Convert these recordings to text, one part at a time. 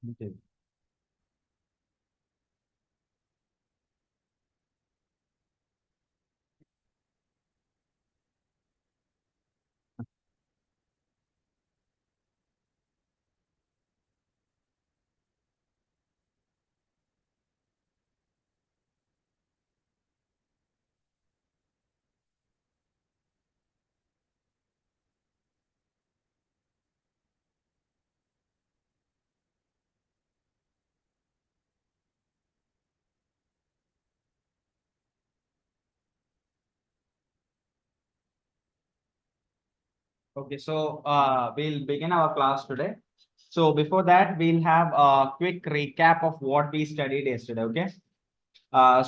Okay. Okay, so we'll begin our class today. So before that, we'll have a quick recap of what we studied yesterday. Okay.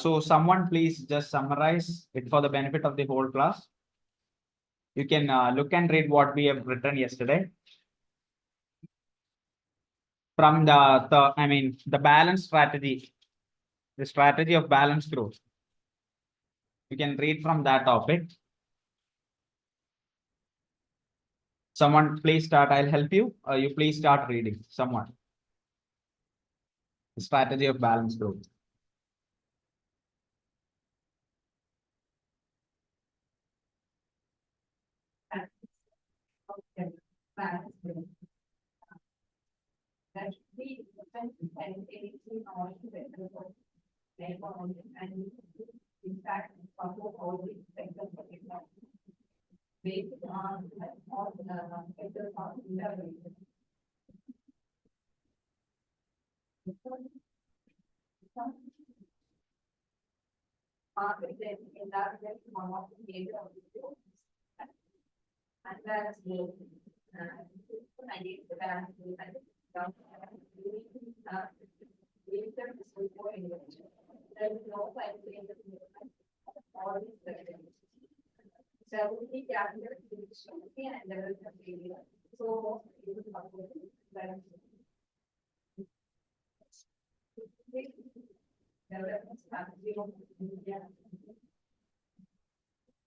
So someone please just summarize it for the benefit of the whole class. You can look and read what we have written yesterday from the balance strategy, the strategy of balanced growth. You can read from that topic. Someone please start. I'll help you. You please start reading. Someone. The strategy of balanced growth.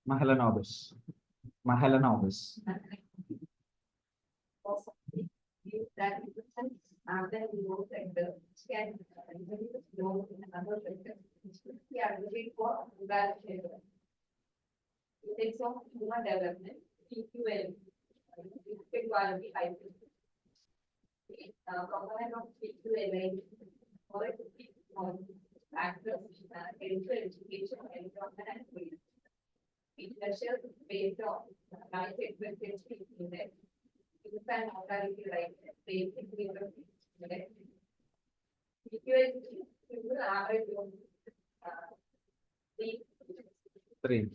Mahalanobis. Mahalanobis. Three.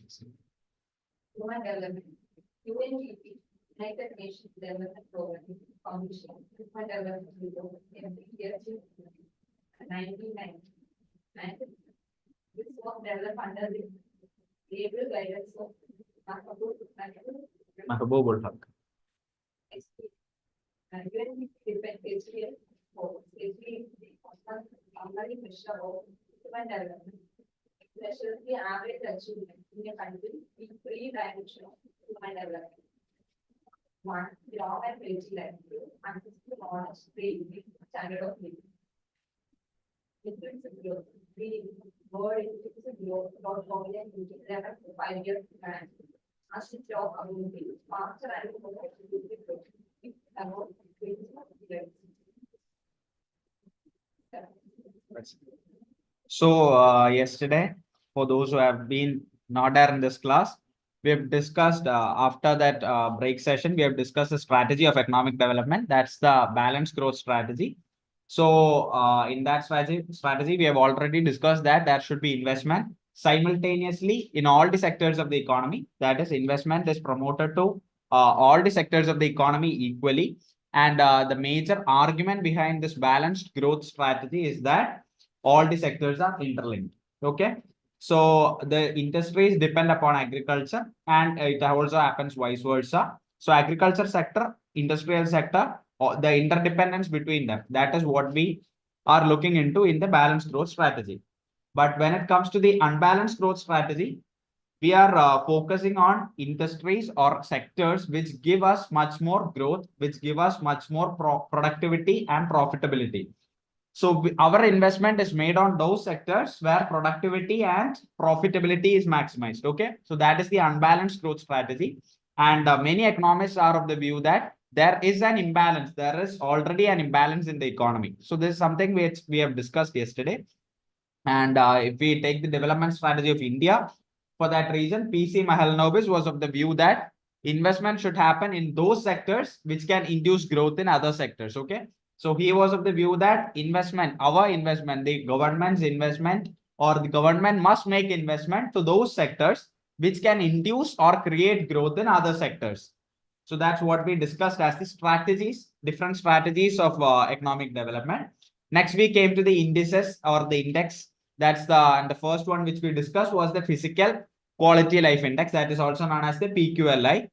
Mahbubul Haq. So yesterday, for those who have been not there in this class, we have discussed after that break session, we have discussed the strategy of economic development. That's the balanced growth strategy. So in that strategy, we have already discussed that there should be investment simultaneously in all the sectors of the economy. That is, investment is promoted to all the sectors of the economy equally. And the major argument behind this balanced growth strategy is that all the sectors are interlinked. Okay. So the industries depend upon agriculture, and it also happens vice versa. So agriculture sector, industrial sector, or the interdependence between them. That is what we are looking into in the balanced growth strategy. But when it comes to the unbalanced growth strategy, we are focusing on industries or sectors which give us much more growth, which give us much more productivity and profitability. So our investment is made on those sectors where productivity and profitability is maximized. Okay, so that is the unbalanced growth strategy. And many economists are of the view that there is an imbalance. There is already an imbalance in the economy. So this is something which we have discussed yesterday. And if we take the development strategy of India, for that reason, PC Mahalanobis was of the view that investment should happen in those sectors which can induce growth in other sectors. Okay. So he was of the view that investment, our investment, the government's investment, or the government must make investment to those sectors which can induce or create growth in other sectors. So that's what we discussed as the strategies, different strategies of economic development. Next, we came to the indices or the index. That's the first one which we discussed was the physical quality life index, that is also known as the PQLI.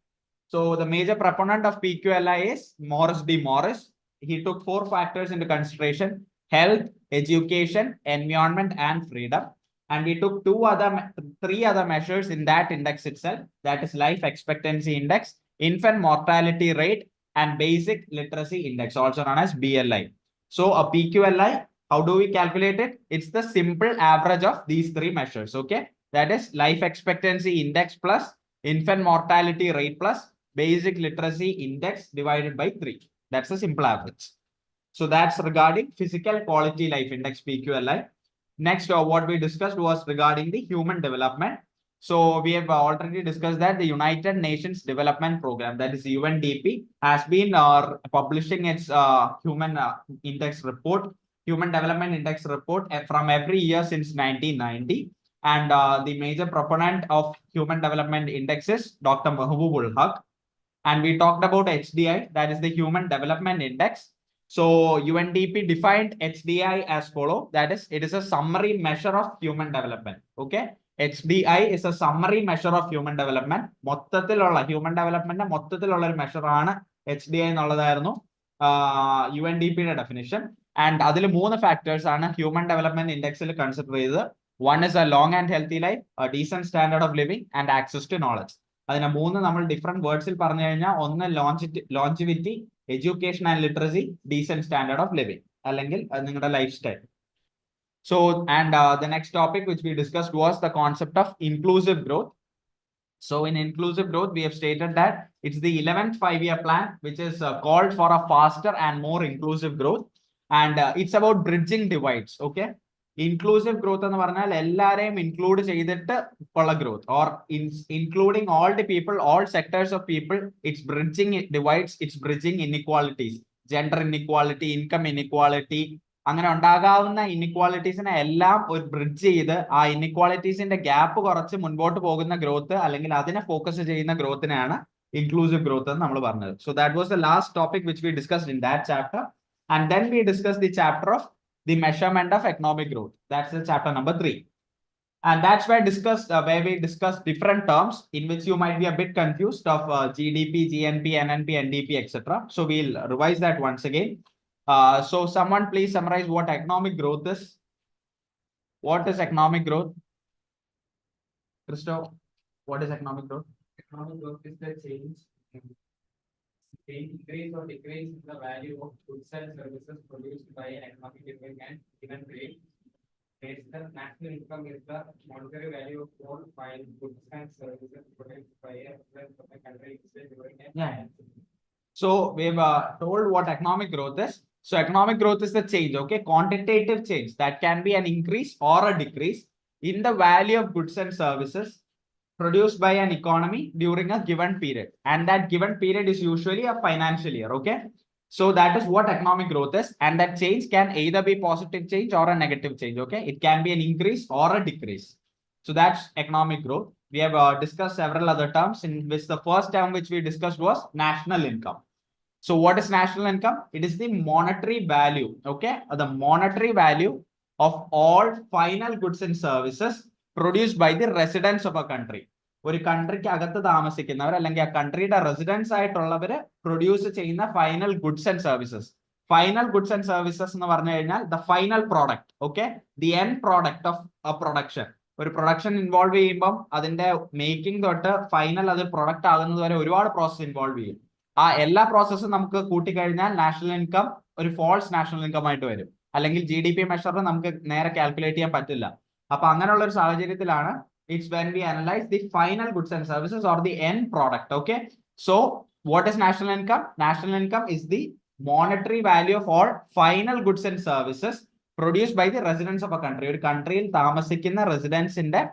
So the major proponent of PQLI is Morris D. Morris. He took 4 factors into consideration: health, education, environment, and freedom. And we took 3 other measures in that index itself. That is life expectancy index, infant mortality rate, and basic literacy index, also known as BLI. So a PQLI, how do we calculate it? It's the simple average of these 3 measures. Okay, that is life expectancy index plus infant mortality rate plus basic literacy index divided by 3. That's a simple average. So that's regarding physical quality life index, PQLI. Next, what we discussed was regarding the human development. So we have already discussed that the United Nations Development Program, that is UNDP, has been publishing its human index report, human development index report from every year since 1990. And the major proponent of human development index is Dr. Mahbubul Haq. And we talked about HDI, that is the Human Development Index. So UNDP defined HDI as follow. That is, it is a summary measure of human development. Okay. HDI is a summary measure of human development. മൊത്തത്തിലുള്ള human development മൊത്തത്തിലുള്ള ഒരു measure ആണ് HDI എന്നുള്ളതായിരുന്നു UNDP definition. And അതിൽ 3 factors ആണ് human development index consider ചെയ്തത്. One is a long and healthy life, a decent standard of living, and access to knowledge. അതിനെ 3 നമ്മൾ ഡിഫറെന്റ് വേർഡ്സിൽ പറഞ്ഞു കഴിഞ്ഞാൽ ഒന്ന് longevity, education and literacy, decent standard of living, അല്ലെങ്കിൽ നിങ്ങളുടെ life style. So, and the next topic which we discussed was the concept of inclusive growth. So in inclusive growth, we have stated that it's the 11th 5-year plan, which is called for a faster and more inclusive growth. And it's about bridging divides. Okay. Inclusive growth എന്ന് പറഞ്ഞാൽ എല്ലാരെയും include ചെയ്തിട്ട് ഉള്ള growth, or including all the people, all sectors of people. It's bridging divides, it's bridging inequalities, gender inequality, income inequality, അങ്ങനെ ഉണ്ടാകാവുന്ന ഇൻഇക്വാലിറ്റീസിനെ എല്ലാം ഒരു bridge ചെയ്ത് ആ ഇൻഇക്വാലിറ്റീസിന്റെ ഗ്യാപ്പ് കുറച്ച് മുൻപോട്ട് പോകുന്ന ഗ്രോത്ത്, അല്ലെങ്കിൽ അതിനെ ഫോക്കസ് ചെയ്യുന്ന ഗ്രോത്തിനെയാണ് ഇൻക്ലൂസീവ് ഗ്രോത്ത് എന്ന് നമ്മൾ പറഞ്ഞത്. So that was the last topic which we discussed in that chapter. And then we discuss the chapter of the measurement of economic growth. That's the chapter number 3. And that's where we discussed different terms in which you might be a bit confused of GDP, GNP, NNP, NDP, etc. So we'll revise that once again. So someone please summarize what economic growth is. What is economic growth? Christo, what is economic growth? Economic growth is the change, increase or decrease in the value of goods and services produced by an economic given rate. The national income is the monetary value of all while goods and services produced by a country is divided. Yeah. So we've told what economic growth is. So economic growth is the change, okay, quantitative change that can be an increase or a decrease in the value of goods and services produced by an economy during a given period, and that given period is usually a financial year. Okay, so that is what economic growth is, and that change can either be positive change or a negative change. Okay, it can be an increase or a decrease. So that's economic growth. We have discussed several other terms, in which the first term which we discussed was national income. So what is national income? It is the monetary value, okay, the monetary value of all final goods and services produced by the residents of a country. ഒരു കൺട്രിക്ക് അകത്ത് താമസിക്കുന്നവർ അല്ലെങ്കിൽ ആ കൺട്രിയുടെ residence ആയിട്ടുള്ളവര് produce ചെയ്യുന്ന final goods and services. Final goods and services എന്ന് പറഞ്ഞു കഴിഞ്ഞാൽ the final product, okay, the end product of A production. ഒരു പ്രൊഡക്ഷൻ ഇൻവോൾവ് ചെയ്യുമ്പോൾ അതിന്റെ മേക്കിംഗ് തൊട്ട് ഫൈനൽ അത് പ്രൊഡക്റ്റ് ആകുന്നത് വരെ ഒരുപാട് പ്രോസസ് ഇൻവോൾവ് ചെയ്യും. ആ എല്ലാ പ്രോസസ്സും നമുക്ക് കൂട്ടിക്കഴിഞ്ഞാൽ നാഷണൽ ഇൻകം ഒരു ഫോൾസ് നാഷണൽ ഇൻകം ആയിട്ട് വരും. അല്ലെങ്കിൽ GDP മെഷറിന് നമുക്ക് നേരെ കാൽക്കുലേറ്റ് ചെയ്യാൻ പറ്റില്ല. അപ്പൊ അങ്ങനെയുള്ള ഒരു സാഹചര്യത്തിലാണ് it's when we analyze the final goods and services or the end product. Okay, so what is national income? National income is the monetary value of all final goods and services produced by the residents of a country. ഒരു കൺട്രിയിൽ താമസിക്കുന്ന റെസിഡൻസിന്റെ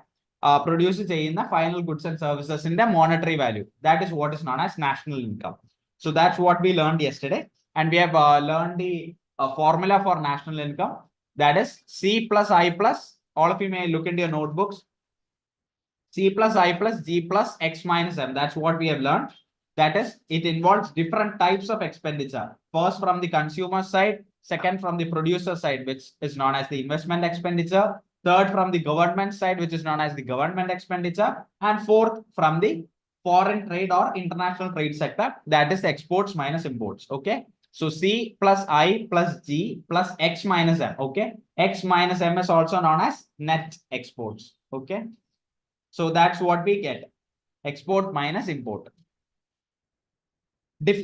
produce ചെയ്യുന്ന final goods and സർവീസസിന്റെ monetary value, that is what is known as national income. So that's what we learned yesterday, and we have learned the formula for national income, that is C plus I plus, all of you may look into your notebooks, C plus I plus G plus X minus M. That's what we have learned. That is, it involves different types of expenditure. First from the consumer side, second from the producer side, which is known as the investment expenditure, third from the government side, which is known as the government expenditure, and fourth from the foreign trade or international trade sector, that is exports minus imports. Okay, so C plus I plus G plus X minus M. Okay, X minus M is also known as net exports. Okay, so that's what we get, export minus import.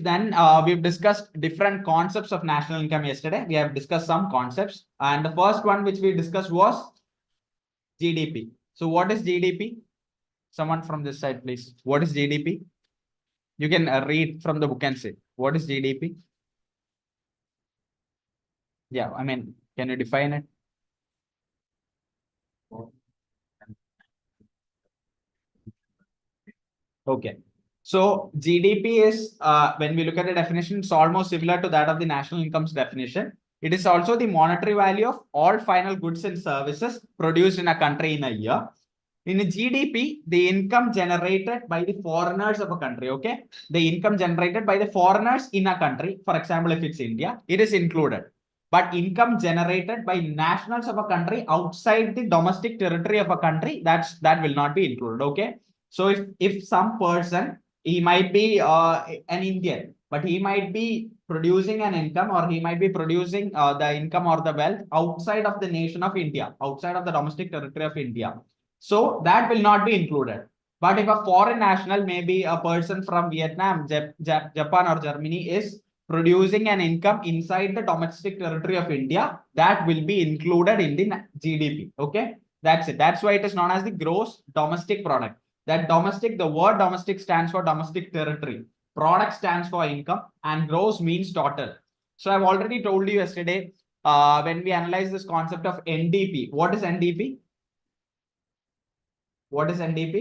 Then we've discussed different concepts of national income yesterday. We have discussed some concepts, and the first one which we discussed was GDP. So what is GDP? Someone from this side, please. What is GDP? You can read from the book and say, what is GDP? Yeah, I mean, can you define it? Okay. So GDP is, when we look at the definition, it's almost similar to that of the national income's definition. It is also the monetary value of all final goods and services produced in a country in a year. In a GDP, the income generated by the foreigners of a country, okay? The income generated by the foreigners in a country, for example, if it's India, it is included. But income generated by nationals of a country outside the domestic territory of a country, that will not be included, okay? So if some person, he might be an Indian, but he might be producing an income, or he might be producing the income or the wealth outside of the nation of India, outside of the domestic territory of India. So that will not be included. But if a foreign national, maybe a person from Vietnam, Japan or Germany, is producing an income inside the domestic territory of India, that will be included in the GDP. Okay, that's it. That's why it is known as the gross domestic product. That domestic, the word domestic stands for domestic territory, product stands for income, and gross means total. So I've already told you yesterday, when we analyze this concept of NDP. What is NDP? What is NDP?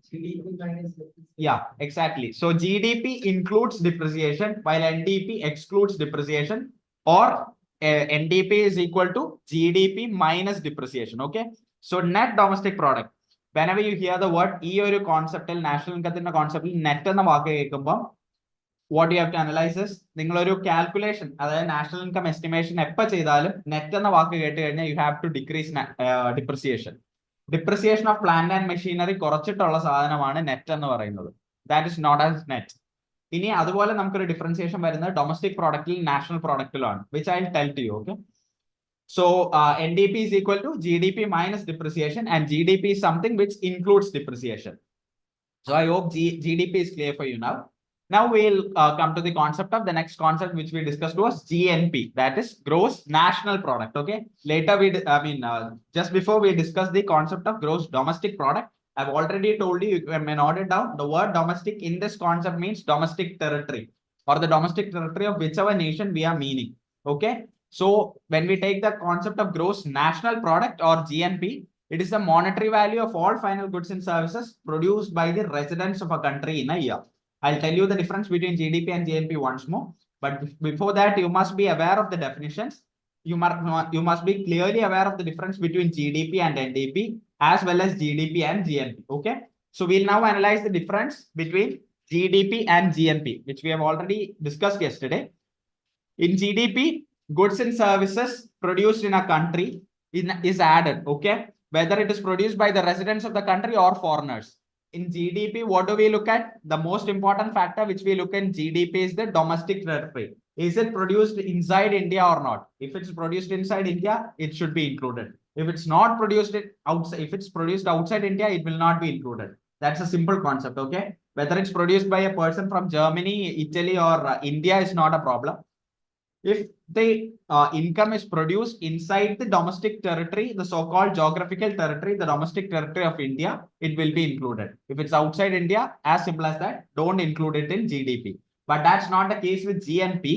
GDP minus. Yeah, exactly. So GDP includes depreciation, while NDP excludes depreciation, or NDP is equal to GDP minus depreciation. Okay, so net domestic product. Whenever you hear the word ഈ ഒരു കോൺസെപ്റ്റിൽ, national ഇൻകത്തിന്റെ കോൺസെപ്റ്റിൽ net എന്ന വാക്ക് കേൾക്കുമ്പോൾ what you have to analyze is, നിങ്ങൾ ഒരു calculation, അതായത് national income estimation എപ്പോൾ ചെയ്താലും നെറ്റ് എന്ന വാക്ക് കേട്ട് കഴിഞ്ഞാൽ you have to decrease depreciation. Depreciation of plant and machinery കുറച്ചിട്ടുള്ള സാധനമാണ് നെറ്റ് എന്ന് പറയുന്നത്. That is not as net. ഇനി അതുപോലെ നമുക്കൊരു ഡിഫറൻസിയേഷൻ വരുന്നത് ഡൊമസ്റ്റിക് പ്രോഡക്റ്റിൽ നാഷണൽ പ്രോഡക്റ്റിലാണ്, which I will tell to you. Okay, so NDP is equal to GDP minus depreciation, and GDP is something which includes depreciation. So I hope GDP is clear for you now. Now we'll come to the concept of the next concept which we discussed was GNP, that is gross national product. Okay, later just before we discuss the concept of gross domestic product, I've already told you, you may note it down, the word domestic in this concept means domestic territory, or the domestic territory of whichever nation we are meaning. Okay, so when we take the concept of gross national product or GNP, it is the monetary value of all final goods and services produced by the residents of a country in a year. I'll tell you the difference between GDP and GNP once more, but before that you must be aware of the definitions. You must be clearly aware of the difference between GDP and NDP, as well as GDP and GNP. Okay, so we'll now analyze the difference between GDP and GNP, which we have already discussed yesterday. In GDP, goods and services produced in a country is added. Okay, whether it is produced by the residents of the country or foreigners. In GDP, what do we look at? The most important factor which we look in GDP is the domestic territory. Is it produced inside India or not? If it's produced inside India, it should be included. If it's not produced outside, if it's produced outside India, it will not be included. That's a simple concept. Okay, whether it's produced by a person from Germany, Italy, or India is not a problem. if the income is produced inside the domestic territory, the so-called geographical territory, the domestic territory of India, it will be included. If it's outside India, as simple as that, don't include it in GDP. But that's not the case with GNP.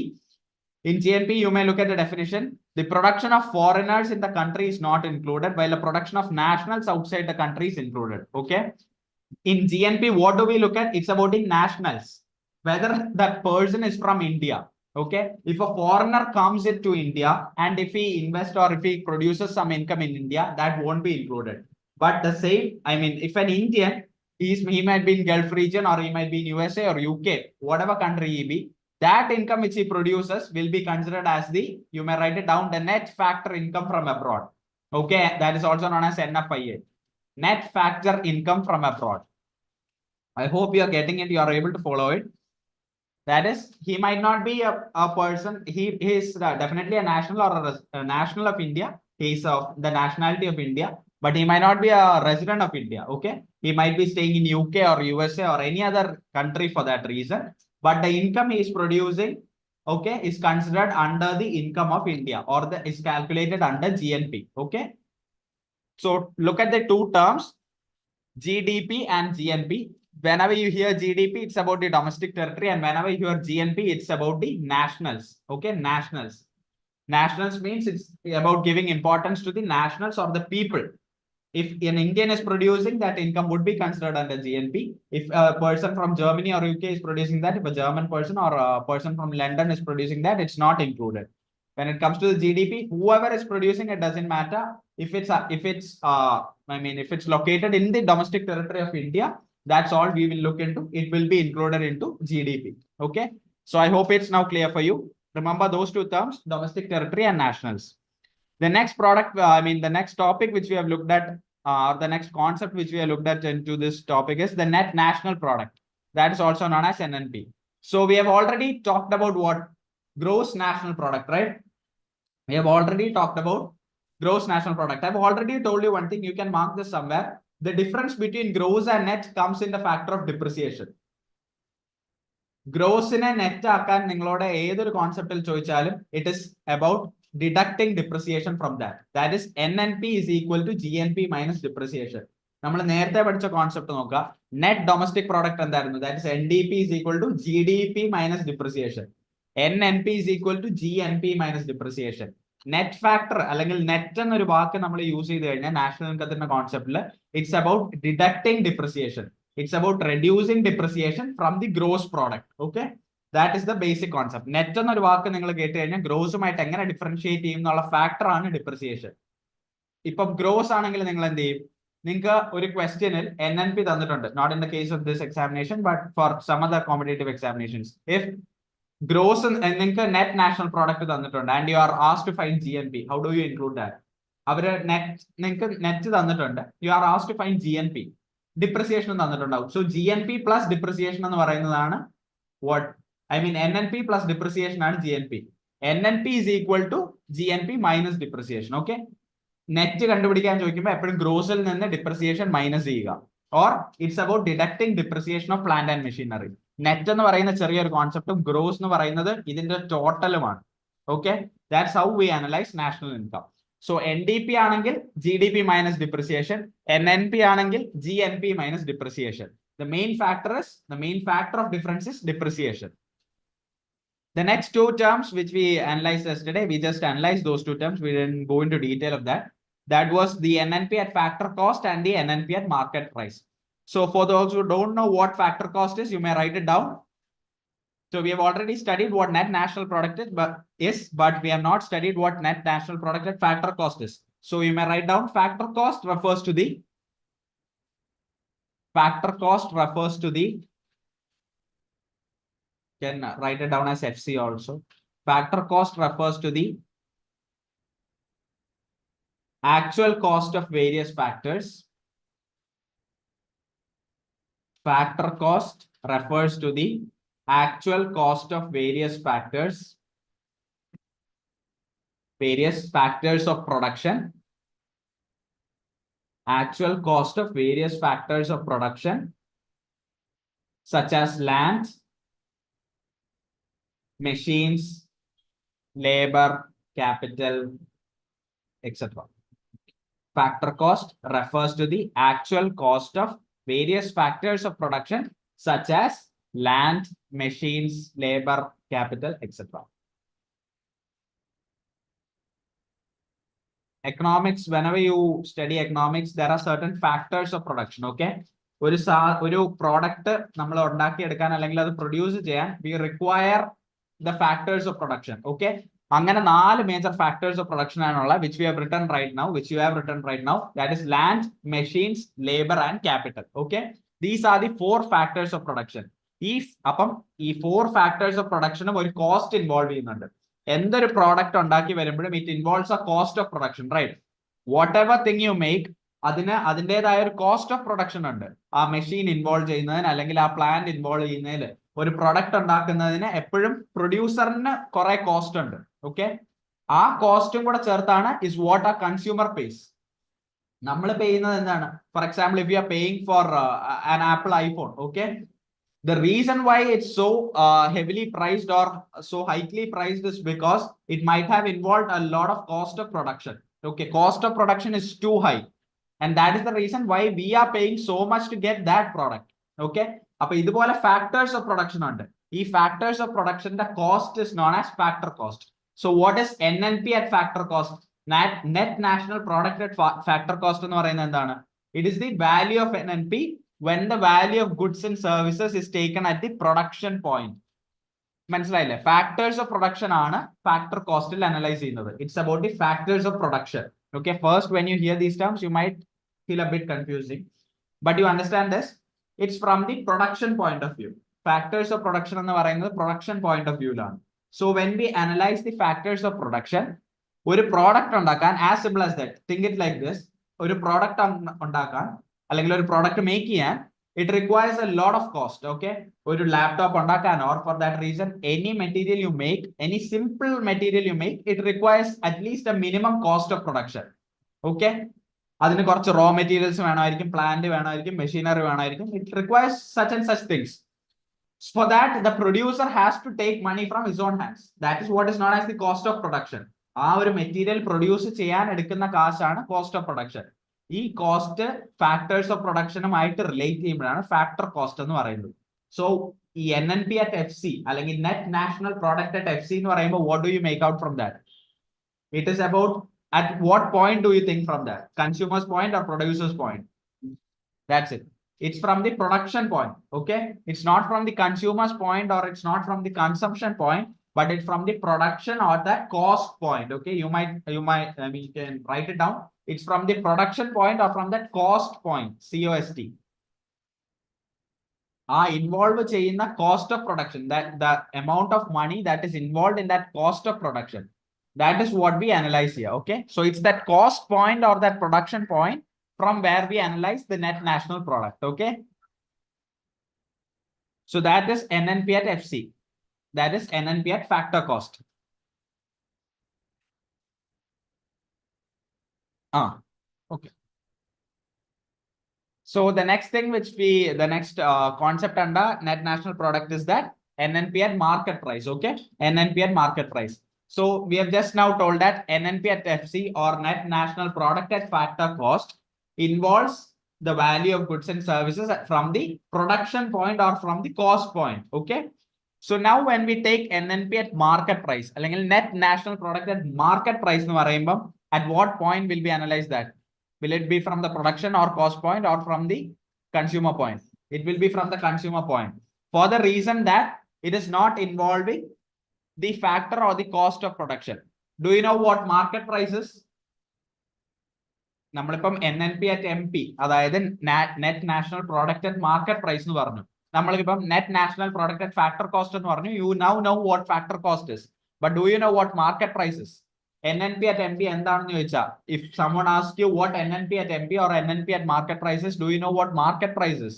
In GNP, you may look at the definition. The production of foreigners in the country is not included, while the production of nationals outside the country is included. Okay. In GNP, what do we look at? It's about the nationals, whether that person is from India. Okay. If a foreigner comes into India and if he invests or if he produces some income in India, that won't be included. But the same, I mean, if an Indian, he might be in Gulf region or he might be in USA or UK, whatever country he be, that income which he produces will be considered as the, you may write it down, the net factor income from abroad. Okay, that is also known as NFIA, net factor income from abroad. I hope you are getting it, you are able to follow it. That is, he might not be a person, he is definitely a national or a national of India. He is of the nationality of India, but he might not be a resident of India. Okay, he might be staying in UK or USA or any other country for that reason. But the income he is producing, okay, is considered under the income of India or is calculated under GNP. Okay, so look at the two terms, GDP and GNP. Whenever you hear GDP, it's about the domestic territory, and whenever you hear GNP, it's about the nationals. Okay, nationals. Nationals means it's about giving importance to the nationals or the people. If an Indian is producing, that income would be considered under GNP. If a person from Germany or UK is producing that, if a German person or a person from London is producing that, it's not included. When it comes to the GDP, whoever is producing it doesn't matter. If it's located in the domestic territory of India, that's all we will look into. It will be included into GDP. Okay. So I hope it's now clear for you. Remember those two terms, domestic territory and nationals. The next the next topic which we have looked at, or the next concept which we have looked at into this topic is the net national product. That is also known as NNP. So we have already talked about what? Gross national product, right? We have already talked about gross national product. I've already told you one thing, you can mark this somewhere. The difference between gross and net comes in the factor of depreciation. Grossine net ആക്കാൻ നിങ്ങളോട് ഏതൊരു കോൺസെപ്റ്റിൽ ചോദിച്ചാലും it is about deducting depreciation from that. That is NNP is equal to GNP minus depreciation. നമ്മൾ നേരത്തെ പഠിച്ച concept നോക്കുക, net domestic product എന്തായിരുന്നു? That is NDP is equal to GDP minus depreciation. NNP is equal to GNP minus depreciation. Net factor അല്ലെങ്കിൽ net എന്നൊരു വാക്ക് നമ്മൾ use ചെയ്ത് കഴിഞ്ഞാൽ നാഷണൽ ഇൻകത്തിന്റെ കോൺസെപ്റ്റിൽ it's about deducting depreciation. It's about reducing depreciation from the gross product. Okay, that is the basic concept. Net എന്നൊരു വാക്ക് നിങ്ങൾ കേട്ട് കഴിഞ്ഞാൽ ഗ്രോസുമായിട്ട് എങ്ങനെ ഡിഫറൻഷിയേറ്റ് ചെയ്യും എന്നുള്ള ഫാക്ടർ ആണ് ഡിപ്രിസിയേഷൻ. ഇപ്പൊ ഗ്രോസ് ആണെങ്കിൽ നിങ്ങൾ എന്ത് ചെയ്യും? നിങ്ങൾക്ക് ഒരു ക്വസ്റ്റ്യനിൽ NNP തന്നിട്ടുണ്ട്, not in the case of this examination but for some other competitive examinations. If gross നിങ്ങൾക്ക് നെറ്റ് നാഷണൽ പ്രോഡക്റ്റ് തന്നിട്ടുണ്ട് and you are asked to find GNP, how do you include that? അവര് നിങ്ങൾക്ക് net തന്നിട്ടുണ്ട്, you are asked to find GNP, depreciation തന്നിട്ടുണ്ടാവും. So GNP plus depreciation എന്ന് പറയുന്നതാണ് what I mean NNP plus depreciation ആണ് GNP. NNP is equal to GNP minus depreciation. Okay, net കണ്ടുപിടിക്കാൻ ചോദിക്കുമ്പോൾ എപ്പോഴും ഗ്രോസിൽ നിന്ന് ഡിപ്രിസിയേഷൻ മൈനസ് ചെയ്യുക, or it's about deducting depreciation of plant and machinery. Net എന്ന് പറയുന്ന ചെറിയൊരു കോൺസെപ്റ്റും ഗ്രോസ് എന്ന് പറയുന്നത് ഇതിന്റെ ടോട്ടലുമാണ്. Okay, that's how we analyse national income. So NDP ആണെങ്കിൽ GDP minus depreciation, NNP ആണെങ്കിൽ GNP minus depreciation. The main factor of difference is depreciation. The next two terms which we analyzed yesterday, we just analyzed those two terms. We didn't go into detail of that. That was the NNP at factor cost and the NNP at market price. So for those who don't know what factor cost is, you may write it down. So we have already studied what net national product is, but we have not studied what net national product at factor cost is. So you may write down factor cost refers to the can write it down as FC also. Factor cost refers to the actual cost of various factors. Factor cost refers to the actual cost of various factors of production, actual cost of various factors of production such as land, machines, labor, capital, etc. Factor cost refers to the actual cost of various factors of production such as land, machines, labor, capital, etc. Economics, whenever you study economics, there are certain factors of production. Okay, ഒരു product നമ്മൾ ഉണ്ടാക്കിയെടുക്കാൻ അല്ലെങ്കിൽ അത് produce ചെയ്യാൻ we require the factors of production. Okay, അങ്ങനെ 4 major factors of production ആണുള്ള which we have written right now, which you have written right now, that is land, machines, labor and capital. Okay, these are the 4 factors of production. അപ്പം ഈ 4 factors of production ഒരു cost involve ചെയ്യുന്നുണ്ട്. എന്തൊരു product ഉണ്ടാക്കി വരുമ്പോഴും it involves a cost of production, right? Whatever thing you make, അതിൻ്റെതായ ഒരു cost of production ഉണ്ട്. ആ മെഷീൻ ഇൻവോൾവ് ചെയ്യുന്നതിന് അല്ലെങ്കിൽ ആ പ്ലാന്റ് ഇൻവോൾവ് ചെയ്യുന്നതിൽ ഒരു പ്രൊഡക്റ്റ് ഉണ്ടാക്കുന്നതിന് എപ്പോഴും പ്രൊഡ്യൂസറിന് കുറെ കോസ്റ്റ് ഉണ്ട്. ഓക്കെ, ആ കോസ്റ്റും കൂടെ ചേർത്താണ് ഇസ് വാട്ട് ആ കൺസ്യൂമർ പേസ്. നമ്മൾ പേ ചെയ്യുന്നത് എന്താണ്? For example, if you are paying for an apple iPhone, okay, the reason why it's so heavily priced or so highly priced is because it might have involved a lot of cost of production. Okay, cost of production is too high, and that is the reason why we are paying so much to get that product. Okay, appo idupole factors of production undu. Ee factors of production, the cost is known as factor cost. So what is NNP at factor cost? Net national product at factor cost ennu parayunna endana? It is the value of NNP when the value of goods and services is taken at the production point. മനസ്സിലായില്ലേ? Factors of production ആണ് factor കോസ്റ്റിൽ analyse ചെയ്യുന്നത്. It's about the factors of production. Okay, first when you hear these terms you might feel a bit confusing, but you understand this, it's from the production point of view. Factors of production എന്ന് പറയുന്നത് production point of view ലാണ്. So when we analyze the factors of production, ഒരു product ഉണ്ടാക്കാൻ, as simple as that, think it like this, ഒരു product ഉണ്ടാക്കാൻ അല്ലെങ്കിൽ ഒരു product make ചെയ്യാൻ it requires a lot of cost. Okay, ഒരു laptop ഉണ്ടാക്കാൻ, or for that reason any material you make, any simple material you make, it requires at least a minimum cost of production. Okay, അതിന് കുറച്ച് raw materials വേണമായിരിക്കും, plant വേണമായിരിക്കും, machinery വേണമായിരിക്കും. It requires such and such things. For that the producer has to take money from his own hands. That is what is known as the cost of production. ആ ഒരു material produce ചെയ്യാൻ എടുക്കുന്ന കാശാണ് cost of production. ഈ cost factors of പ്രൊഡക്ഷനുമായിട്ട് relate ചെയ്യുമ്പോഴാണ് factor cost എന്ന് പറയുന്നത്. So ഈ NNP at FC അല്ലെങ്കിൽ net national product at FC എന്ന് പറയുമ്പോൾ what do you make out from that? It is about at what point do you think from that? Consumer's point or producer's point? That's it. It's from the production point. Okay, it's not from the consumer's point or it's not from the consumption point, but it's from the production or the cost point. Okay, you might I mean you can write it down. It's from the production point or from that cost point, COST. Involve ചെയ്യുന്ന cost of production, that the amount of money that is involved in that cost of production, that is what we analyze here. Okay, so it's that cost point or that production point from where we analyze the net national product. Okay, so that is NNP at FC, that is NNP at factor cost. Okay, so the next thing which the next concept under net national product is that NNP at market price. Okay, NNP at market price. So we have just now told that NNP at FC or net national product at factor cost involves the value of goods and services from the production point or from the cost point. Okay, so now when we take NNP at market price അല്ലെങ്കിൽ net national product at market price എന്ന് പറയുമ്പോൾ at what point will we analyze that? Will it be from the production or cost point or from the consumer point? It will be from the consumer point, for the reason that it is not involving the factor or the cost of production. Do you know what market price is? നമ്മളിപ്പം NNP at MP, അതായത് net national product at market price എന്ന് പറഞ്ഞു. നമ്മളിപ്പം net national product at factor cost എന്ന് പറഞ്ഞു. You now know what factor cost is, but do you know what market price is? NNP at MP എന്താണെന്ന് ചോദിച്ചാൽ, if someone asks you what NNP at MP or NNP at market prices, do you know what market price is?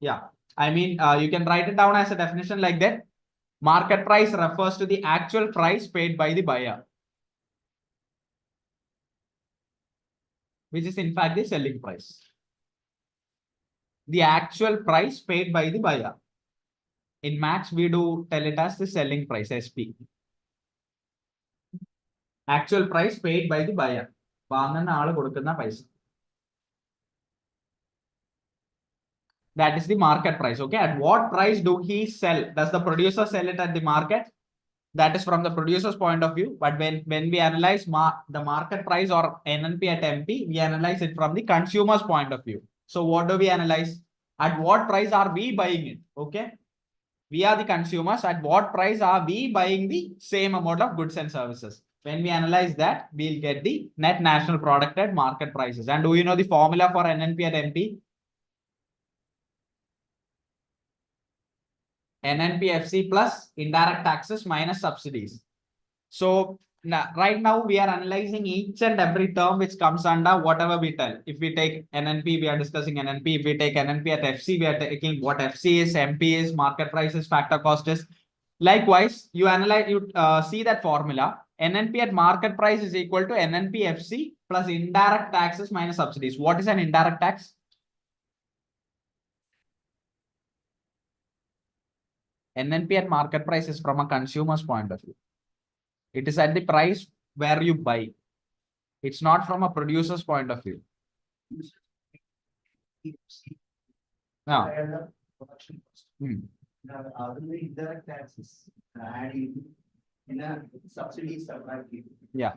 Yeah, I mean you can write it down as a definition like that. Market price refers to the actual price paid by the buyer, which is in fact the selling price. The actual price paid by the buyer. in max, we do tell it as the selling price, SP. Actual price paid by the buyer. That is the market price. Okay. At what price do he sell? Does the producer sell it at the market? That is from the producer's point of view. But when we analyze the market price or NNP at MP, we analyze it from the consumer's point of view. So what do we analyze? At what price are we buying it? Okay. We are the consumers. At what price are we buying the same amount of goods and services? When we analyze that, we'll get the net national product at market prices. And do you know the formula for NNP at MP? NNPFC plus indirect taxes minus subsidies. So right now we are analyzing each and every term which comes under whatever we tell. If we take NNP, we are discussing NNP. If we take NNP at FC, we are taking what FC is, MP is, market prices, factor cost is. Likewise, you analyze, you see that formula. NNP at market price is equal to NNPFC plus indirect taxes minus subsidies. What is an indirect tax? NNP at market price is from a consumer's point of view. It is at the price where you buy. It's not from a producer's point of view. Now, production cost. Now, the indirect taxes adding in a subsidies separately. Yeah.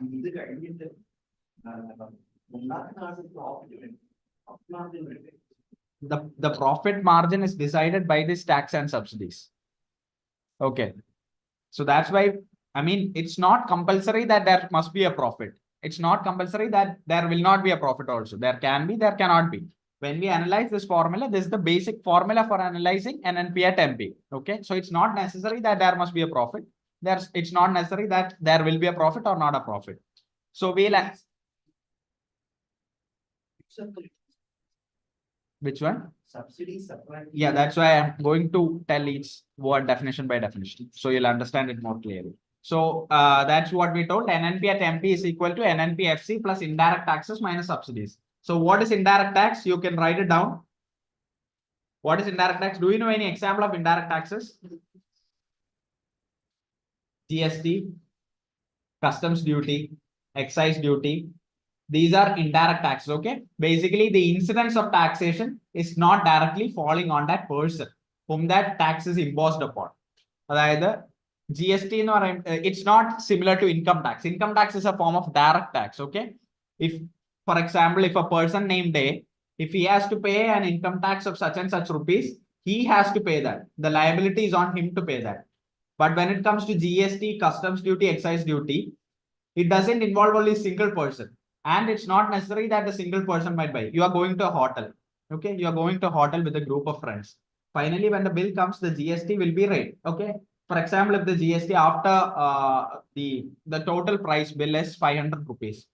The profit margin is decided by this tax and subsidies. Okay. So that's why, I mean, it's not compulsory that there must be a profit. It's not compulsory that there will not be a profit also. There can be, there cannot be. When we analyze this formula, this is the basic formula for analyzing NNP at MP. Okay. So it's not necessary that there must be a profit. It's not necessary that there will be a profit or not a profit. So we'll. Which one? Subsidies separately. Yeah, that's why I'm going to tell each word definition by definition. So you'll understand it more clearly. So that's what we told. NNP at MP is equal to NNPFC plus indirect taxes minus subsidies. So what is indirect tax? You can write it down. What is indirect tax? Do you know any example of indirect taxes? GST, customs duty, excise duty. These are indirect taxes. Okay. Basically, the incidence of taxation is not directly falling on that person whom that tax is imposed upon. Either GST or it's not similar to income tax. Income tax is a form of direct tax. Okay. If, for example, if a person named A, if he has to pay an income tax of such and such rupees, he has to pay that. The liability is on him to pay that. But when it comes to GST, customs duty, excise duty, it doesn't involve only a single person. And it's not necessary that a single person might buy. You are going to a hotel. Okay. You are going to a hotel with a group of friends. Finally, when the bill comes, the GST will be raised. Okay. For example, if the GST after the total price bill is 500 rupees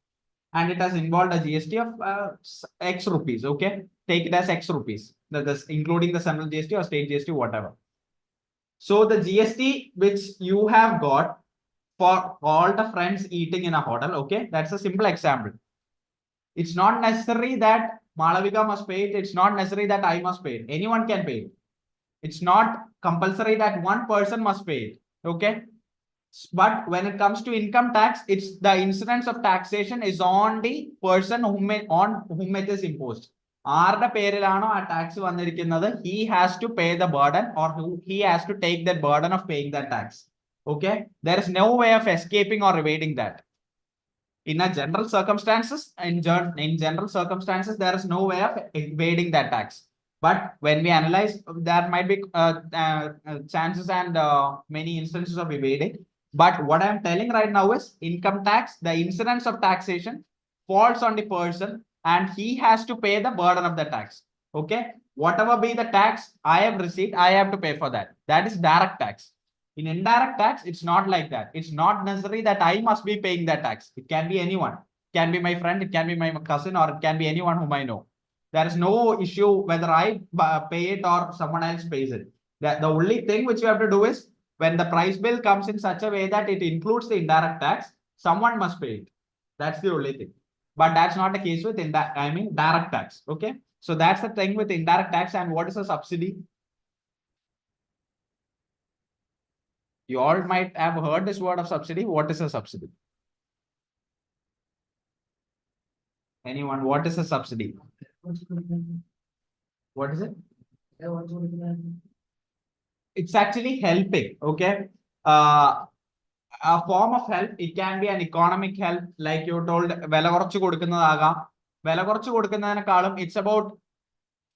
and it has involved a GST of X rupees. Okay. Take it as X rupees, including the central GST or state GST, whatever. So the GST which you have got for all the friends eating in a hotel. Okay. That's a simple example. It's not necessary that Malavika must pay it. It's not necessary that I must pay it. Anyone can pay it. It's not compulsory that one person must pay it. Okay. But when it comes to income tax, it's the incidence of taxation is on the person whom it is imposed. Tax he has to pay the burden or he has to take the burden of paying that tax. Okay. There is no way of escaping or evading that. In general circumstances, there is no way of evading that tax. But when we analyze, there might be chances and many instances of evading. But what I'm telling right now is income tax, the incidence of taxation falls on the person and he has to pay the burden of the tax. Okay. Whatever be the tax I have received, I have to pay for that. That is direct tax. In indirect tax, it's not like that. It's not necessary that I must be paying that tax. It can be anyone. It can be my friend, it can be my cousin, or it can be anyone whom I know. There is no issue whether I pay it or someone else pays it. The only thing which you have to do is when the price bill comes in such a way that it includes the indirect tax, someone must pay it. That's the only thing. But that's not the case with direct tax. Okay. So that's the thing with indirect tax. And what is a subsidy? You all might have heard this word of subsidy. What is a subsidy? Anyone? What is a subsidy? What is it? It's actually helping. Okay. A form of help. It can be an economic help, like you told. വില കുറച്ച് കൊടുക്കുന്നതാകാം. വില കുറച്ച് കൊടുക്കുന്നതിനേക്കാളും it's about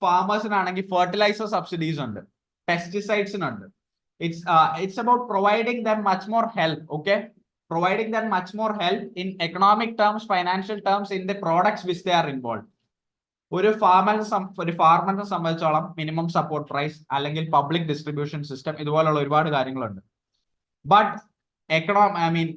farmers-നാണെങ്കിൽ fertilizer subsidies ഉണ്ട്, pesticides-നുണ്ട്. It's about providing them much more help. Okay, providing them much more help in economic terms, financial terms, in the products which they are involved. ഒരു ഫാർമറിനെ സംബന്ധിച്ചോളം minimum support price അല്ലെങ്കിൽ public distribution system ഇതുപോലുള്ള ഒരുപാട് കാര്യങ്ങളുണ്ട്. But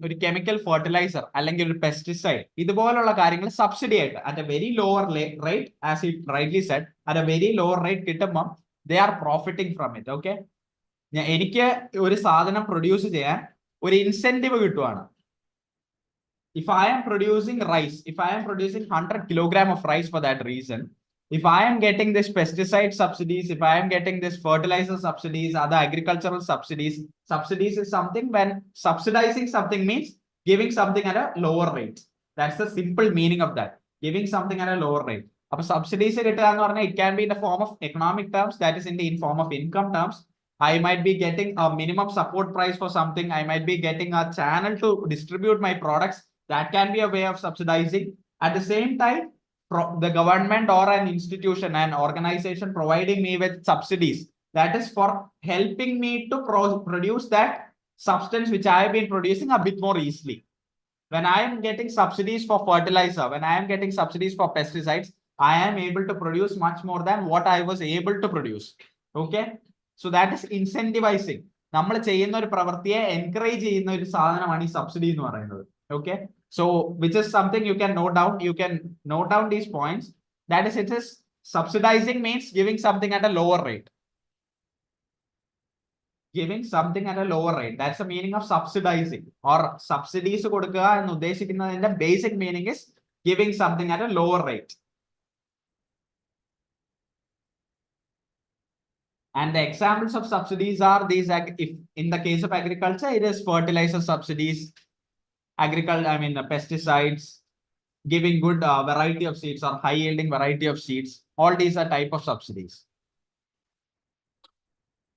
ഒരു chemical fertiliser അല്ലെങ്കിൽ ഒരു pesticide ഇതുപോലുള്ള കാര്യങ്ങൾ സബ്സിഡി ആയിട്ട് at a very lower rate, as he rightly said, at a very lower rate കിട്ടുമ്പോൾ they are profiting from it. Okay, എനിക്ക് ഒരു സാധനം പ്രൊഡ്യൂസ് ചെയ്യാൻ ഒരു ഇൻസെന്റീവ് കിട്ടുവാണ്. If I am producing rice, if I am producing 100 kilogram of rice for that reason, if I am getting this pesticide subsidies, if I am getting this fertilizer subsidies, other agricultural subsidies is something when subsidizing something means giving something at a lower rate. That's the simple meaning of that. Giving something at a lower rate. Appo subsidies it can be in the form of economic terms, that is in the form of income terms. I might be getting a minimum support price for something. I might be getting a channel to distribute my products. That can be a way of subsidizing. At the same time, the government or an institution, an organization providing me with subsidies, that is for helping me to produce that substance which I have been producing a bit more easily. When I am getting subsidies for fertilizer, when I am getting subsidies for pesticides, I am able to produce much more than what I was able to produce. Okay, so that is incentivizing. നമ്മൾ ചെയ്യുന്ന ഒരു പ്രവൃത്തിയെ encourage ചെയ്യുന്ന ഒരു സാധനമാണ് ഈ subsidy എന്ന് പറയുന്നത്. Okay, so which is something you can note down. You can note down these points. That is, it is subsidizing means giving something at a lower rate. Giving something at a lower rate. That's the meaning of subsidizing or subsidies. The basic meaning is giving something at a lower rate. And the examples of subsidies are these. If in the case of agriculture, it is fertilizer subsidies. Pesticides, giving good variety of seeds or high yielding variety of seeds. All these are type of subsidies.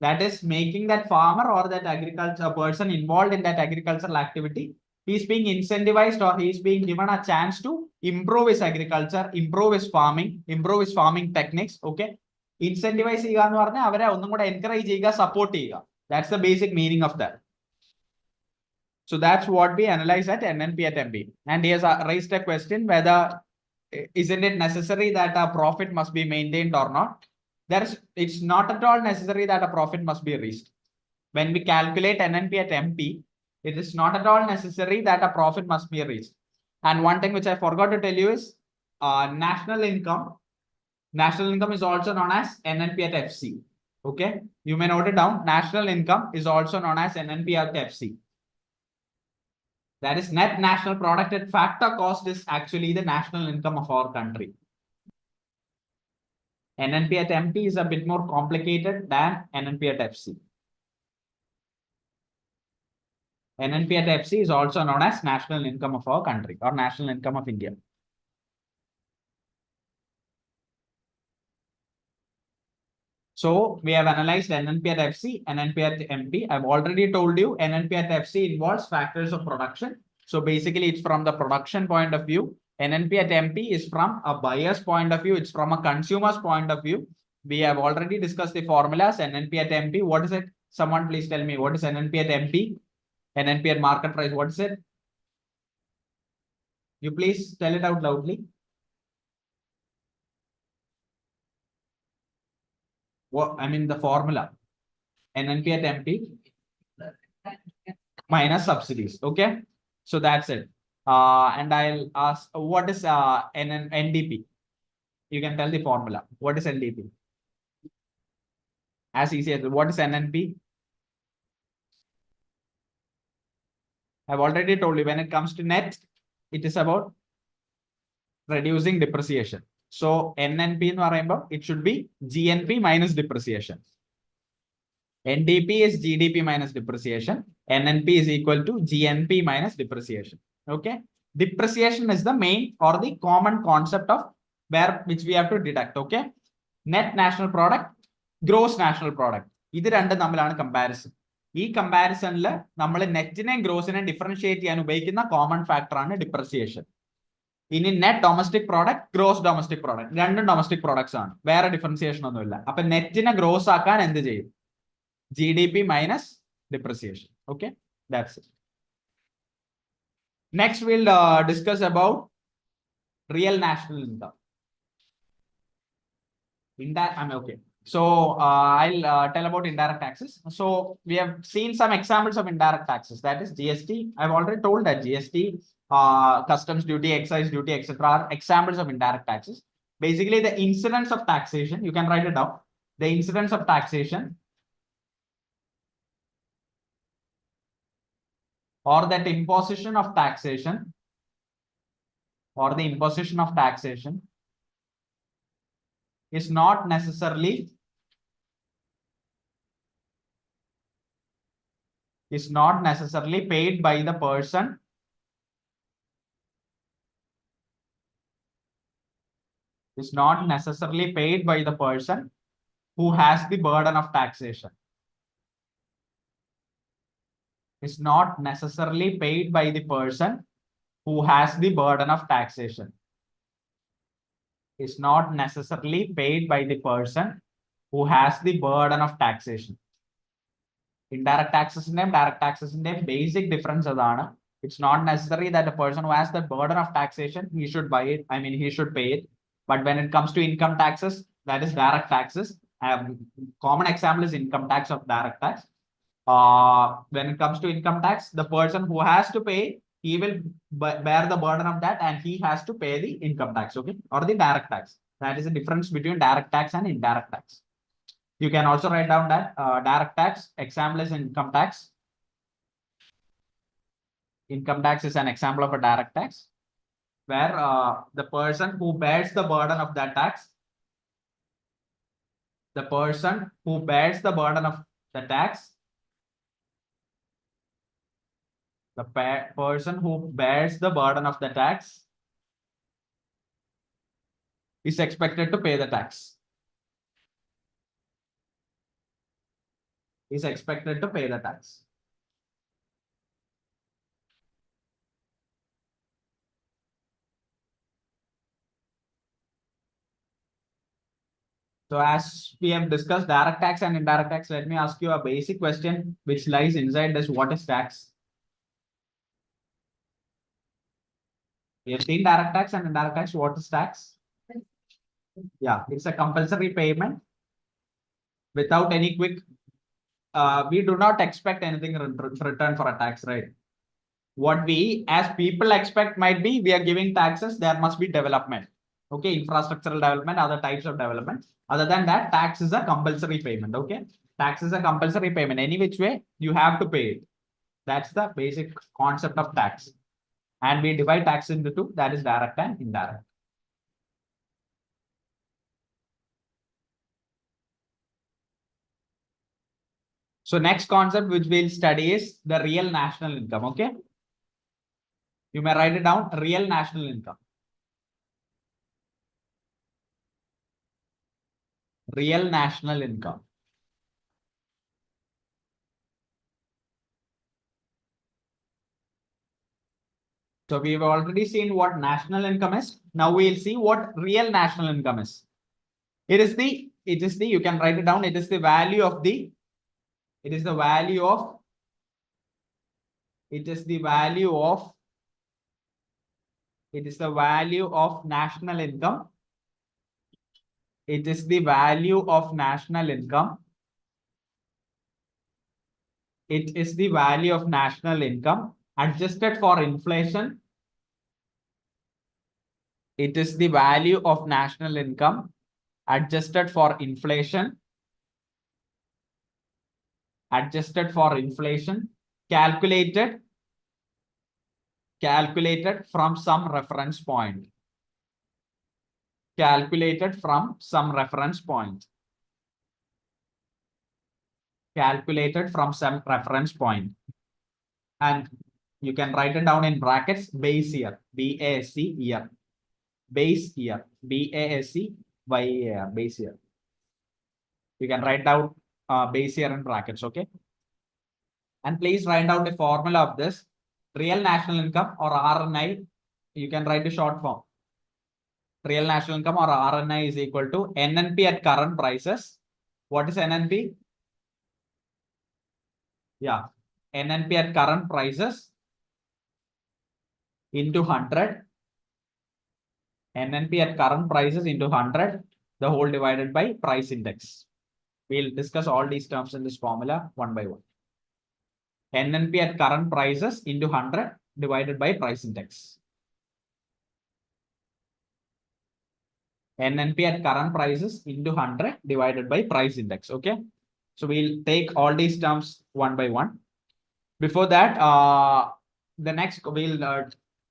That is making that farmer or that agriculture person involved in that agricultural activity, he is being incentivized or he is being given a chance to improve his agriculture, improve his farming techniques. Okay, incentivize ചെയ്യുക എന്ന് പറഞ്ഞാൽ അവരെ ഒന്നും കൂടെ encourage ചെയ്യുക, support ചെയ്യുക. That's the basic meaning of that. So that's what we analyze at NNP at MP. And he has raised a question whether isn't it necessary that a profit must be maintained or not. It's not at all necessary that a profit must be reached. When we calculate NNP at MP, it is not at all necessary that a profit must be reached. And one thing which I forgot to tell you is national income. National income is also known as NNP at FC. Okay, you may note it down. National income is also known as NNP at FC. That is, net national product at factor cost is actually the national income of our country. NNP at MP is a bit more complicated than NNP at FC. NNP at FC is also known as national income of our country or national income of India. So we have analyzed NNP at FC, NNP at MP. I've already told you NNP at FC involves factors of production. So basically it's from the production point of view. NNP at MP is from a buyer's point of view. It's from a consumer's point of view. We have already discussed the formulas. NNP at MP, what is it? Someone please tell me, what is NNP at MP? NNP at market price, what is it? You please tell it out loudly. The formula. NNP at MP minus subsidies. Okay, so that's it. And I'll ask, what is NDP? You can tell the formula. What is NDP? As easy as what is NNP? I've already told you, when it comes to net, it is about reducing depreciation. So NNP in it should be GNP minus depreciation. NDP is GDP minus depreciation. NNP is equal to GNP minus depreciation. Okay. Depreciation is the main or the common concept of which we have to deduct. Okay. Net national product, gross national product. ഇത് രണ്ടും തമ്മിലാണ് comparison. ഈ കമ്പാരിസണിൽ നമ്മൾ നെറ്റിനെയും ഗ്രോസിനെയും differentiate ചെയ്യാൻ ഉപയോഗിക്കുന്ന common factor ആണ് depreciation. ഇനി net domestic product, gross domestic product, രണ്ടും ഡൊമസ്റ്റിക് പ്രോഡക്ട്സ് ആണ്, വേറെ ഡിഫറൻസിയേഷൻ ഒന്നുമില്ല. അപ്പൊ നെറ്റിനെ ഗ്രോസ് ആക്കാൻ എന്ത് ചെയ്യും? GDP minus depreciation. Okay, that's it. Next, we'll discuss about real national income. Okay. So I'll tell about indirect taxes. So we have seen some examples of indirect taxes. That is GST. I've already told that GST, customs duty, excise duty, etc. are examples of indirect taxes. Basically, the incidence of taxation. You can write it down. The incidence of taxation, or that imposition of taxation, or the imposition of taxation is not necessarily paid by the person who has the burden of taxation. Is not necessarily paid by the person who has the burden of taxation. Is not necessarily paid by the person who has the burden of taxation. Indirect taxes and direct taxes in their basic difference adana. It's not necessary that the person who has the burden of taxation, he should buy it. I mean, he should pay it. But when it comes to income taxes, that is direct taxes. Common example is income tax of direct tax. When it comes to income tax, the person who has to pay, he will bear the burden of that, and he has to pay the income tax, okay, or the direct tax. That is the difference between direct tax and indirect tax. You can also write down that direct tax example is income tax. Income tax is an example of a direct tax, where the person who bears the burden of that tax, the person who bears the burden of the tax, the person who bears the burden of the tax is expected to pay the tax. Is expected to pay the tax. So as we have discussed direct tax and indirect tax, let me ask you a basic question which lies inside this. What is tax? We have seen direct tax and indirect tax. What is tax? Yeah, it's a compulsory payment without any quick. We do not expect anything in return for a tax, right? What we as people expect might be, we are giving taxes, there must be development. Okay, infrastructural development, other types of development. Other than that, tax is a compulsory payment. Okay, tax is a compulsory payment. Any which way, you have to pay it. That's the basic concept of tax. And we divide tax into two, that is direct and indirect. So next concept which we'll study is the real national income. Okay, you may write it down, real national income. Real national income. So we've already seen what national income is. Now we'll see what real national income is. It is the, you can write it down. It is the value of the, it is the value of national income. It is the value of national income. It is the value of national income adjusted for inflation. It is the value of national income adjusted for inflation. Calculated from some reference point. Calculated from some reference point. calculated from some reference point. And you can write it down in brackets, base year, BASC year, base year, BASC year, base year. You can write down base year in brackets, okay? And please write down the formula of this. Real national income or RNI, you can write the short form. Real national income or RNI is equal to NNP at current prices. What is NNP? Yeah, NNP at current prices into 100. NNP at current prices into 100, the whole divided by price index. We'll discuss all these terms in this formula one by one. NNP at current prices into 100 divided by price index. NNP at current prices into 100 divided by price index. Okay. So we'll take all these terms one by one. Before that, the next we'll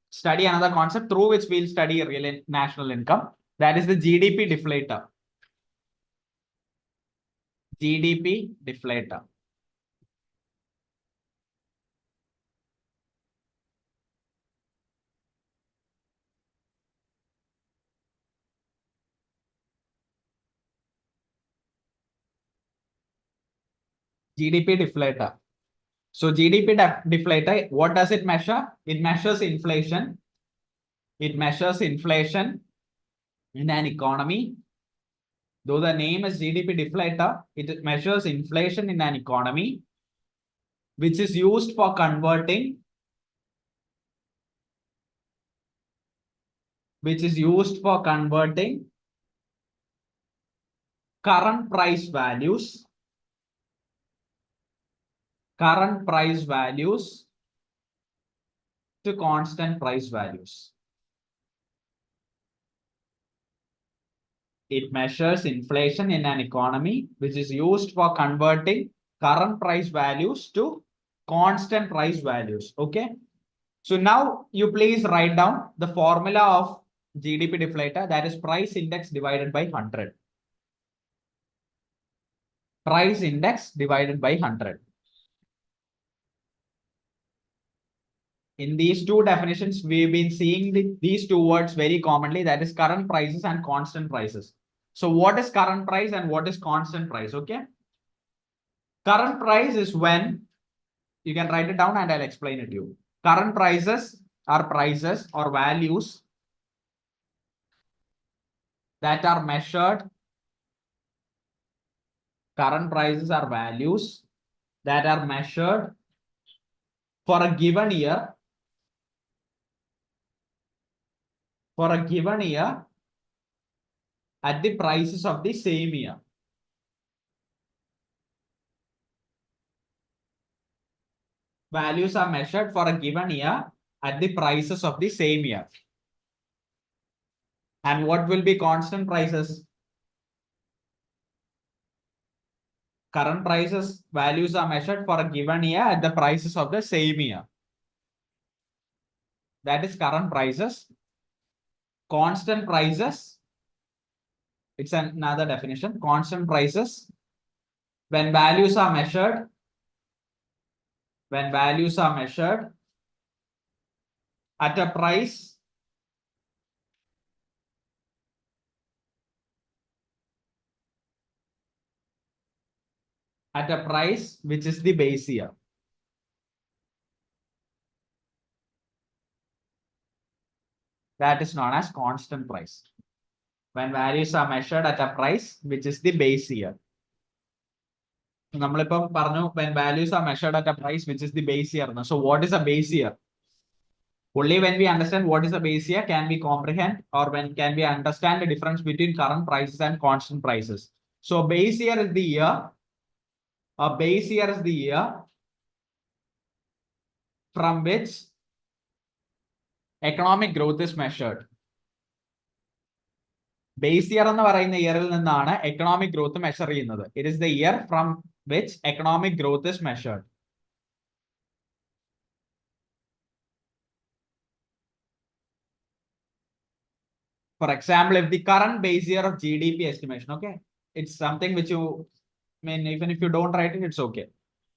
study another concept through which we'll study real national income. That is the GDP deflator. GDP deflator. GDP deflator. So GDP deflator, what does it measure? It measures inflation. It measures inflation in an economy. Though the name is GDP deflator, it measures inflation in an economy, which is used for converting, current price values to constant price values. It measures inflation in an economy, which is used for converting current price values to constant price values. Okay. So now you please write down the formula of GDP deflator, that is price index divided by 100. Price index divided by 100. In these two definitions, we've been seeing these two words very commonly, that is current prices and constant prices. So what is current price and what is constant price? Okay. Current price is when, you can write it down and I'll explain it to you. Current prices are prices or values that are measured. Current prices are values that are measured for a given year. At the prices of the same year. Values are measured for a given year at the prices of the same year. And what will be constant prices? Current prices values are measured for a given year at the prices of the same year. That is current prices. Constant prices, it's another definition. Constant prices, when values are measured at a price which is the base year. That is known as constant price. When values are measured at a price which is the base year. When values are measured at a price which is the base year. So what is a base year? Only when we understand what is a base year can we comprehend, or when can we understand the difference between current prices and constant prices. So base year is the year. A base year is the year from which economic growth is measured. Base year എന്ന് പറയുന്ന ഇയറിൽ നിന്നാണ് economic growth measure ചെയ്യുന്നത്. It is the year from which economic growth is measured. For example, if the current base year of GDP estimation, okay, it's something which you mean, even if you don't write it, it's okay.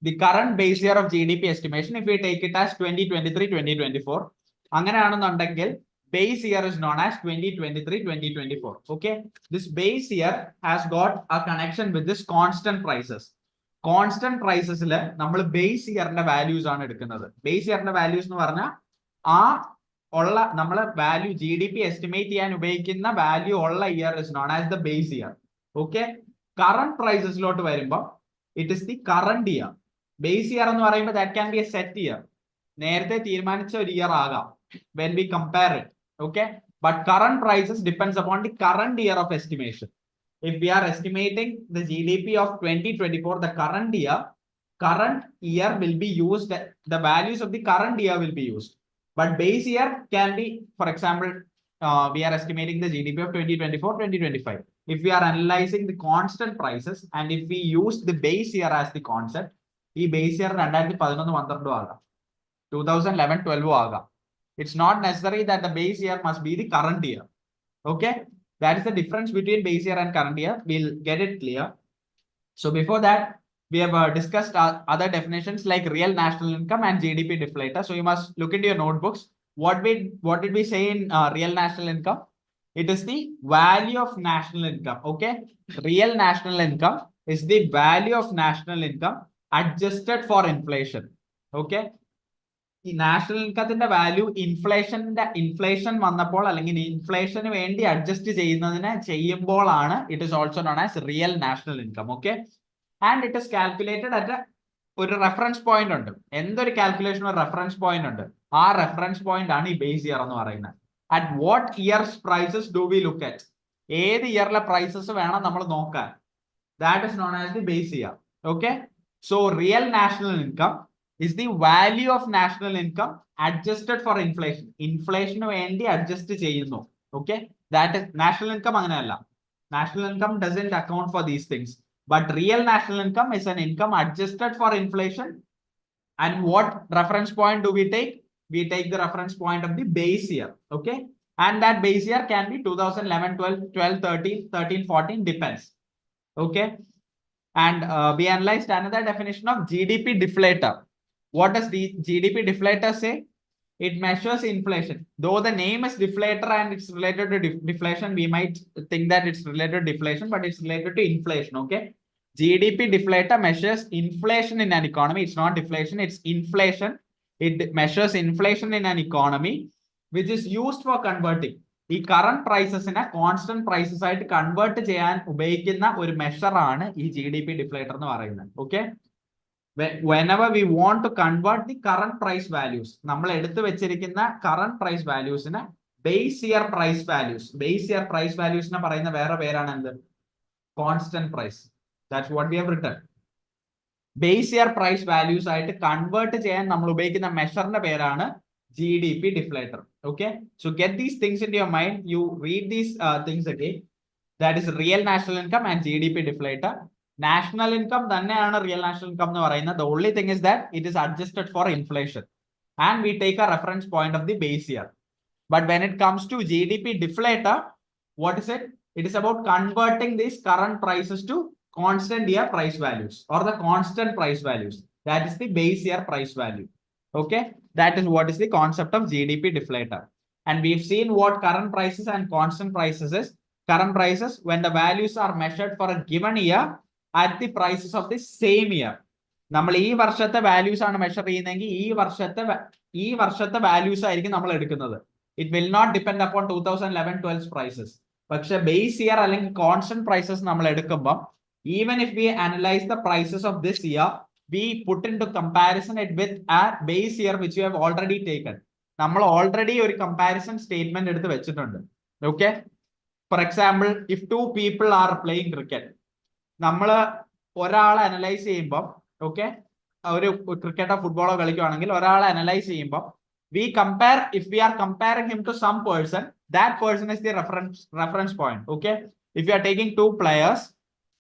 The current base year of GDP estimation, if we take it as 2023, 2024, അങ്ങനെയാണെന്നുണ്ടെങ്കിൽ base year is known as 2023, 2024. Okay, this base year has got a connection with this constant prices. Constant prices നമ്മൾ base year values ആണ് എടുക്കുന്നത്. Base year values എന്ന് പറഞ്ഞാൽ ആ ഉള്ള നമ്മളെ value GDP estimate ചെയ്യാൻ ഉപയോഗിക്കുന്ന വാല്യൂ ഉള്ള year is known as the base year. Okay, current പ്രൈസസിലോട്ട് വരുമ്പോൾ it is the current year. Base year എന്ന് പറയുമ്പോൾ that can be a set year, നേരത്തെ തീരുമാനിച്ച ഒരു ഇയർ ആകാം when we compare it. Okay, but current prices depends upon the current year of estimation. If we are estimating the GDP of 2024, the current year will be used, the values of the current year will be used. But base year can be, for example, we are estimating the GDP of 2024, 2025. If we are analyzing the constant prices and if we use the base year as the concept, the base year 2011-12 ആകാം, 2011-12 ആകാം. It's not necessary that the base year must be the current year. Okay, that is the difference between base year and current year. We'll get it clear. So before that, we have discussed other definitions like real national income and GDP deflator. So you must look into your notebooks. What did we say in real national income? It is the value of national income. Okay, real national income is the value of national income adjusted for inflation. Okay, ഈ national ഇൻകത്തിന്റെ value inflation വന്നപ്പോൾ അല്ലെങ്കിൽ inflation വേണ്ടി adjust ചെയ്യുമ്പോഴാണ് it is also known as real national income. Okay, and it is calculated at ഒരു reference point ഉണ്ട്. എന്തൊരു calculation ഒരു reference point ഉണ്ട്. ആ റെഫറൻസ് പോയിന്റ് ആണ് ഈ ബേസ് ഇയർ എന്ന് പറയുന്നത്. At what years prices do we look at, ഏത് ഇയറിലെ പ്രൈസസ് വേണം നമ്മൾ നോക്കാൻ. That is known as the base year. Okay, so real national income is the value of national income adjusted for inflation. Inflation വേണ്ടി adjust ചെയ്യുന്നു. Okay, that is national income. അങ്ങനെയല്ല, national income doesn't account for these things, but real national income is an income adjusted for inflation. And what reference point do we take? We take the reference point of the base year. Okay, and that base year can be 2011, 12, 13, 13, 14, depends. Okay, and we analyzed another definition of GDP deflator. What does the GDP deflator say? It measures inflation. Though the name is deflator and it's related to deflation, we might think that it's related to deflation, but it's related to inflation. Okay, GDP deflator measures inflation in an economy. It's not deflation, it's inflation. It measures inflation in an economy, which is used for converting ഈ current prices നെ constant prices ആയിട്ട് convert ചെയ്യാൻ ഉപയോഗിക്കുന്ന ഒരു measure ആണ് ഈ GDP deflator എന്ന് പറയുന്നത്. Okay, whenever we want to convert the current price values, നമ്മൾ എടുത്തു വെച്ചിരിക്കുന്ന current price values നെ base year price values നെ പറയുന്ന വേറെ പേരാണ് എന്ത്? Constant price. That's what we have written. Base year price values ആയിട്ട് കൺവേർട്ട് ചെയ്യാൻ നമ്മൾ ഉപയോഗിക്കുന്ന മെഷറിന്റെ പേരാണ് GDP deflator. Okay, so get these things into your mind. You read these things again. That is real national income and GDP deflator. National income തന്നെയാണ് real national income എന്ന് പറയുന്നത്. The only thing is that it is adjusted for inflation and we take a reference point of the base year. But when it comes to GDP deflator, what is it? It is about converting these current prices to constant year price values or the constant price values. That is the base year price value. Okay, that is what is the concept of GDP deflator. And we've seen what current prices and constant prices is. Current prices when the values are measured for a given year at the prices of the same year. നമ്മൾ ഈ വർഷത്തെ values ആണ് measure ചെയ്യുന്നതെങ്കിൽ ഈ വർഷത്തെ values ആയിരിക്കും നമ്മൾ എടുക്കുന്നത്. It will not depend upon 2011-12 prices. പക്ഷെ ബേസ് ഇയർ അല്ലെങ്കിൽ കോൺസ്റ്റന്റ് പ്രൈസസ് നമ്മൾ എടുക്കുമ്പോൾ even if we analyse the prices of this year, we put into comparison it with a base year which you have already taken. നമ്മൾ already ഒരു comparison statement എടുത്ത് വെച്ചിട്ടുണ്ട്. Okay, for example if two people are playing cricket, നമ്മൾ ഒരാളെ analyse ചെയ്യുമ്പോൾ, okay, ഒരു ക്രിക്കറ്റോ ഫുട്ബോളോ കളിക്കുകയാണെങ്കിൽ ഒരാളെ അനലൈസ് ചെയ്യുമ്പോൾ we compare, if we are comparing him to some person, that person is the reference point. Okay, if you are taking two players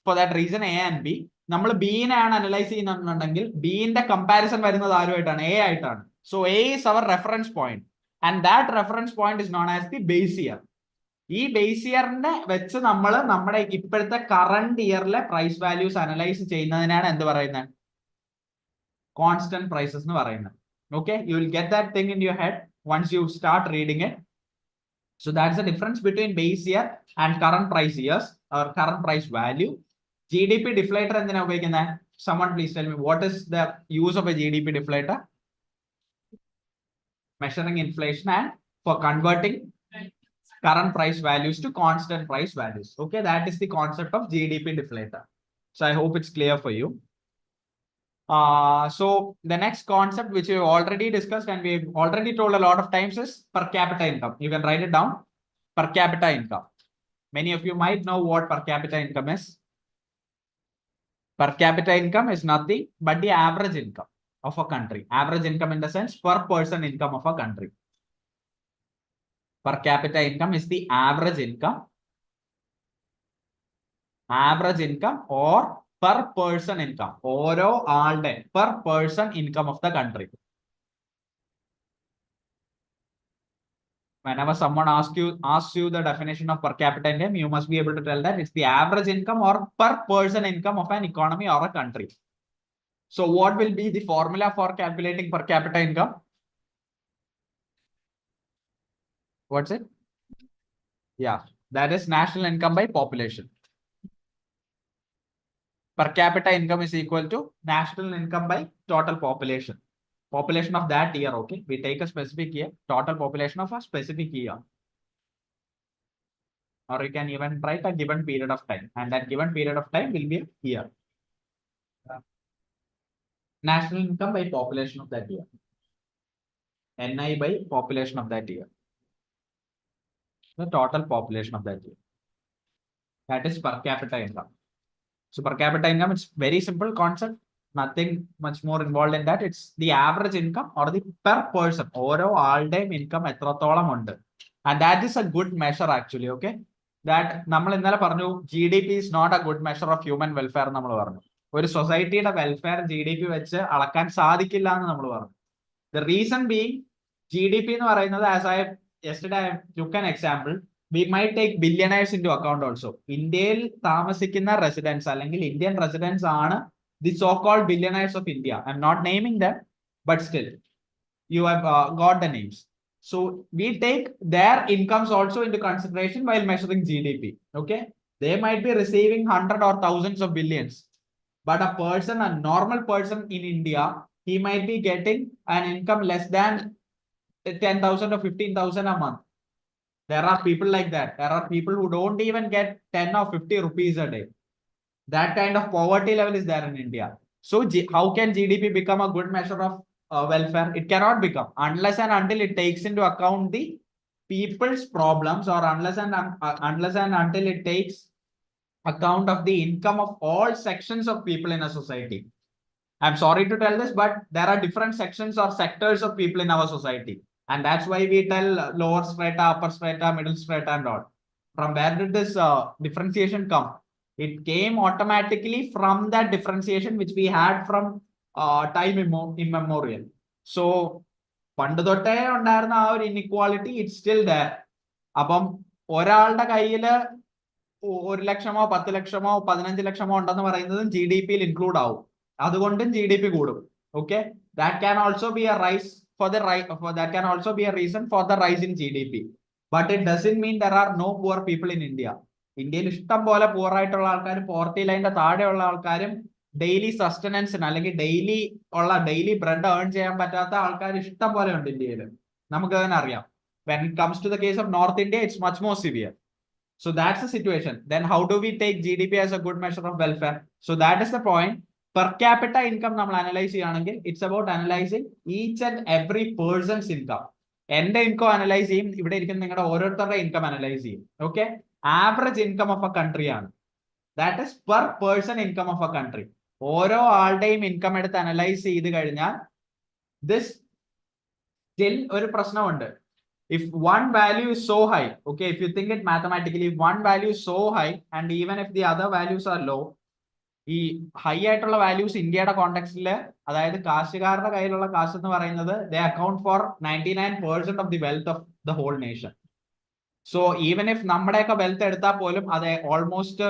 for that reason A and B, നമ്മൾ ബിനെ ആണ് analyse ചെയ്യുന്നുണ്ടെങ്കിൽ ബിന്റെ comparison വരുന്നത് ആരുമായിട്ടാണ്? A ആയിട്ടാണ്. So A is our reference point and that reference point is known as the base year. ഈ base ഇയറിനെ വെച്ച് നമ്മൾ നമ്മുടെ ഇപ്പോഴത്തെ കറണ്ട് ഇയറിലെ പ്രൈസ് വാല്യൂസ് അനലൈസ് ചെയ്യുന്നതിനാണ് എന്ത് പറയുന്നത്? കോൺസ്റ്റന്റ് പ്രൈസസ് എന്ന് പറയുന്നത്. Okay, you will get that thing in your head once you start reading it. So that's the difference between base year and current price years or current price value. GDP deflator എന്തിനാ ഉപയോഗിക്കുന്നത്? Someone please tell me what is the use of a GDP deflator? Measuring inflation and for converting current price values to constant price values. Okay, that is the concept of GDP deflator. So I hope it's clear for you. So the next concept which we've already discussed and we've already told a lot of times is per capita income. You can write it down. Per capita income. Many of you might know what per capita income is. Per capita income is nothing but the average income of a country. Average income in the sense per person income of a country. Per capita income is the average income or per person income. ഓരോ ആളുടെ per person income of the country. Whenever someone asks you the definition of per capita income, you must be able to tell that it's the average income or per person income of an economy or a country. So what will be the formula for calculating per capita income? What's it? Yeah, that is national income by population. Per capita income is equal to national income by total population. Population of that year, okay? We take a specific year, total population of a specific year. Or you can even write a given period of time, and that given period of time will be a year. National income by population of that year. NI by population of that year. The total population of that year. That is per capita income. So per capita income, it's very simple concept. Nothing much more involved in that. It's the average income or the per person. Oro all time income എത്രത്തോളം ഉണ്ട്. And that is a good measure actually, okay? That നമ്മൾ ഇന്നലെ പറഞ്ഞു GDP is not a good measure of human welfare നമ്മൾ പറഞ്ഞു. ഒരു സൊസൈറ്റിയുടെ welfare GDP വെച്ച് അളക്കാൻ സാധിക്കില്ല എന്ന് നമ്മൾ പറഞ്ഞു. The reason being GDP എന്ന് പറയുന്നത്, as I yesterday I took an example, we might take billionaires into account also. ഇന്ത്യയിൽ താമസിക്കുന്ന റെസിഡൻസ് അല്ലെങ്കിൽ ഇന്ത്യൻ റെസിഡൻസ് ആണ് the so-called billionaires of India. I'm not naming them, but still you have got the names. So we take their incomes also into consideration while measuring GDP. Okay, they might be receiving hundred or thousands of billions, but a person, a normal person in India, he might be getting an income less than 10,000 or 15,000 a month. There are people like that. There are people who don't even get 10 or 50 rupees a day. That kind of poverty level is there in India. So how can GDP become a good measure of welfare? It cannot become unless and until it takes into account the people's problems, or unless and until it takes account of the income of all sections of people in a society. I'm sorry to tell this, but there are different sections or sectors of people in our society. And that's why we tell lower strata, upper strata, middle strata and all. From where did this differentiation come? It came automatically from that differentiation which we had from time immemorial. So പണ്ട് തൊട്ടേ ഉണ്ടായിരുന്ന ആ ഒരു inequality it's still there. അപ്പം ഒരാളുടെ കയ്യില് 1 ലക്ഷമോ 10 ലക്ഷമോ 15 ലക്ഷമോ ഉണ്ടെന്ന് പറയുന്നതും GDP യിൽ ഇൻക്ലൂഡ് ആവും. അതുകൊണ്ടും GDP കൂടും. Okay, that can also be a rise for the that can also be a reason for the rise in GDP. But it doesn't mean there are no poor people in India. ഇന്ത്യയിൽ ഇഷ്ടം പോലെ പൂർ ആയിട്ടുള്ള ആൾക്കാരും poverty ലൈനിന്റെ താഴെയുള്ള ആൾക്കാരും daily സസ്റ്റനൻസിന് അല്ലെങ്കിൽ daily bread earn ചെയ്യാൻ പറ്റാത്ത ആൾക്കാർ ഇഷ്ടം പോലെ ഉണ്ട് ഇന്ത്യയിൽ. നമുക്ക് തന്നെ അറിയാം. When it comes to the case of North India, it's much more severe. So that's the situation. Then how do we take GDP as a good measure of welfare? So that is the point. Per capita income നമ്മൾ analyse ചെയ്യുകയാണെങ്കിൽ it's about analyzing each and every person's income. എന്റെ income analyse ചെയ്യും, ഇവിടെ ഇരിക്കുന്ന നിങ്ങളുടെ ഓരോരുത്തരുടെ income analyse ചെയ്യും. Okay, average income of a country ആണ്. That is per person income of a country. ഓരോ ആളുടെയും ഇൻകം എടുത്ത് അനലൈസ് ചെയ്ത് കഴിഞ്ഞാൽ ദിസ് സ്റ്റിൽ ഒരു പ്രശ്നമുണ്ട്. If one value is so high, okay, if you think it mathematically, if one value is so high and even if the other values are low, ഈ high ആയിട്ടുള്ള values ഇന്ത്യയുടെ കോണ്ടെക്സ്റ്റില്, അതായത് കാശുകാരുടെ കയ്യിലുള്ള കാശ് എന്ന് പറയുന്നത് they account for 99% of the wealth of the whole nation. So even if നമ്മുടെയൊക്കെ wealth എടുത്താൽ പോലും അത് almost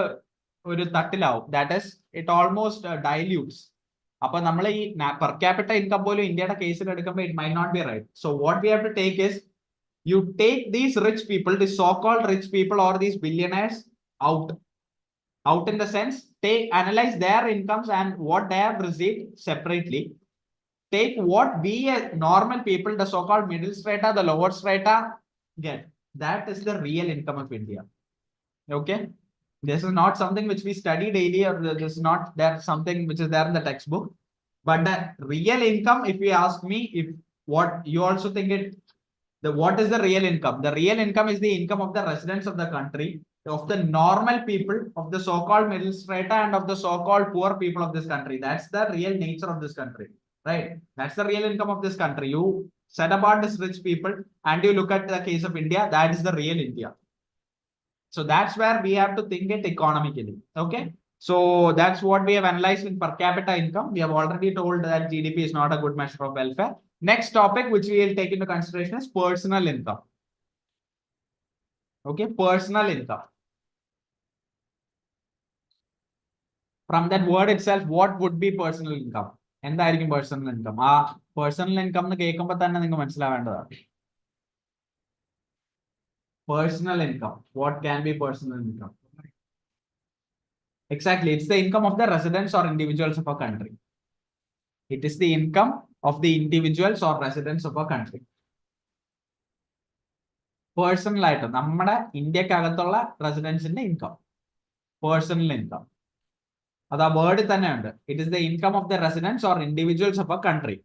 ഒരു തട്ടിലാവും. That is, it almost dilutes. അപ്പൊ നമ്മൾ ഈ per capita income പോലും ഇന്ത്യയുടെ കേസിൽ എടുക്കുമ്പോൾ it might not be right. So what we have to take is, you take these rich people, the so-called rich people or these billionaires out in the sense, analyze their incomes and what they have received separately. Take what we as normal people, the so-called middle strata, the lower strata get. That is the real income of India. Okay, this is not something which we study daily, or this is not that something which is there in the textbook. But the real income, if you ask me, if what you also think it, what is the real income? The real income is the income of the residents of the country, of the normal people, of the so-called middle strata, and of the so-called poor people of this country. That's the real nature of this country, right? That's the real income of this country. You set apart these rich people and you look at the case of India, that is the real India. So that's where we have to think it economically. Okay, so that's what we have analyzed in per capita income. We have already told that GDP is not a good measure of welfare. Next topic which we will take into consideration is personal income. Okay, personal income. From that word itself, what would be personal income? എന്തായിരിക്കും personal income? ആ personal income എന്ന് കേൾക്കുമ്പോൾ തന്നെ നിങ്ങൾക്ക് മനസ്സിലാവേണ്ടതാണ്. Personal income. What can be personal income? Exactly, it's the income of the residents or individuals of a country. It is the income of the individuals or residents of a country. Personal ആയിട്ട് നമ്മുടെ ഇന്ത്യക്കകത്തുള്ള റെസിഡൻസിന്റെ income, personal income. അത് ആ വേർഡിൽ തന്നെ ഉണ്ട്. It is the income of the residence or individuals of a country.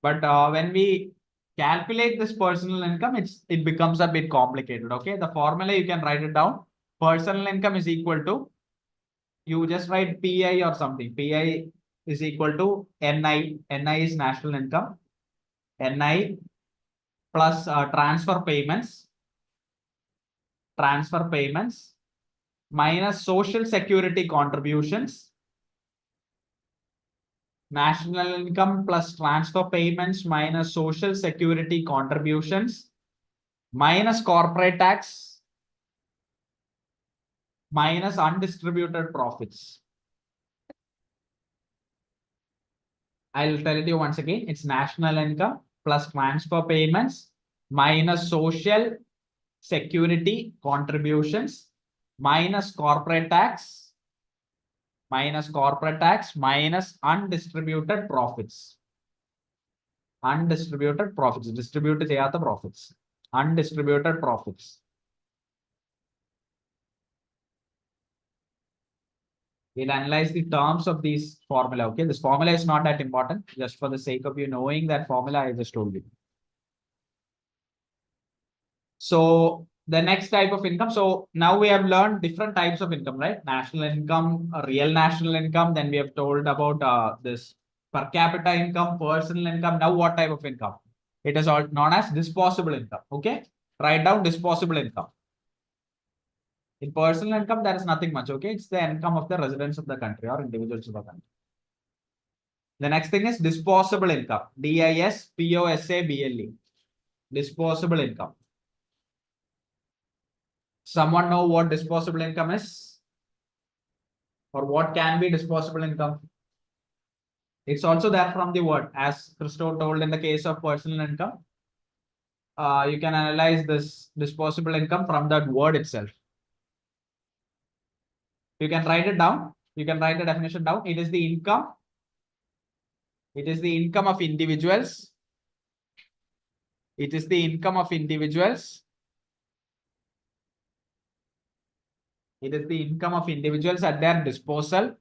But when we calculate this personal income, it becomes a bit complicated. Okay, the formula you can write it down. Personal income is equal to, you just write PI or something. PI is equal to NI. NI is national income. NI plus transfer payments minus social security contributions. National income plus transfer payments minus social security contributions minus corporate tax minus undistributed profits. I'll tell it you once again. It's national income plus transfer payments minus social security contributions minus corporate tax minus undistributed profits. Distribute cheyyatha profits. Undistributed profits. We'll analyze the terms of these formula. Okay, this formula is not that important. Just for the sake of you knowing that formula, I just told you. So the next type of income. So now we have learned different types of income, right? National income, real national income. Then we have told about this per capita income, personal income. Now what type of income? It is all known as disposable income. Okay, write down disposable income. In personal income, there is nothing much. Okay, it's the income of the residents of the country or individuals of the country. The next thing is disposable income. DISPOSABLE. Disposable income. Someone know what disposable income is? Or what can be disposable income? It's also there from the word, as Christo told in the case of personal income. You can analyze this disposable income from that word itself. You can write it down. You can write the definition down. It is the income. It is the income of individuals. It is the income of individuals. It is the income of individuals at their disposal.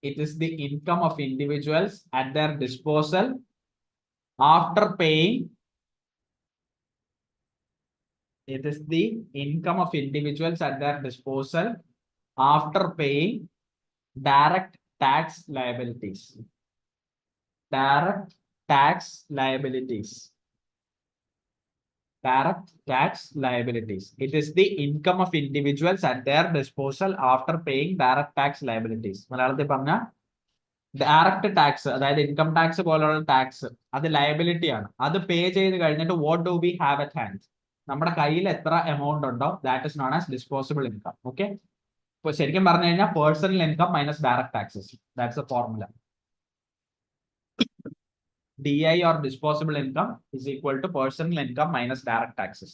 It is the income of individuals at their disposal after paying. It is the income of individuals at their disposal after paying direct tax liabilities. Direct tax liabilities. Direct tax liabilities. It is the income of individuals at their disposal after paying direct tax liabilities. മലയാളത്തിൽ പറഞ്ഞ direct tax, അതായത് income tax പോലുള്ള tax, അത് liability ആണ്. അത് പേ ചെയ്ത് കഴിഞ്ഞിട്ട് what do we have at hand, നമ്മുടെ കയ്യിൽ എത്ര എമൗണ്ട് ഉണ്ടോ, that is known as disposable income. Okay, ഇപ്പൊ ശരിക്കും പറഞ്ഞു കഴിഞ്ഞാൽ personal income minus direct taxes, that's A formula. DI or disposable income is equal to personal income minus direct taxes.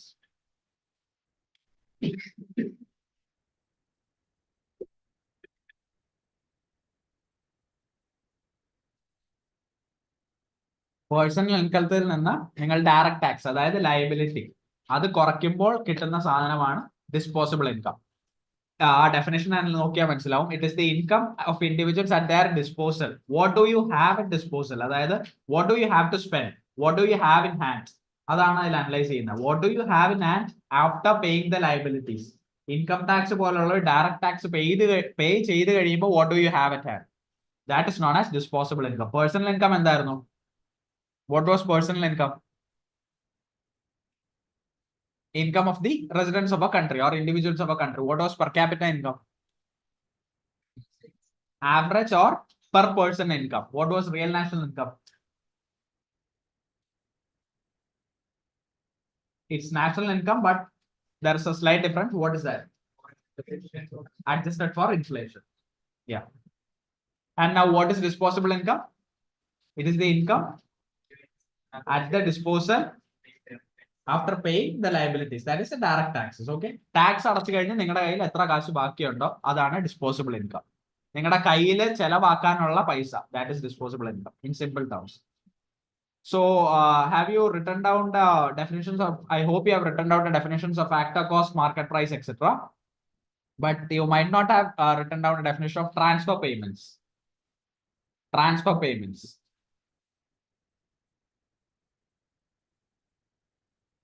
Personal ഇൻകത്തിൽ നിന്ന് നിങ്ങൾ ഡയറക്ട് ടാക്സ്, അതായത് liability, അത് കുറയ്ക്കുമ്പോൾ കിട്ടുന്ന സാധനമാണ് ഡിസ്പോസിബിൾ ഇൻകം. ആ ഡെഫിനേഷൻ നോക്കിയാൽ മനസ്സിലാവും. It is the income of individuals at their disposal. What do you have at disposal, അതായത് what do you have to spend, what do you have in hand, അതാണ് അതിൽ അനലൈസ് ചെയ്യുന്നത്. What do you have in hand after paying the liabilities. Income tax പോലുള്ള direct tax pay ചെയ്ത് കഴിയുമ്പോൾ what do you have at hand, that is known as disposable income. Personal income എന്തായിരുന്നു? What was personal income? Income of the residents of a country or individuals of a country. What was per capita income? Average or per person income. What was real national income? It's national income, but there's a slight difference. What is that? Adjusted for inflation. Yeah. And now what is disposable income? It is the income at the disposal after paying the liabilities. That is the direct taxes. Okay. Tax അടച്ചു കഴിഞ്ഞ് നിങ്ങളുടെ കയ്യിൽ എത്ര കാശ് ബാക്കിയുണ്ടോ അതാണ് disposable income. നിങ്ങളുടെ കയ്യിൽ ചെലവാക്കാനുള്ള പൈസ, that is disposable income in simple terms. So have you written down the definitions of, I hope you have written down the definitions of factor cost, market price, etc. But you might not have written down a definition of transfer payments. Transfer payments.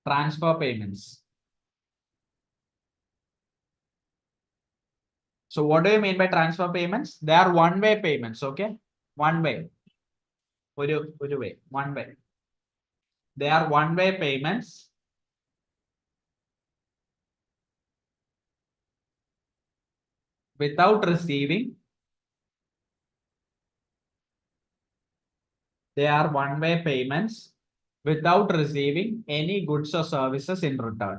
Transfer payments. So what do you mean by transfer payments? They are one-way payments, okay? One way. Way. One way. They are one-way payments without receiving. They are one-way payments without receiving any goods or services in return.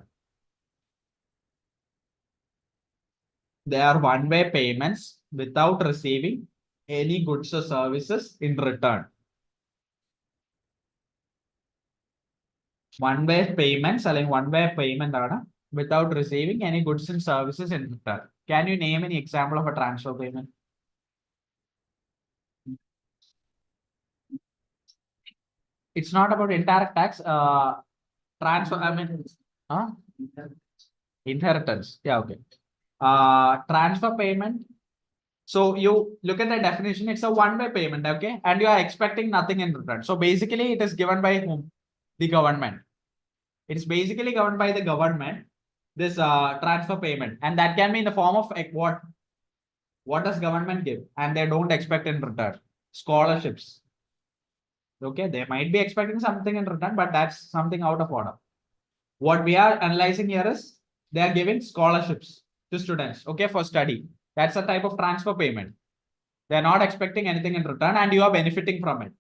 They are one-way payments without receiving any goods or services in return. One-way payments, അല്ലെങ്കിൽ one-way payment ആണ് without receiving any goods and services in return. Can you name any example of a transfer payment? It's not about indirect tax. Transfer, I mean, inheritance. Yeah, okay. Transfer payment. So you look at the definition, it's a one-way payment, okay? And you are expecting nothing in return. So basically it is given by whom? The government. It is basically governed by the government, this transfer payment. And that can be in the form of what? What does government give? And they don't expect in return? Scholarships. Okay, they might be expecting something in return, but that's something out of order. What we are analyzing here is they are giving scholarships to students, okay, for study. That's a type of transfer payment. They are not expecting anything in return and you are benefiting from it.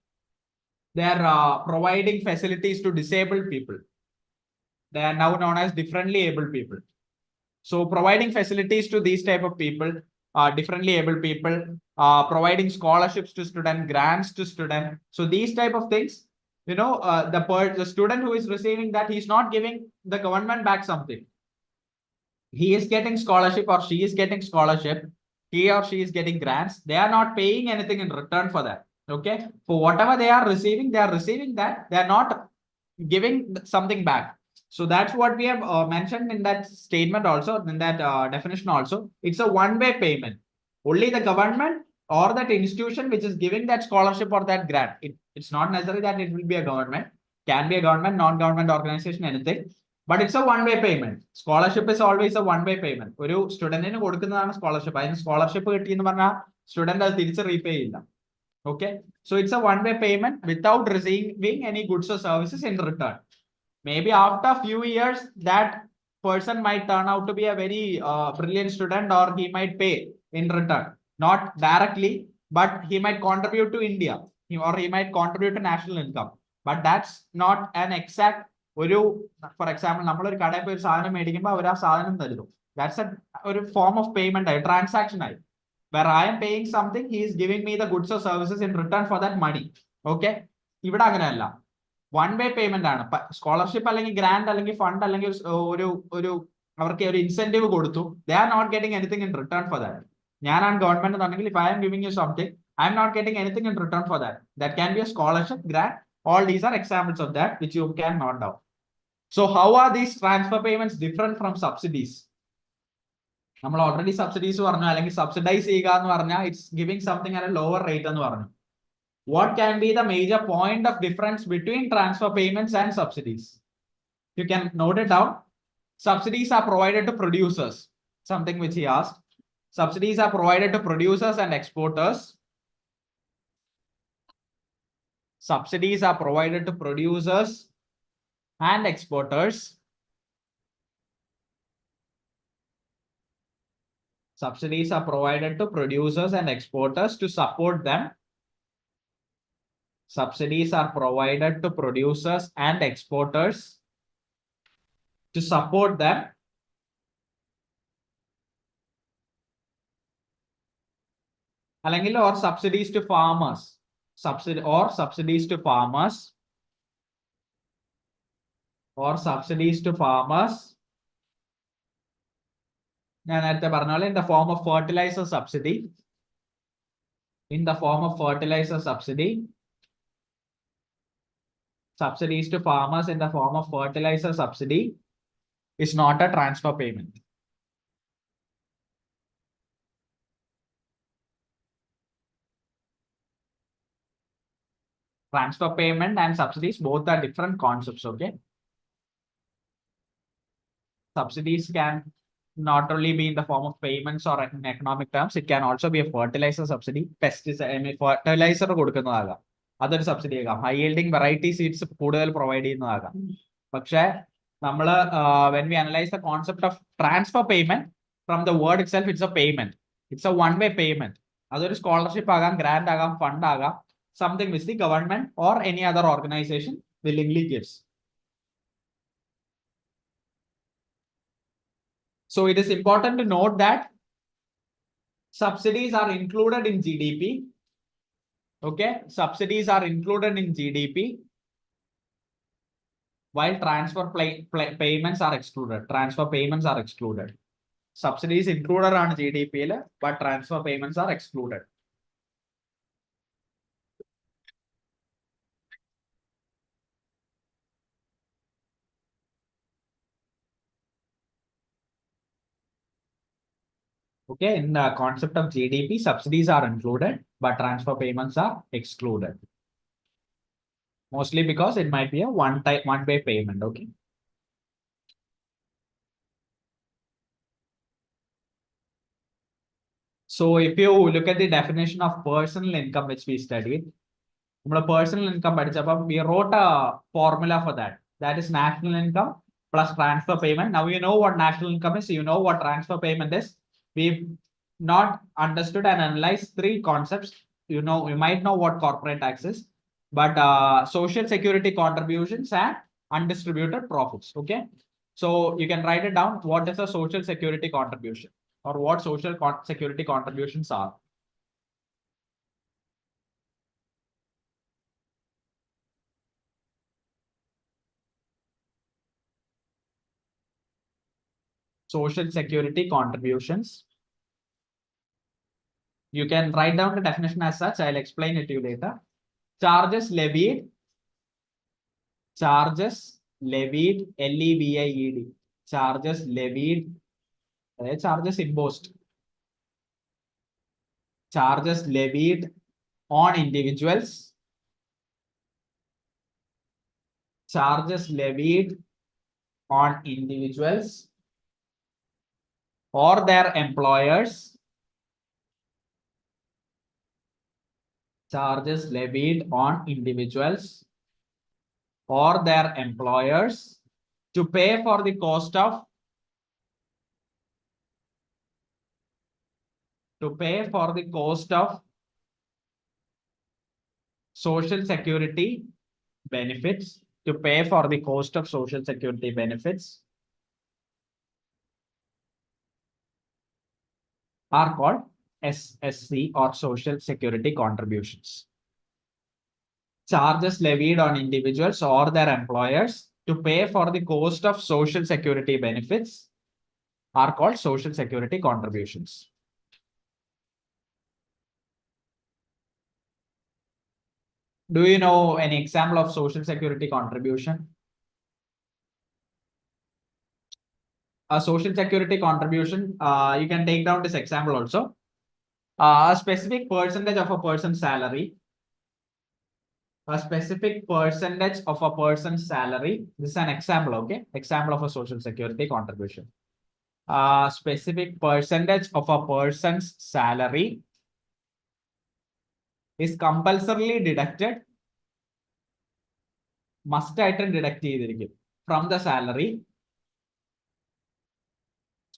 They are providing facilities to disabled people. They are now known as differently abled people. So providing facilities to these type of people, differently abled people, providing scholarships to student, grants to student. So these type of things, you know, the student who is receiving that, he's not giving the government back something. He is getting scholarship or she is getting scholarship. He or she is getting grants. They are not paying anything in return for that. Okay. For whatever they are receiving that. They are not giving something back. So that's what we have mentioned in that statement also, in that definition also. It's a one-way payment. Only the government or that institution which is giving that scholarship or that grant. It's not necessary that it will be a government. Can be a government, non-government organization, anything. But it's a one-way payment. Scholarship is always a one-way payment. ഒരു സ്റ്റുഡന്റിന് കൊടുക്കുന്നതാണ് scholarship. അതിന് scholarship കിട്ടിയെന്ന് പറഞ്ഞാൽ student അത് തിരിച്ച് repay ചെയ്യില്ല. Okay. So it's a one-way payment without receiving any goods or services in return. Maybe after a few years, that person might turn out to be a very brilliant student, or he might pay in return. Not directly, but he might contribute to India, or he might contribute to national income. But that's not an exact, for example, നമ്മൾ ഒരു കടയിൽ പോയി ഒരു സാധനം മേടിക്കുമ്പോൾ അവർ ആ സാധനം തരുന്നു. That's a form of payment, a transaction. Where I am paying something, he is giving me the goods or services in return for that money. Okay? ഇവിടെ അങ്ങനെയല്ല. വൺ വേ പേയ്മെന്റ് ആണ്. സ്കോളർഷിപ്പ് അല്ലെങ്കിൽ ഗ്രാൻഡ് അല്ലെങ്കിൽ fund അല്ലെങ്കിൽ ഒരു അവർക്ക് ഒരു incentive കൊടുത്തു. They are not getting anything in return for that. ഞാനാണ് ഗവൺമെന്റ് എന്നുണ്ടെങ്കിൽ, if I am giving you something, I am not getting anything in return for that. That can be a scholarship, grant. All these are examples of that which you can note down. So how are these transfer payments different from subsidies? നമ്മൾ already subsidies പറഞ്ഞു, അല്ലെങ്കിൽ subsidise ചെയ്യുക എന്ന് പറഞ്ഞാൽ it's giving something at A lower rate എന്ന് പറഞ്ഞു. What can be the major point of difference between transfer payments and subsidies? You can note it down. Subsidies are provided to producers, something which he asked. Subsidies are provided to producers and exporters. Subsidies are provided to producers and exporters. Subsidies are provided to producers and exporters to support them. Subsidies are provided to producers and exporters to support them. Or subsidies to farmers. Subsidies to farmers. Or subsidies to farmers. In the form of fertilizer subsidy. In the form of fertilizer subsidy. Subsidies to farmers in the form of fertilizer subsidy is not a transfer payment. Transfer payment and subsidies, both are different concepts, okay? Subsidies can not only be in the form of payments or in economic terms, it can also be a fertilizer subsidy, pesticide, fertilizer കൊടുക്കുന്നതാകാം, അതൊരു subsidy ആകാം, high yielding variety seeds കൂടുതൽ provide ചെയ്യുന്നതാകാം. പക്ഷേ നമ്മൾ when we analyze the concept of transfer payment, from the word itself, it's a payment. It's a one way payment. അതൊരു scholarship ആകാം, grand ആകാം, fund ആകാം, something which the government or any other organization willingly gives. So it is important to note that subsidies are included in GDP. Okay, subsidies are included in GDP, while transfer payments are excluded. Transfer payments are excluded. Subsidies included on GDP, but transfer payments are excluded. Okay, in the concept of GDP, subsidies are included, but transfer payments are excluded. Mostly because it might be a one-way payment. Okay. So if you look at the definition of personal income, which we studied, personal income, we wrote a formula for that. That is national income plus transfer payment. Now you know what national income is. You know what transfer payment is. We've not understood and analyzed three concepts. You might know what corporate tax is, but social security contributions and undistributed profits. Okay, so you can write it down. What is a social security contribution, or what social security contributions are? Social security contributions. You can write down the definition as such. I'll explain it to you later. Charges levied, L-E-V-I-E-D, charges levied, charges imposed, charges levied on individuals, charges levied on individuals or their employers, charges levied on individuals or their employers to pay for the cost of social security benefits, to pay for the cost of social security benefits, are called SSC or social security contributions. Charges levied on individuals or their employers to pay for the cost of social security benefits are called social security contributions. Do you know any example of social security contribution? A social security contribution, you can take down this example also. A specific percentage of a person's salary. A specific percentage of a person's salary. This is an example, okay? Example of a social security contribution. A specific percentage of a person's salary is compulsorily deducted. Must item deduct from the salary.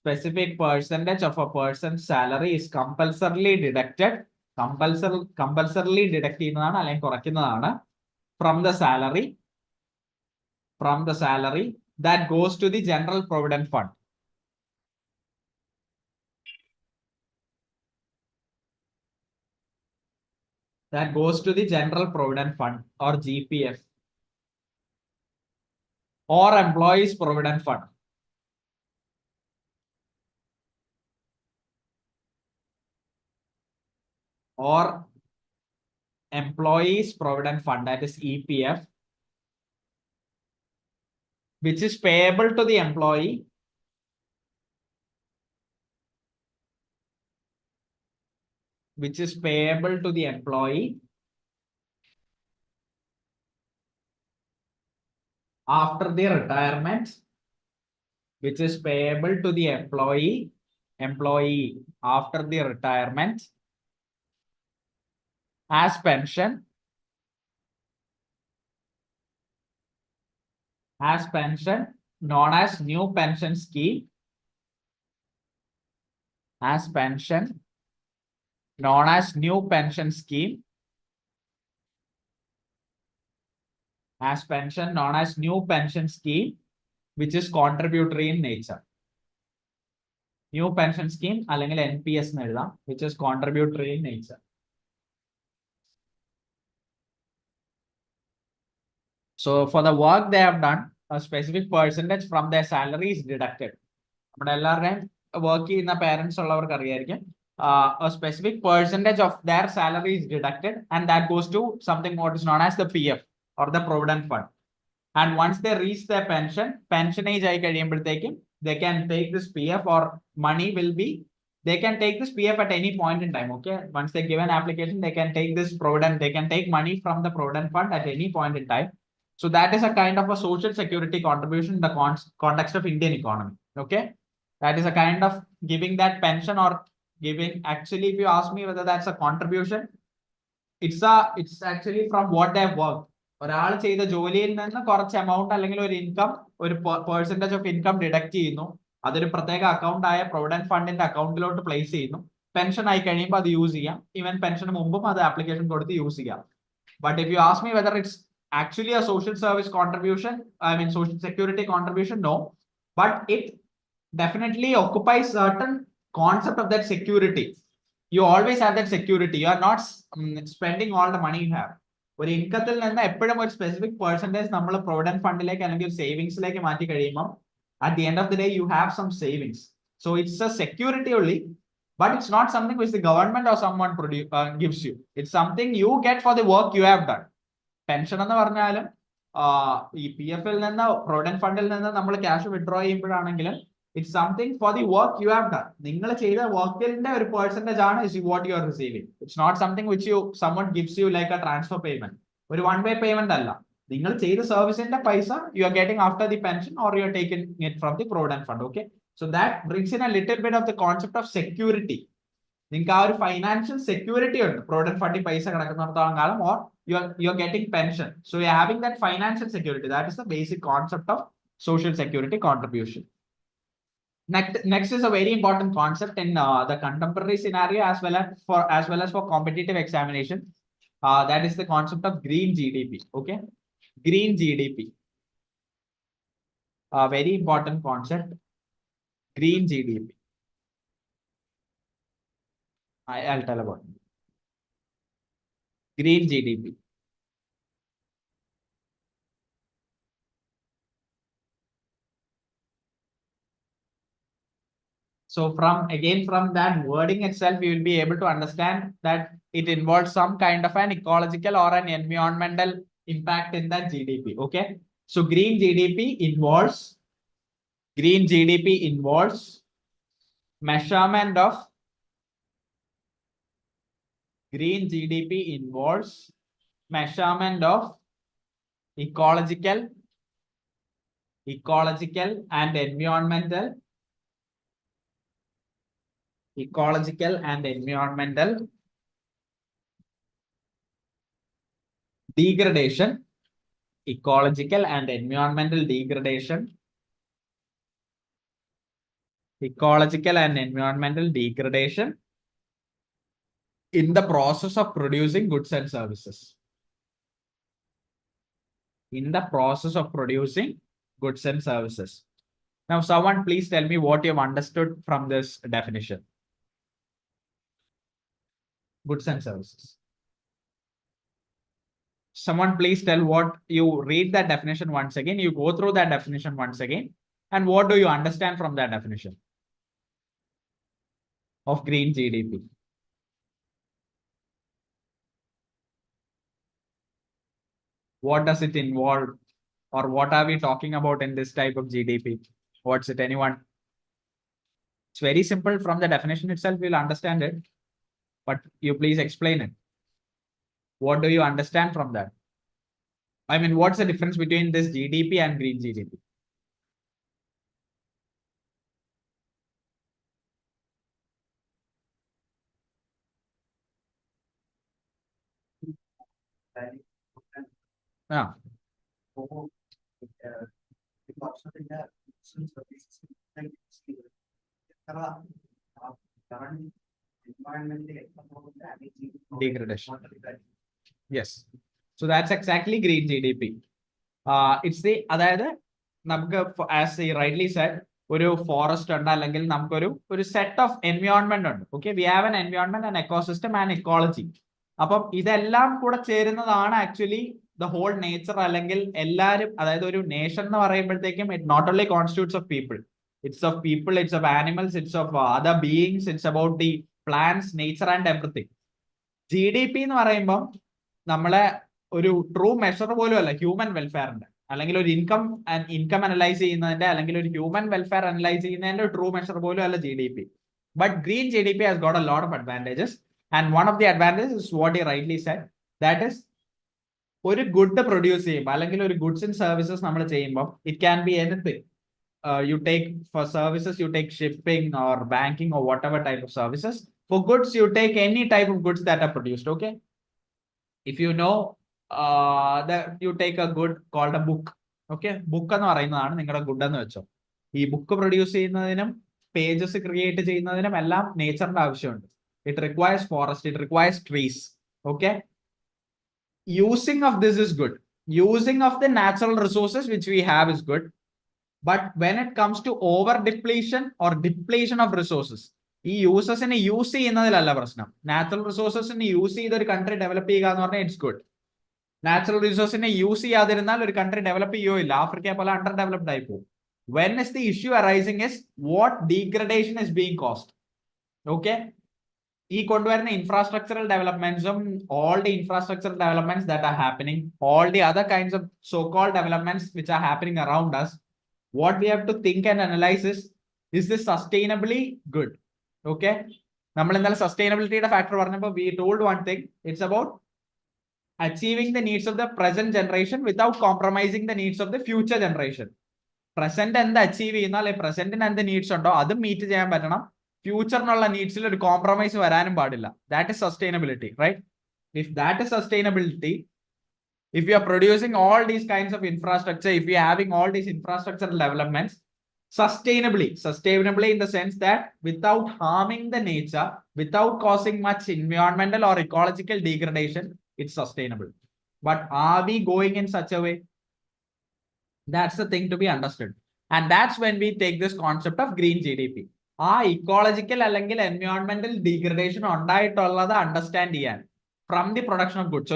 Specific percentage of a person's salary is compulsorily deducted. Compulsorily deducted from the salary. From the salary that goes to the general provident fund. That goes to the general provident fund or GPF or employees provident fund. Or employees provident fund, that is EPF, which is payable to the employee after the retirement, which is payable to the employee after the retirement as pension, known as new pension scheme, as pension known as new pension scheme, as pension known as new pension scheme, which is contributory in nature. New pension scheme, NPS, which is contributory in nature. So for the work they have done, a specific percentage from their salary is deducted. Work in the parents a specific percentage of their salary is deducted, and that goes to something what is known as the PF or the provident fund. And once they reach their pension age, they can take this PF or money will be, they can take this PF at any point in time. Okay, once they give an application, they can take this provident, they can take money from the provident fund at any point in time. So that is a kind of a social security contribution in the context of Indian economy. Okay, that is a kind of giving that pension or giving. Actually, if you ask me whether that's a contribution, it's actually from what they've worked. ഒരാൾ ചെയ്ത ജോലിയിൽ നിന്ന് കുറച്ച് amount അല്ലെങ്കിൽ ഒരു income, ഒരു percentage of income deduct ചെയ്യുന്നു, അതൊരു പ്രത്യേക അക്കൗണ്ട് ആയ പ്രൊവിഡന്റ് ഫണ്ടിന്റെ അക്കൗണ്ടിലോട്ട് പ്ലേസ് ചെയ്യുന്നു. പെൻഷൻ ആയി കഴിയുമ്പോൾ അത് യൂസ് ചെയ്യാം. ഈവൻ പെൻഷന് മുമ്പും അത് ആപ്ലിക്കേഷൻ കൊടുത്ത് യൂസ് ചെയ്യാം. But if you ask me whether it's actually a social service contribution, I mean social security contribution, no, but it definitely occupies certain concept of that security. You always have that security. You are not spending all the money you have. ഒരു ഇൻകത്തിൽ നിന്ന് എപ്പോഴും ഒരു specific percentage നമ്മൾ provident ഫണ്ടിലേക്ക് അല്ലെങ്കിൽ സേവിങ്സിലേക്ക് മാറ്റി കഴിയുമ്പോൾ at the end of the day you have some savings. So it's a security only, but it's not something which the government or someone gives you. It's something you get for the work you have done. Pension എന്ന് പറഞ്ഞാലും ഈ PF-ൽ നിന്ന് provident ഫണ്ടിൽ നിന്ന് നമ്മൾ cash withdraw ചെയ്യുമ്പോഴാണെങ്കിലും it's something for the work you have done. നിങ്ങൾ ചെയ്ത വർക്കിന്റെ ഒരു പെർസെന്റേജ് ആണ് what you are receiving. It's not something which someone gives you like a transfer payment. ഒരു വൺ വേ പേയ്മെന്റ് അല്ല. നിങ്ങൾ ചെയ്ത സർവീസിന്റെ പൈസ you are getting after the pension or you are taking it from the provident fund. Okay, so that brings in A little bit of the concept of security. നിങ്ങൾക്ക് ആ ഒരു financial security ഉണ്ട് provident ഫണ്ടിൽ പൈസ കിടക്കുന്നിടത്തോളം കാലം, or you're getting pension. So you're having that financial security. That is the basic concept of social security contribution. Next is a very important concept in the contemporary scenario as well as for competitive examination. That is the concept of green GDP. Okay, green GDP. A very important concept. Green GDP. I'll tell about it. Green GDP. So from that wording itself, you will be able to understand that it involves some kind of an ecological or an environmental impact in that GDP. Okay. So green GDP involves measurement of green GDP involves measurement of ecological and environmental degradation, ecological and environmental degradation, in the process of producing goods and services. Now, someone please tell me what you've understood from this definition. Goods and services. Someone please tell what you read that definition once again. You go through that definition once again. And what do you understand from that definition of green GDP? What does it involve? Or what are we talking about in this type of GDP? What's it, anyone? It's very simple. From the definition itself, we'll understand it. But you please explain it. What do you understand from that? I mean, what's the difference between this GDP and green GDP? Yeah. Degradation. Yes. So that's exactly green GDP. It's the അതായത് നമുക്ക് as he rightly said ഒരു forest ഉണ്ട് അല്ലെങ്കിൽ നമുക്കൊരു set of environment ഉണ്ട്. Okay, we have an environment and ecosystem and ecology. അപ്പം ഇതെല്ലാം കൂടെ ചേരുന്നതാണ് ആക്ച്വലി ദ ഹോൾ നേച്ചർ അല്ലെങ്കിൽ എല്ലാവരും, അതായത് ഒരു നേഷൻ എന്ന് പറയുമ്പോഴത്തേക്കും it not only constitutes of people, it's of people, it's of animals, it's of other beings, it's about the plants, nature and everything. GDP എന്ന് പറയുമ്പോൾ നമ്മളെ ഒരു ട്രൂ മെഷർ പോലും അല്ല ഹ്യൂമൻ വെൽഫെയറിന്റെ, അല്ലെങ്കിൽ ഒരു ഇൻകം അനലൈസ് ചെയ്യുന്നതിന്റെ, അല്ലെങ്കിൽ ഒരു ഹ്യൂമൻ വെൽഫെയർ അനലൈസ് ചെയ്യുന്നതിന്റെ ട്രൂ മെഷർ പോലും അല്ല GDP. But green GDP has got a lot of advantages, and one of the advantages is what he rightly said, that is ഒരു ഗുഡ് പ്രൊഡ്യൂസ് ചെയ്യുമ്പോൾ അല്ലെങ്കിൽ ഒരു ഗുഡ്സ് ആൻഡ് സർവീസസ് നമ്മൾ ചെയ്യുമ്പോൾ it can be anything. You take for services, you take shipping or banking or whatever type of services. For goods, you take any type of goods that are produced. Okay, if you know that you take a good called a book. Okay, book എന്ന് പറയുന്നതാണ് നിങ്ങളുടെ good എന്ന് വെച്ചോ. ഈ book produce ചെയ്യുന്നതിനും pages create ചെയ്യുന്നതിനും എല്ലാം നേച്ചറിന്റെ ആവശ്യമുണ്ട്. It requires forest, it requires trees. Okay, using of this is good. Using of the natural resources which we have is good. But when it comes to over depletion or depletion of resources, ഈ യൂസസിനെ use ചെയ്യുന്നതിലല്ല പ്രശ്നം. Natural റിസോഴ്സസിനെ use ചെയ്ത് ഒരു country develop ചെയ്യുക എന്ന് പറഞ്ഞാൽ it's good. Natural റിസോഴ്സിനെ use ചെയ്യാതിരുന്നാൽ ഒരു country develop ചെയ്യുകയില്ല. Africa പോലെ അണ്ടർ ഡെവലപ്ഡ് ആയി പോകും. When is the issue arising is what degradation is being caused. Okay, ഈ കൊണ്ടുവരുന്ന infrastructural ഡെവലപ്മെന്റ്സും all the infrastructural developments that are happening, all the other kinds of so-called developments which are happening around us, what we have to think and analyze is this sustainably good? Okay, നമ്മൾ ഇന്നലെ സസ്റ്റൈനബിലിറ്റിയുടെ factor പറഞ്ഞപ്പോൾ we told one thing, it's about achieving the needs of the present generation without compromising the needs of the future generation. Present എന്ത് achieve ചെയ്യുന്നോ അല്ലെങ്കിൽ പ്രസന്റിന് എന്ത് needs ഉണ്ടോ അത് meet ചെയ്യാൻ പറ്റണം. ഫ്യൂച്ചറിനുള്ള നീഡ്സിൽ ഒരു കോംപ്രമൈസ് വരാനും പാടില്ല. That is sustainability, right? If that is sustainability, if you are producing all these kinds of infrastructure, if you are having all these infrastructural developments sustainably in the sense that without harming the nature, without causing much environmental or ecological degradation, it's sustainable. But are we going in such a way? That's the thing to be understood. And that's when we take this concept of green GDP. ആ ecological അല്ലെങ്കിൽ എൻവയോൺമെന്റൽ degradation ഉണ്ടായിട്ടുള്ളത് understand ചെയ്യാൻ from the production of goods.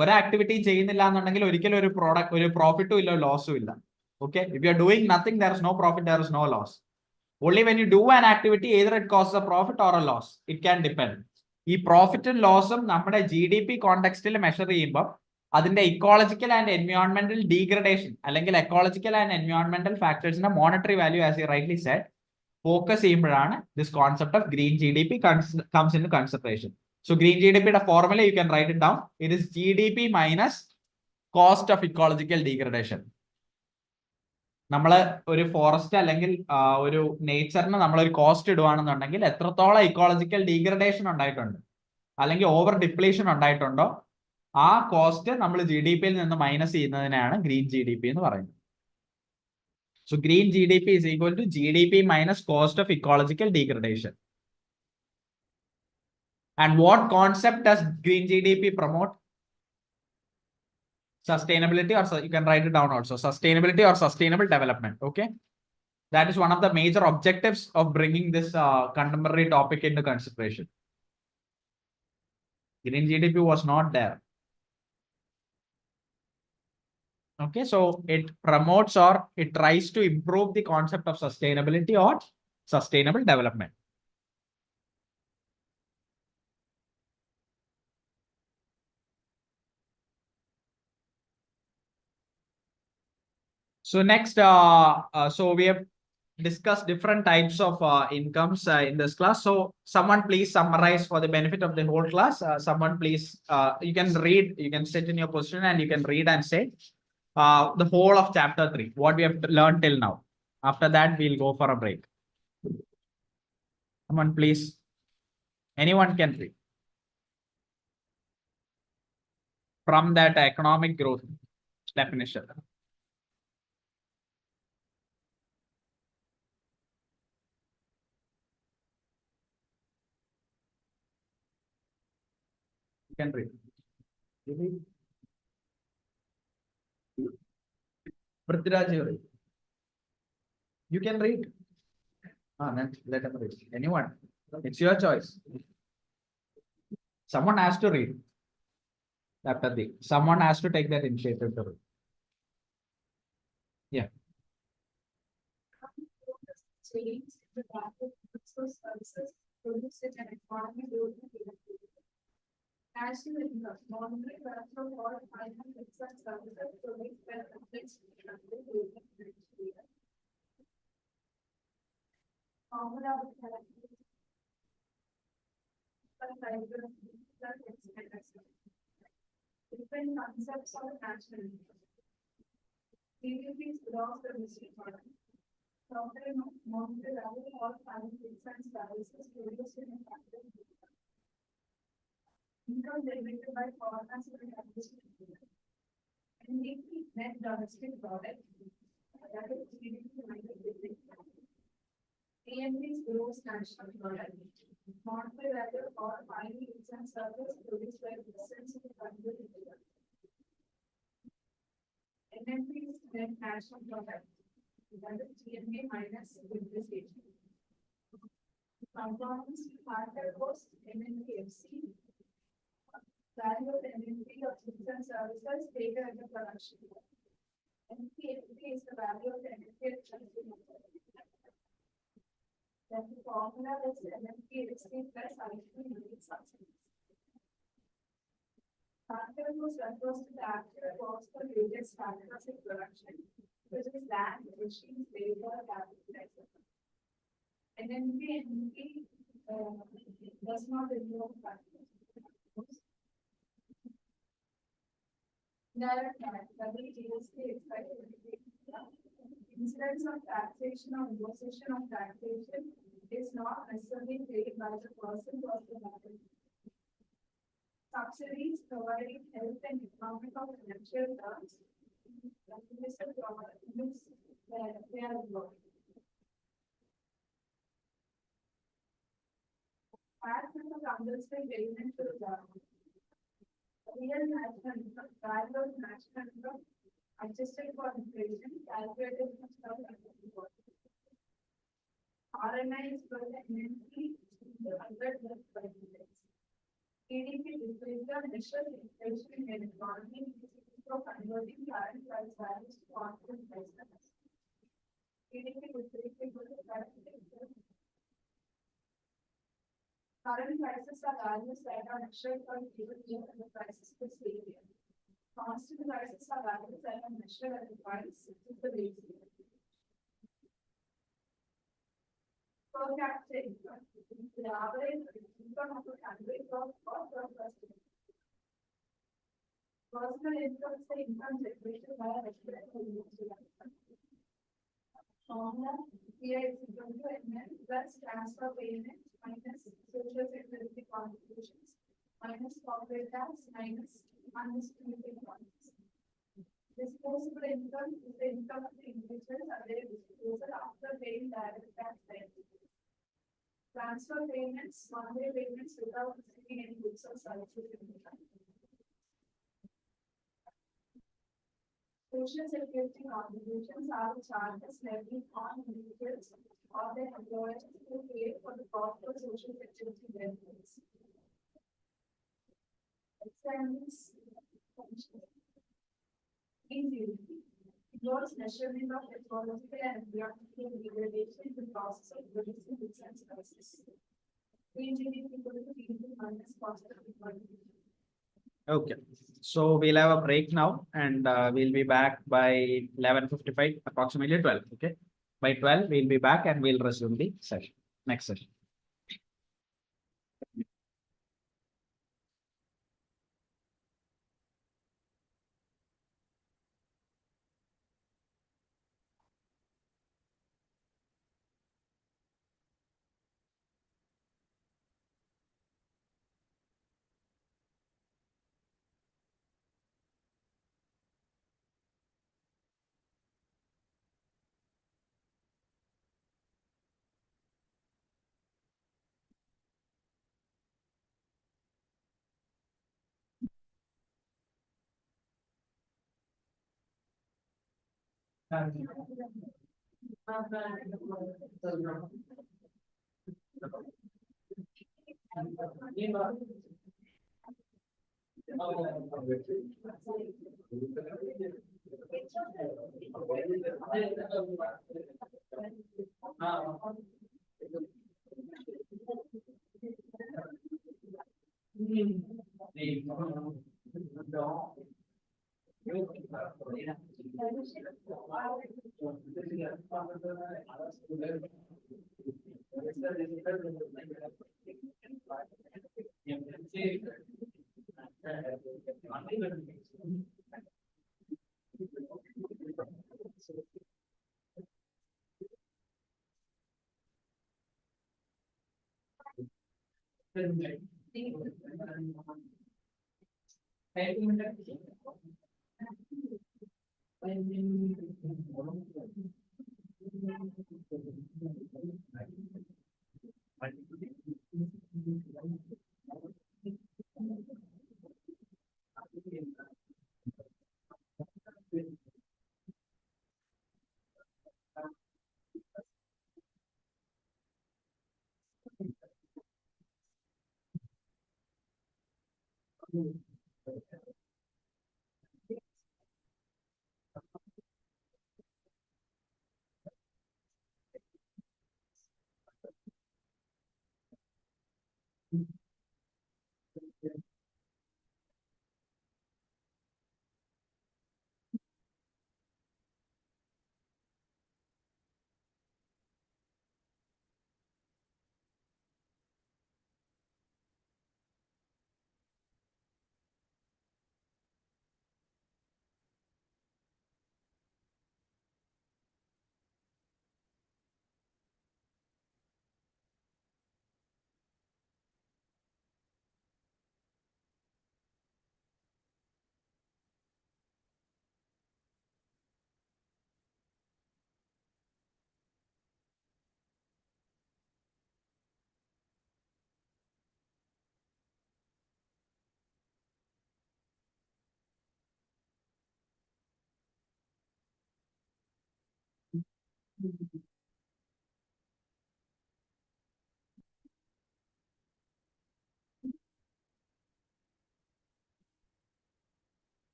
ഒരു activity ചെയ്യുന്നില്ല എന്നുണ്ടെങ്കിൽ ഒരിക്കലും ഒരു പ്രോഫിറ്റും ഇല്ല, ലോസും ഇല്ല. Okay, if you are doing nothing, there is no profit, there is no loss. Only when you do an activity, either it causes a profit or a loss. It can depend. ഈ പ്രോഫിറ്റും ലോസും നമ്മുടെ GDP കോണ്ടെക്സ്റ്റിൽ measure ചെയ്യുമ്പോൾ അതിന്റെ ecological and എൻവയോൺമെന്റൽ degradation അല്ലെങ്കിൽ ecological and എൻവയോൺമെന്റൽ ഫാക്ടേഴ്സിന്റെ monetary value, as you rightly said, focus ചെയ്യുമ്പോഴാണ് this concept of green GDP comes in consideration. So green GDPയുടെ formula you can write it down. It is GDP minus cost of ecological degradation. നമ്മൾ ഒരു forest അല്ലെങ്കിൽ ഒരു നേച്ചറിന് നമ്മളൊരു cost ഇടുവാണെന്നുണ്ടെങ്കിൽ എത്രത്തോളം ecological degradation ഉണ്ടായിട്ടുണ്ട് അല്ലെങ്കിൽ ഓവർ ഡിപ്ലീഷൻ ഉണ്ടായിട്ടുണ്ടോ ആ കോസ്റ്റ് നമ്മൾ GDP യിൽ നിന്ന് മൈനസ് ചെയ്യുന്നതിനാണ് ഗ്രീൻ GDP എന്ന് പറയുന്നത്. So green GDP is equal to GDP minus cost of ecological degradation. And what concept does green GDP promote? Sustainability, or you can write it down also, sustainability or sustainable development. Okay, that is one of the major objectives of bringing this contemporary topic into consideration. Green GDP was not there. Okay, so it promotes or it tries to improve the concept of sustainability or sustainable development. So next, so we have discussed different types of incomes in this class. So someone please summarize for the benefit of the whole class. Someone please, you can read, you can sit in your position and you can read and say the whole of chapter 3, what we have learned till now. After that, we'll go for a break. Someone please, anyone can read from that economic growth definition. You can read. Prithviraj, you can read. Let them read. Anyone, it's your choice. Someone has to read. Chapter 3. Someone has to take that initiative to read. Yeah. Change the value of goods or services produced in an economy during the period. National income, monetary value of all finance goods and services produced by the countries during the period. Formula of different concepts of national income. GDP is gross domestic product. Monetary value of all finance goods and services produced in a country. Income generated by foreigners in the country. NDP, net domestic product, that is GDP minus business. ANP is gross national product. Monetary value of all finance goods and services produced by citizens in the country. NMP is net national product. That is GNA minus depreciation. Components factor cost, NNPFC. Value of NNP of goods and services taken as a production. NPFC is the value of NNP at consumer. Then the formula is NNPFC plus IP unit subsidies. Factor cost refers to the actual cost for various factors in production, which is land, machines, labor, capital. NNP does not involve factors. Direct tax, GST, incidence of taxation or imposition of taxation is not necessarily paid by the person or the market. Subsidies providing health and economic or financial terms. They are involved. Tax is a compulsory payment to the government. Real national income, value of national income, adjusted for inflation, calculated from stock and RMI is for the MNC under the percentage. GDP is the measure inflation in economy for converting current price values to constant price. GDP is equal to current prices are values that are measured for a given year and the prices for the same year. Constant prices are values that are measured at the price of the base year. Per capita income, the average income of a country for person. Personal income is the income generated by a resident of formula here is equal to MN plus transfer payment minus social security contributions minus corporate tax minus undistributed funds. Disposable income is the income of the individuals and their disposal after paying direct tax benefits. Transfer payments, one-way payments without receiving any goods or services in return. Social security contributions are charges levied on individuals or their employers to pay for the cost of social security benefits. Examples. Involves measurement of ecological and environmental degradation in the process of producing goods and services. Green GDP equal to GDP minus cost of employment. Okay, so we'll have a break now and we'll be back by 11:55, approximately 12. Okay, by 12, we'll be back and we'll resume the session, next session.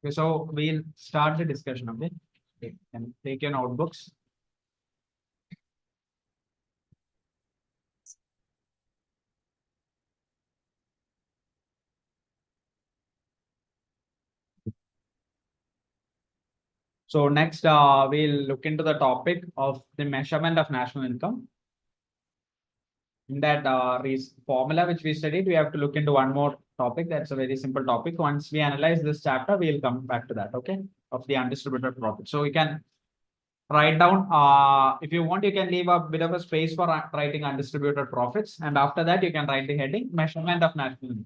Okay, so we'll start the discussion. Okay, and take your notebooks. So next, we'll look into the topic of the measurement of national income. In that formula which we studied, we have to look into one more topic. That's a very simple topic. Once we analyze this chapter, we'll come back to that. Okay, of the undistributed profit. So you can write down. If you want, you can leave a bit of a space for writing undistributed profits, and after that, you can write the heading measurement of national income.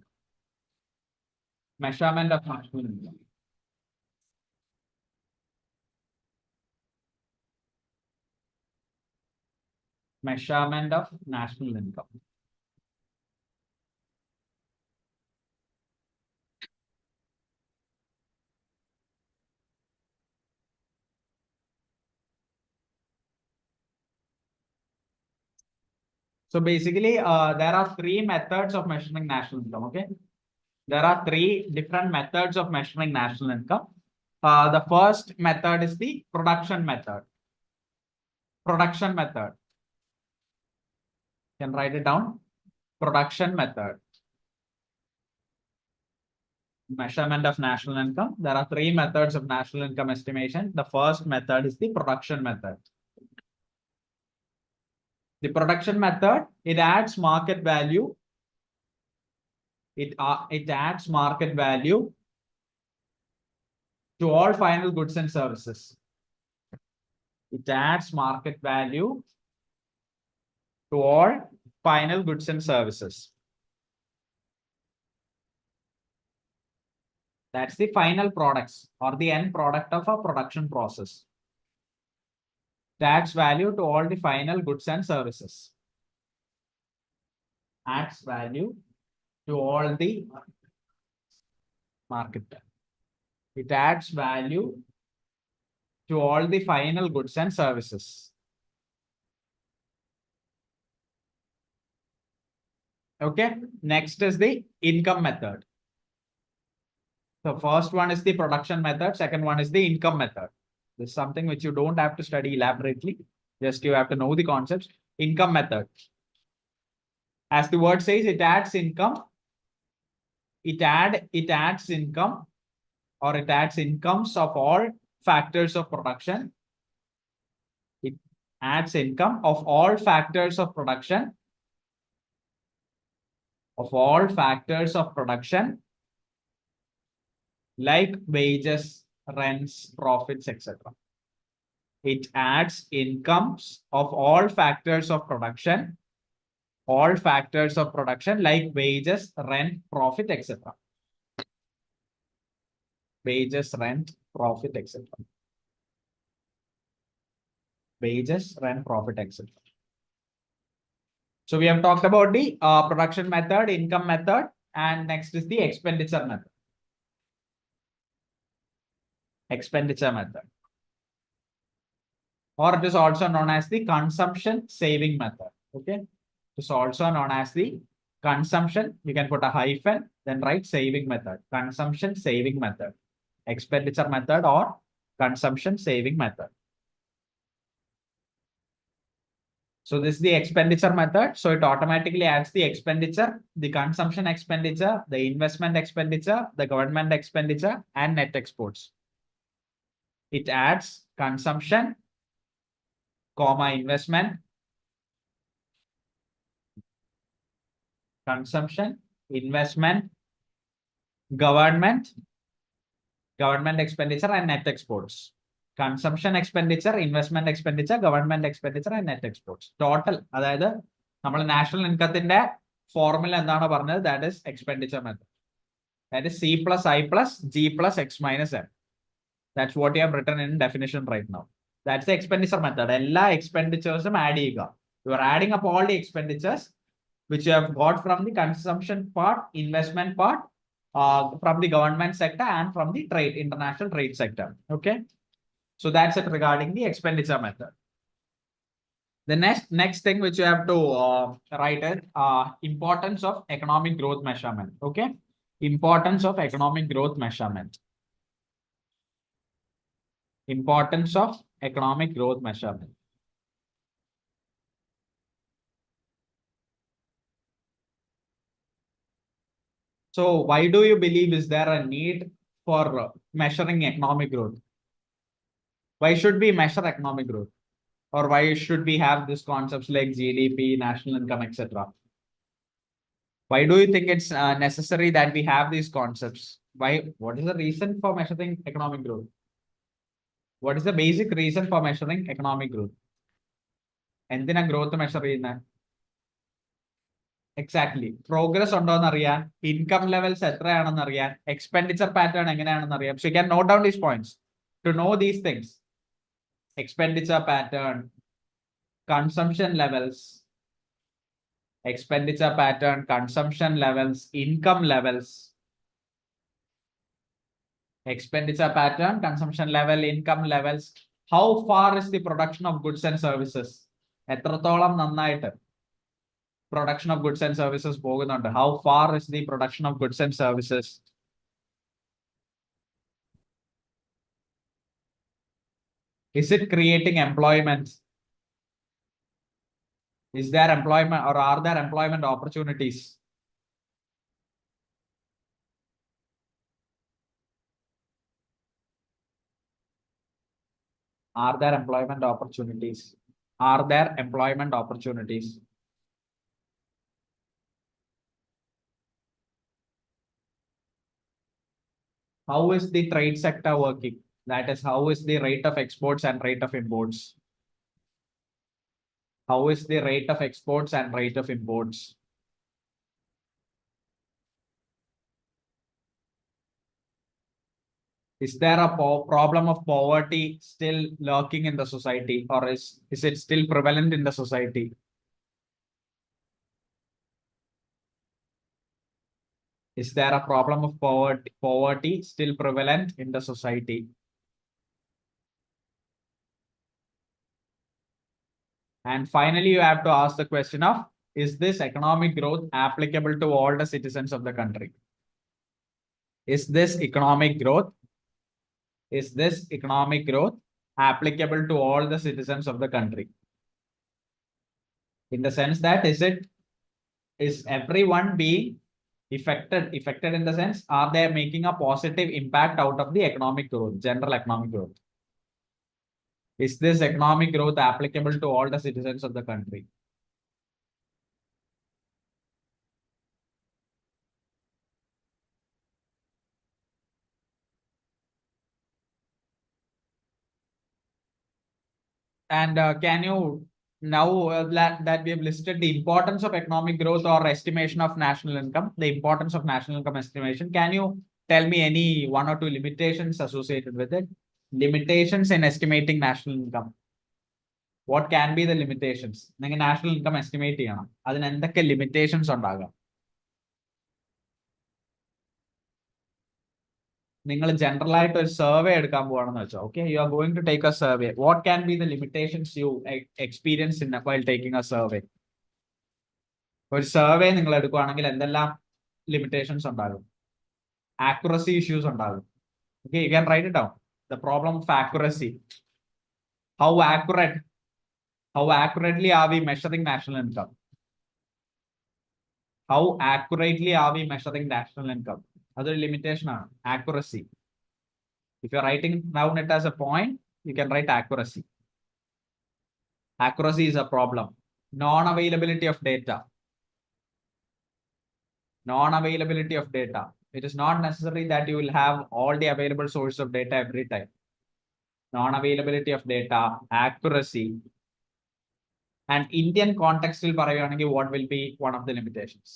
Measurement of national income. Measurement of national income. So basically, there are three methods of measuring national income. Okay, there are three different methods of measuring national income. The first method is the production method. Production method. You can write it down. Production method. Measurement of national income. There are three methods of national income estimation. The first method is the production method. The production method, it adds market value. It adds market value to all final goods and services. It adds market value to all final goods and services. That's the final products or the end product of a production process. It adds value to all the final goods and services. Adds value to all the market. It adds value to all the final goods and services. Okay, next is the income method. The first one is the production method, second one is the income method. This is something which you don't have to study elaborately, just you have to know the concepts. Income method. As the word says, it adds income. It adds income, or it adds incomes of all factors of production. It adds income of all factors of production. Of all factors of production, like wages, rents, profits, etc. It adds incomes of all factors of production. All factors of production like wages, rent, profit, etc. Wages, rent, profit, etc. Wages, rent, profit, etc. So we have talked about the production method, income method, and next is the expenditure method. Expenditure method. Or it is also known as the consumption saving method. Okay. It is also known as the consumption. You can put a hyphen, then write saving method. Consumption saving method. Expenditure method or consumption saving method. So this is the expenditure method. So it automatically adds the expenditure, the consumption expenditure, the investment expenditure, the government expenditure, and net exports. It adds consumption, comma, investment, consumption, investment, government expenditure, and net exports. Consumption expenditure, investment expenditure, government expenditure, and net exports. Total, അതായത് നമ്മൾ national income formula എന്താണ് പറഞ്ഞത്? That is expenditure method. That is C plus I plus G plus X minus M. That's what you have written in definition right now. That's the expenditure method. എല്ലാ expenditures add ചെയ്യുക. You are adding up all the expenditures which you have got from the consumption part, investment part, from the government sector, and from the trade, international trade sector. Okay. So that's it regarding the expenditure method. The next thing which you have to write is importance of economic growth measurement. Okay. Importance of economic growth measurement. Importance of economic growth measurement. So why do you believe is there a need for measuring economic growth? Why should we measure economic growth? Or why should we have these concepts like GDP, national income, etc.? Why do you think it's necessary that we have these concepts? Why? What is the reason for measuring economic growth? What is the basic reason for measuring economic growth? എന്തിനാ growth measure ചെയ്യുന്നത്? Exactly progress ഉണ്ടോന്ന് അറിയാൻ, income levels എത്രയാണെന്ന് അറിയാൻ, expenditure pattern എങ്ങനെയാണെന്ന് അറിയാം. So you can note down these points to know these things. Expenditure pattern, consumption levels, expenditure pattern, consumption levels, income levels, expenditure pattern, consumption level, income levels. How far is the production of goods and services? എത്രത്തോളം നന്നായിട്ട് production of goods and services പോകുന്നുണ്ട്? How far is the production of goods and services? Is it creating employment? Is there employment or are there employment opportunities? Are there employment opportunities? Are there employment opportunities? How is the trade sector working? That is, how is the rate of exports and rate of imports? How is the rate of exports and rate of imports? Is there a problem of poverty still lurking in the society, or is it still prevalent in the society? Is there a problem of poverty still prevalent in the society? And finally, you have to ask the question of, is this economic growth applicable to all the citizens of the country? Is this economic growth applicable to all the citizens of the country? In the sense that, is everyone being affected in the sense, are they making a positive impact out of the economic growth, general economic growth? Is this economic growth applicable to all the citizens of the country? And can you now that we have listed the importance of economic growth or estimation of national income, the importance of national income estimation, can you tell me any one or two limitations associated with it? Limitations in estimating national income. What can be the limitations? നിങ്ങൾ national income estimate ചെയ്യണം, അതിന് എന്തൊക്കെ limitations ഉണ്ടാകാം? നിങ്ങൾ general ആയിട്ട് ഒരു survey എടുക്കാൻ പോവാണെന്ന് വെച്ചോ, okay, you are going to take a survey. What can be the limitations you experience in while taking a survey? ഒരു സർവേ നിങ്ങൾ എടുക്കുകയാണെങ്കിൽ എന്തെല്ലാം ലിമിറ്റേഷൻസ് ഉണ്ടാകും? ആക്യുറസി ഇഷ്യൂസ് ഉണ്ടാകും. Okay, you can write it down. The problem of accuracy. How accurately are we measuring national income? How accurately are we measuring national income? Other limitation ആണ് accuracy. If you're writing down it as a point, you can write accuracy. Accuracy is a problem. Non-availability of data. Non-availability of data. It is not necessary that you will have all the available sources of data every time. Non-availability of data, accuracy. And Indian context will പറയുകയാണെങ്കിൽ what will be one of the limitations?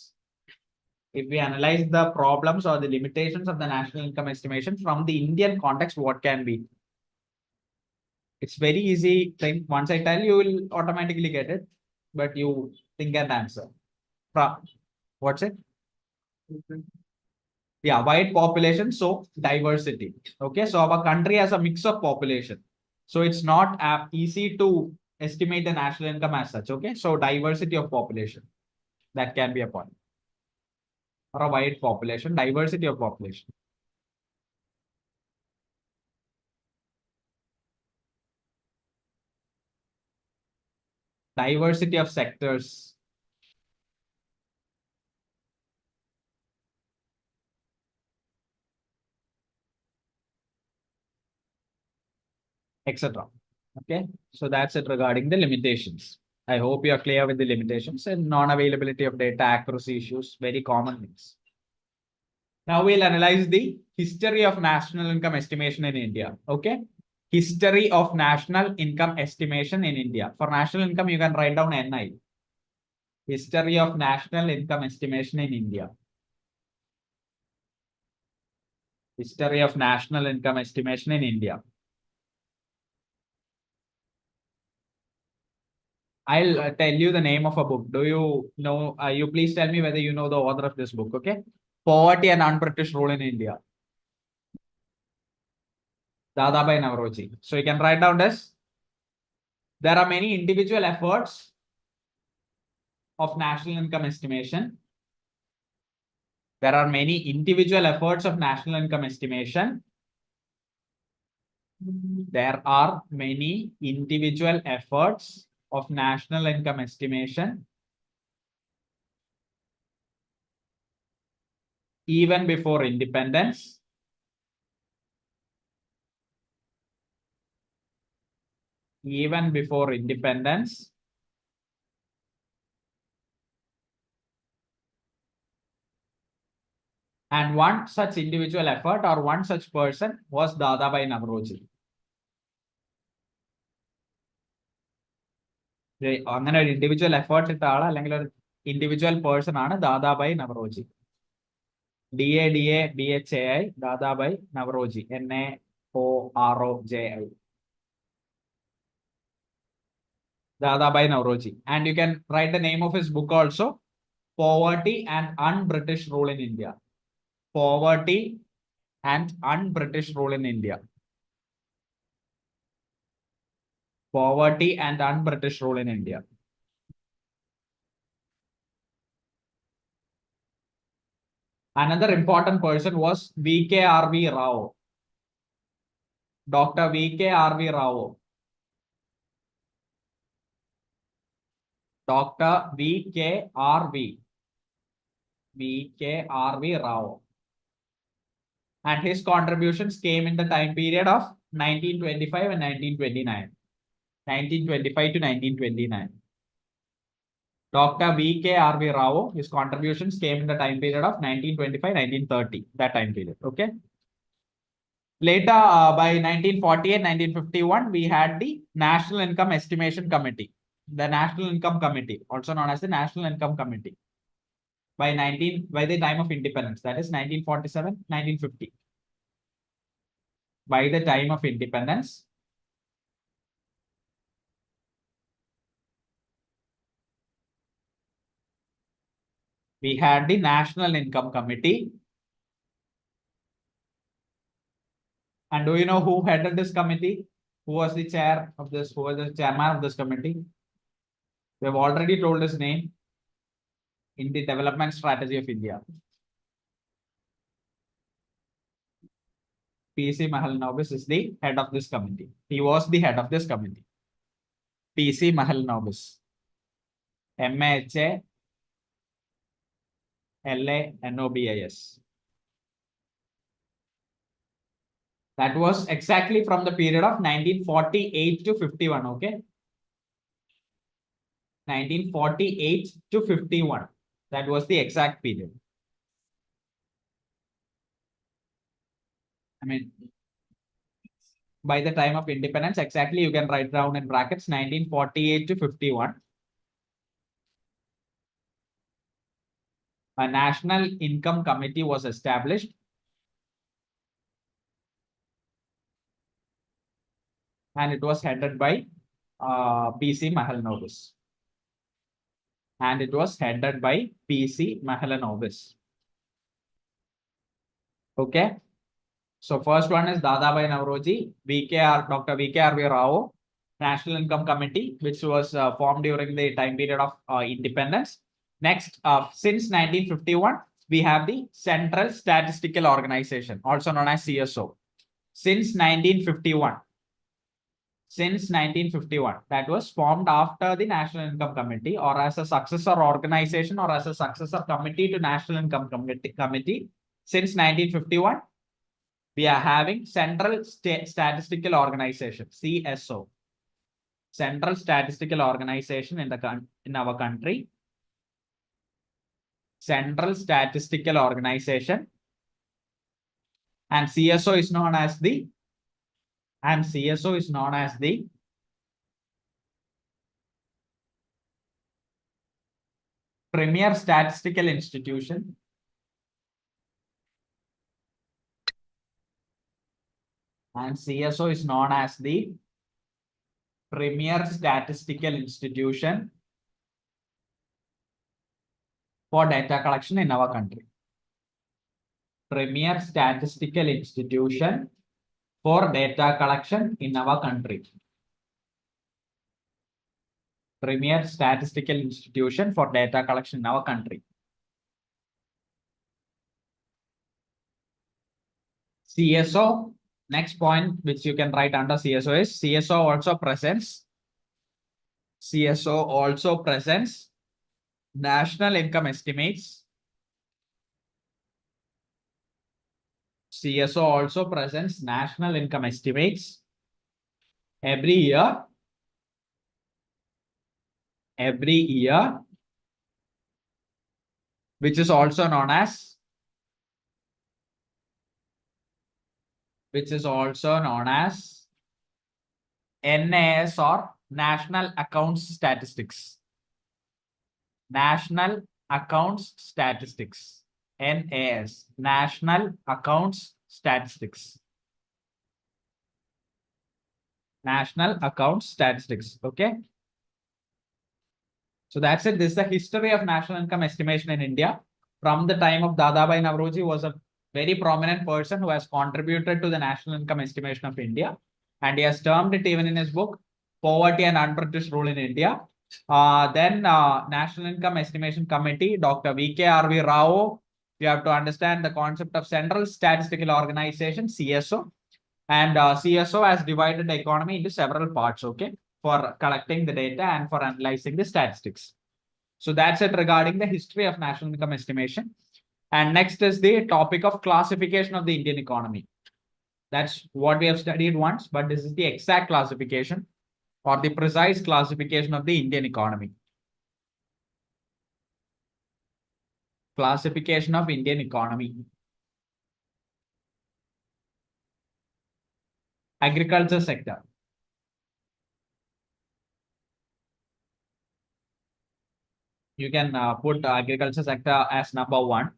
If we analyze the problems or the limitations of the national income estimation from the Indian context, what can be? It's very easy thing. Once I tell you, will automatically get it, but you think and answer. What's it? Yeah, wide population, so diversity. Okay, so our country has a mix of population, so it's not easy to estimate the national income as such. Okay, so diversity of population, that can be a point. Or a wide population, diversity of population. diversity of sectors, etc. Okay, so that's it regarding the limitations. I hope you are clear with the limitations and non-availability of data, accuracy issues, very common things. Now we'll analyze the history of national income estimation in India. Okay, history of national income estimation in India. For national income, you can write down NI. History of national income estimation in India. History of national income estimation in India. I'll tell you the name of a book. Do you know? You please tell me whether you know the author of this book. Okay, Poverty and Un-British Rule in India. Dadabhai Navroji. So you can write down this. There are many individual efforts of national income estimation. There are many individual efforts of national income estimation. There are many individual efforts of national income estimation even before independence. Even before independence. And one such individual effort or one such person was Dadabhai Navroji. അങ്ങനെ ഒരു individual effort ഇട്ട ആൾ അല്ലെങ്കിൽ ഒരു individual person ആണ് Dadabhai Naoroji. DADABHAI Dadabhai Navroji. NAOROJI. Dadabhai Navroji. And you can write the name of his book also. Poverty and Un-British Rule in India. Poverty and Un-British Rule in India. Poverty and Un-British Rule in India. Another important person was VKRV Rao. Dr. VKRV Rao. Dr. VKRV Rao. And his contributions came in the time period of 1925 and 1929. 1925 to 1929. Dr. VKRV Rao, his contributions came in the time period of 1925-1930, that time period. Okay. Later, by 1948-1951, we had the National Income Estimation Committee. The National Income Committee, also known as the National Income Committee. By the time of independence, that is 1947-1950. By the time of independence, we had the National Income Committee. And do you know who headed this committee? Who was the chair of this? Who was the chairman of this committee? We have already told his name in the development strategy of India. PC Mahalanobis is the head of this committee. He was the head of this committee. PC Mahalanobis. MAHALANOBIS. That was exactly from the period of 1948 to 51. Okay. 1948 to 51. That was the exact period. I mean, by the time of independence, exactly you can write down in brackets 1948 to 51. A National Income Committee was established. And it was headed by PC Mahalanobis. And it was headed by PC Mahalanobis. Okay. So first one is Dadabhai Navroji, Dr. VKRV Rao, National Income Committee, which was formed during the time period of independence. Next, since 1951, we have the Central Statistical Organization, also known as CSO. Since 1951. since 1951. That was formed after the National Income Committee, or as a successor organization, or as a successor committee to National Income Committee. Since 1951, we are having Central Statistical Organization, CSO. Central Statistical Organization in our country. Central Statistical Organization. And CSO is known as the premier statistical institution. And CSO is known as the premier statistical institution for data collection in our country. Premier statistical institution for data collection in our country. Premier statistical institution for data collection in our country. CSO, next point which you can write under CSO is CSO also presents national income estimates. CSO also presents national income estimates every year, which is also known as NAS, or National Accounts Statistics. National Accounts Statistics. NAS, National Accounts Statistics. National Accounts Statistics. Okay. So that's it. This is the history of national income estimation in India. From the time of Dadabhai Naoroji, was a very prominent person who has contributed to the national income estimation of India. And he has termed it even in his book, Poverty and Un-British Rule in India. Then National Income Estimation Committee, Dr. V.K.R.V. Rao. You have to understand the concept of Central Statistical Organization, CSO. And CSO has divided the economy into several parts, okay, for collecting the data and for analyzing the statistics. So that's it regarding the history of national income estimation. And next is the topic of classification of the Indian economy. That's what we have studied once, but this is the exact classification or the precise classification of the Indian economy. Classification of Indian economy. Agriculture sector. You can put agriculture sector as number 1.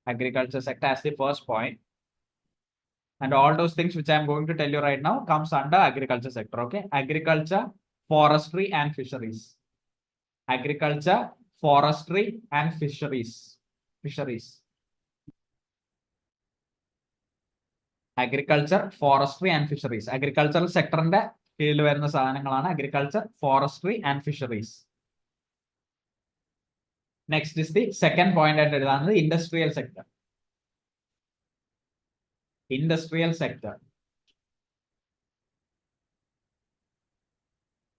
Agriculture sector as the first point. And all those things which I am going to tell you right now comes under agriculture sector. Okay. Agriculture, forestry and fisheries. Agriculture, forestry and fisheries. Agriculture, forestry and fisheries. Agricultural sector in the agriculture, forestry and fisheries. Next is the second point at the industrial sector. Industrial sector.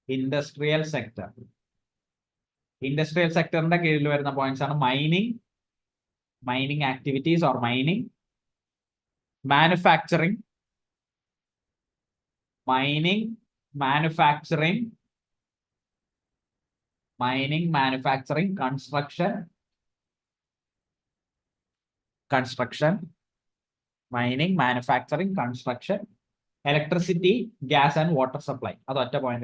Industrial sector. Industrial sector in the points are mining activities or mining, manufacturing, construction, mining, manufacturing, construction, electricity, gas and water supply. That's point.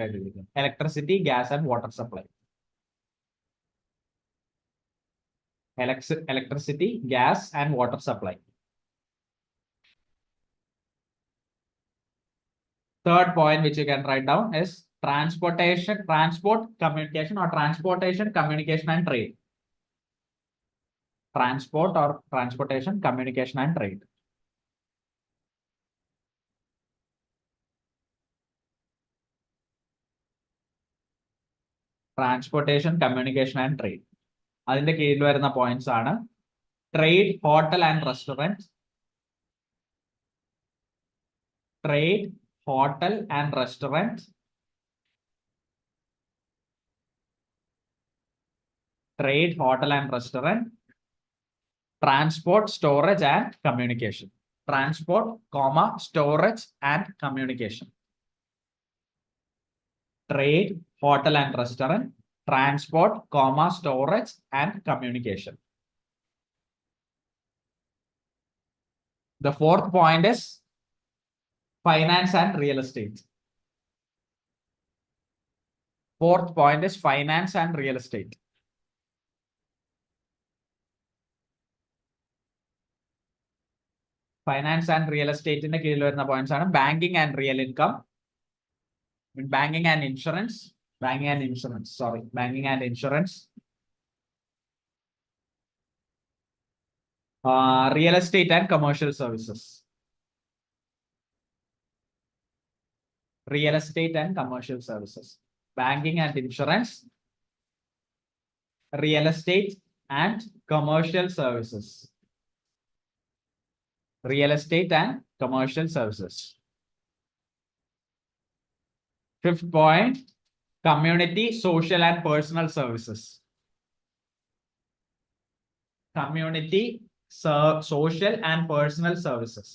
Electricity, gas and water supply. Electricity, gas and water supply. Third point which you can write down is transportation, communication and trade. Transportation, communication and trade. Transportation, communication and trade. അതിന്റെ കീഴിൽ വരുന്ന points ആണ് trade, hotel and restaurant, trade, hotel and restaurant, trade, hotel and restaurant, transport, storage and communication. Transport, comma, storage and communication. Trade, hotel and restaurant, transport, comma, storage and communication. The fourth point is finance and real estate. Fourth point is finance and real estate. Finance and real estate in the key points are banking and real income, banking and insurance, banking and insurance, real estate and commercial services. Real estate and commercial services, banking and insurance, real estate and commercial services. Real estate and commercial services. Fifth point, community, social and personal services. Community, social and personal services.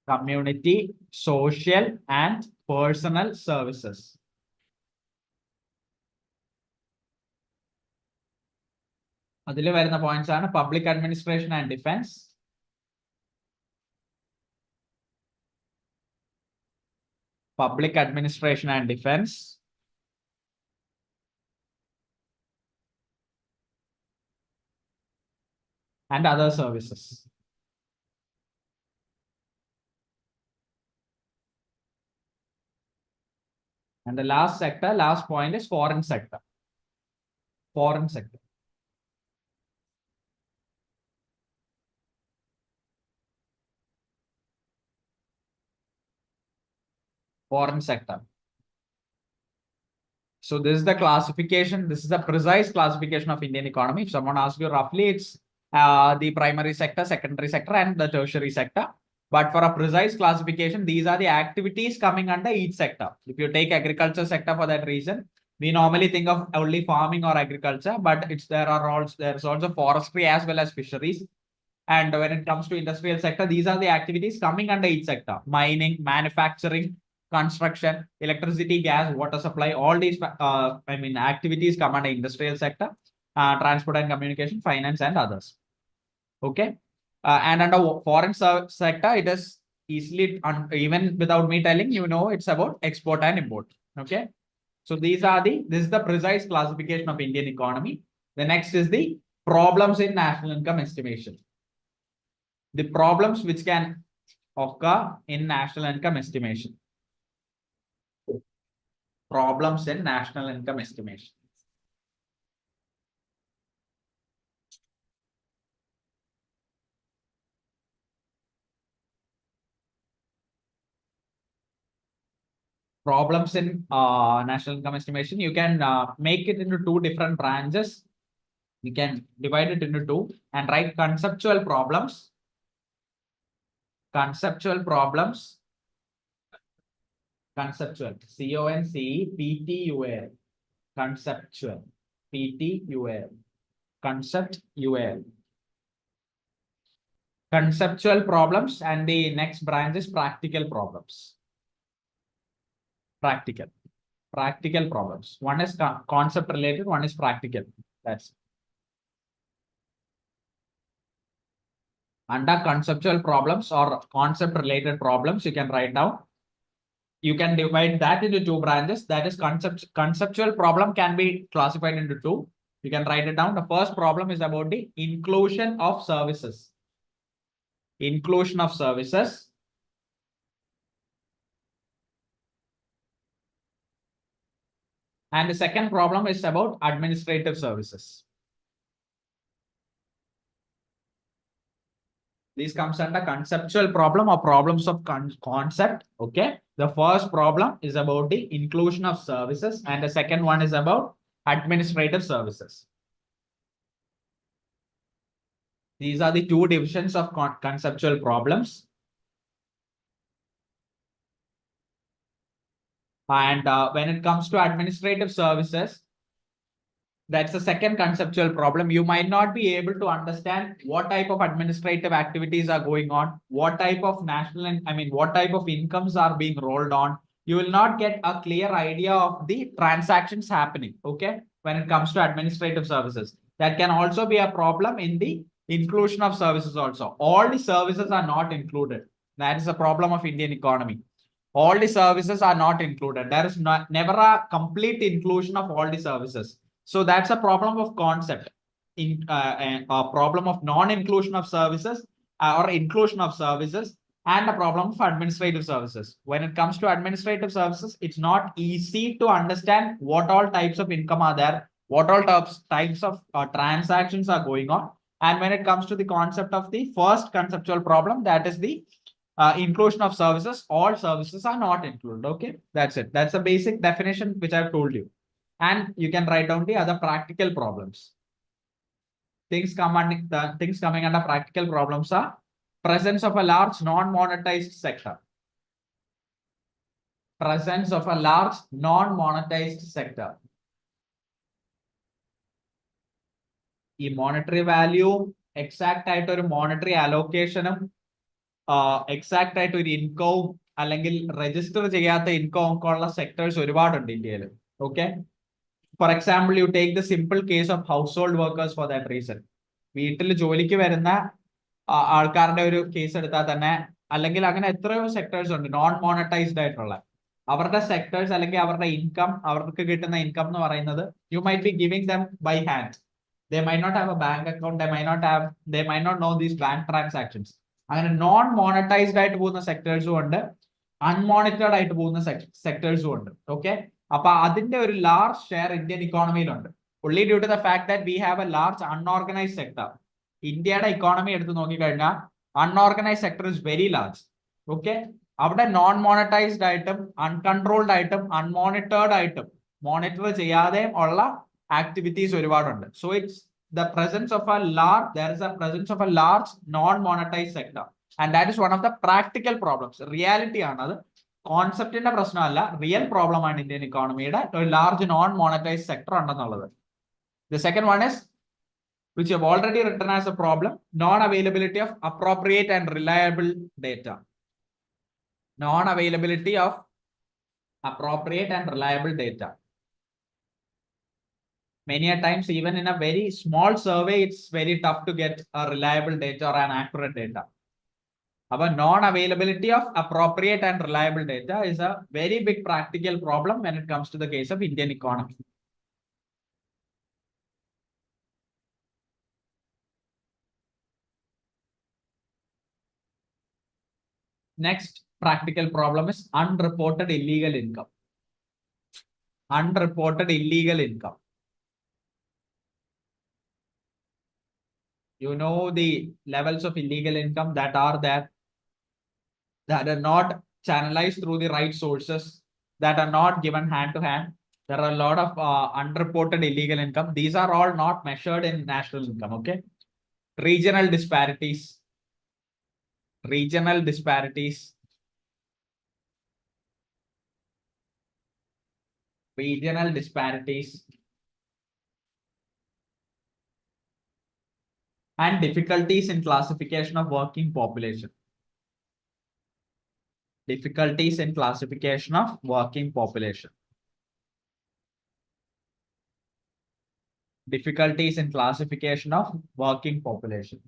Community, social and personal services. അതിൽ വരുന്ന points ആണ് public administration and defense, public administration and defense, and other services. And the last point is foreign sector. Foreign sector. Foreign sector. So this is the classification. This is the precise classification of Indian economy. If someone asks you roughly, it's the primary sector, secondary sector, and the tertiary sector. But for a precise classification, these are the activities coming under each sector. If you take agriculture sector for that reason, we normally think of only farming or agriculture, but there's also forestry as well as fisheries. And when it comes to industrial sector, these are the activities coming under each sector: mining, manufacturing, construction, electricity, gas, water supply. All these activities come under industrial sector, transport and communication, finance, and others. Okay. And under foreign sector, it is easily, even without me telling, it's about export and import. Okay. So this is the precise classification of Indian economy. The next is the problems in national income estimation. The problems which can occur in national income estimation. Problems in national income estimation. Problems in national income estimation, you can make it into two different branches. You can divide it into two and write conceptual problems. Conceptual problems. Conceptual. CONCEPTUAL. Conceptual. PTUAL. Concept UAL. Conceptual problems, and the next branch is practical problems. Practical problems. One is concept related, one is practical. That's under conceptual problems or concept related problems. You can write down. You can divide that into two branches. That is conceptual problem can be classified into two. You can write it down. The first problem is about the inclusion of services. Inclusion of services. And the second problem is about administrative services. This comes under conceptual problem or problems of concept. Okay. The first problem is about the inclusion of services, and the second one is about administrative services. These are the two divisions of conceptual problems. And when it comes to administrative services, that's the second conceptual problem. You might not be able to understand what type of administrative activities are going on, what type of what type of incomes are being rolled on. You will not get a clear idea of the transactions happening, okay, when it comes to administrative services. That can also be a problem in the inclusion of services also. All the services are not included. That is a problem of Indian economy. All the services are not included. There is never a complete inclusion of all the services. So that's a problem of concept, a problem of non-inclusion of services or inclusion of services, and a problem of administrative services. When it comes to administrative services, it's not easy to understand what all types of income are there, what all types of transactions are going on. And when it comes to the concept of the first conceptual problem, that is the inclusion of services, all services are not included. Okay, that's it. That's the basic definition which I've told you. And you can write down the other practical problems. Things coming under practical problems are presence of a large non-monetized sector. Presence of a large non-monetized sector. ഈ monetary value exact ആയിട്ട് ഒരു monetary allocationും exact ആയിട്ട് ഒരു ഇൻകവും അല്ലെങ്കിൽ register ചെയ്യാത്ത income ഒക്കെ ഉള്ള sectors ഒരുപാടുണ്ട് ഇന്ത്യയിൽ. Okay, for example you take the simple case of house hold workers four that reason. വീട്ടിൽ ജോലിക്ക് വരുന്ന ആൾക്കാരുടെ ഒരു കേസ് എടുത്താൽ തന്നെ, അല്ലെങ്കിൽ അങ്ങനെ എത്രയോ സെക്ടേഴ്സ് ഉണ്ട് നോൺ മോണറ്റൈസ്ഡ് ആയിട്ടുള്ള. അവരുടെ സെക്ടേഴ്സ് അല്ലെങ്കിൽ അവരുടെ ഇൻകം, അവർക്ക് കിട്ടുന്ന ഇൻകം എന്ന് പറയുന്നത് you might be giving them by hand. They might not have a bank account, they might not know these bank transactions. അങ്ങനെ നോൺ മോണറ്റൈസ്ഡ് ആയിട്ട് പോകുന്ന സെക്ടേഴ്സും ഉണ്ട്, അൺമോണിറ്റേർഡ് ആയിട്ട് പോകുന്ന സെക്ടേഴ്സും ഉണ്ട്. ഓക്കെ, അപ്പൊ അതിന്റെ ഒരു ലാർജ് ഷെയർ ഇന്ത്യൻ ഇക്കോണമിയിലുണ്ട്. only due to the fact that we have a large unorganized sector. ഇന്ത്യയുടെ ഇക്കോണമി എടുത്ത് നോക്കിക്കഴിഞ്ഞാൽ unorganised sector is very large. Okay, അവിടെ നോൺ മോണറ്റൈസ്ഡ് ആയിട്ടും അൺകൺട്രോൾഡ് ആയിട്ടും അൺമോണിറ്റേർഡ് ആയിട്ടും മോണിറ്റർ ചെയ്യാതെയും ഉള്ള activities ഒരുപാടുണ്ട്. So it's the presence of a large, there is a presence of a large non-monetized sector, and that is one of the practical problems. Reality ആണ് അത്, കോൺസെപ്റ്റിന്റെ പ്രശ്നമല്ല, real problem ആണ് Indian ഇക്കോണമിയുടെ ഒരു large non മോണറ്റൈസ്ഡ് sector ഉണ്ടെന്നുള്ളത്. The second one is, which you have already written as a problem, non-availability of appropriate and reliable data. Non-availability of appropriate and reliable data. Many a times, even in a very small survey, it's very tough to get a reliable data or an accurate data. Our non-availability of appropriate and reliable data is a very big practical problem when it comes to the case of Indian economy. Next practical problem is unreported illegal income. Unreported illegal income. You know the levels of illegal income that are there, that are not channelized through the right sources, that are not given hand to hand. There are a lot of unreported illegal income. These are all not measured in national income. Okay, regional disparities. Regional disparities. Regional disparities. And difficulties in classification of working population. Difficulties in classification of working population. Difficulties in classification of working population.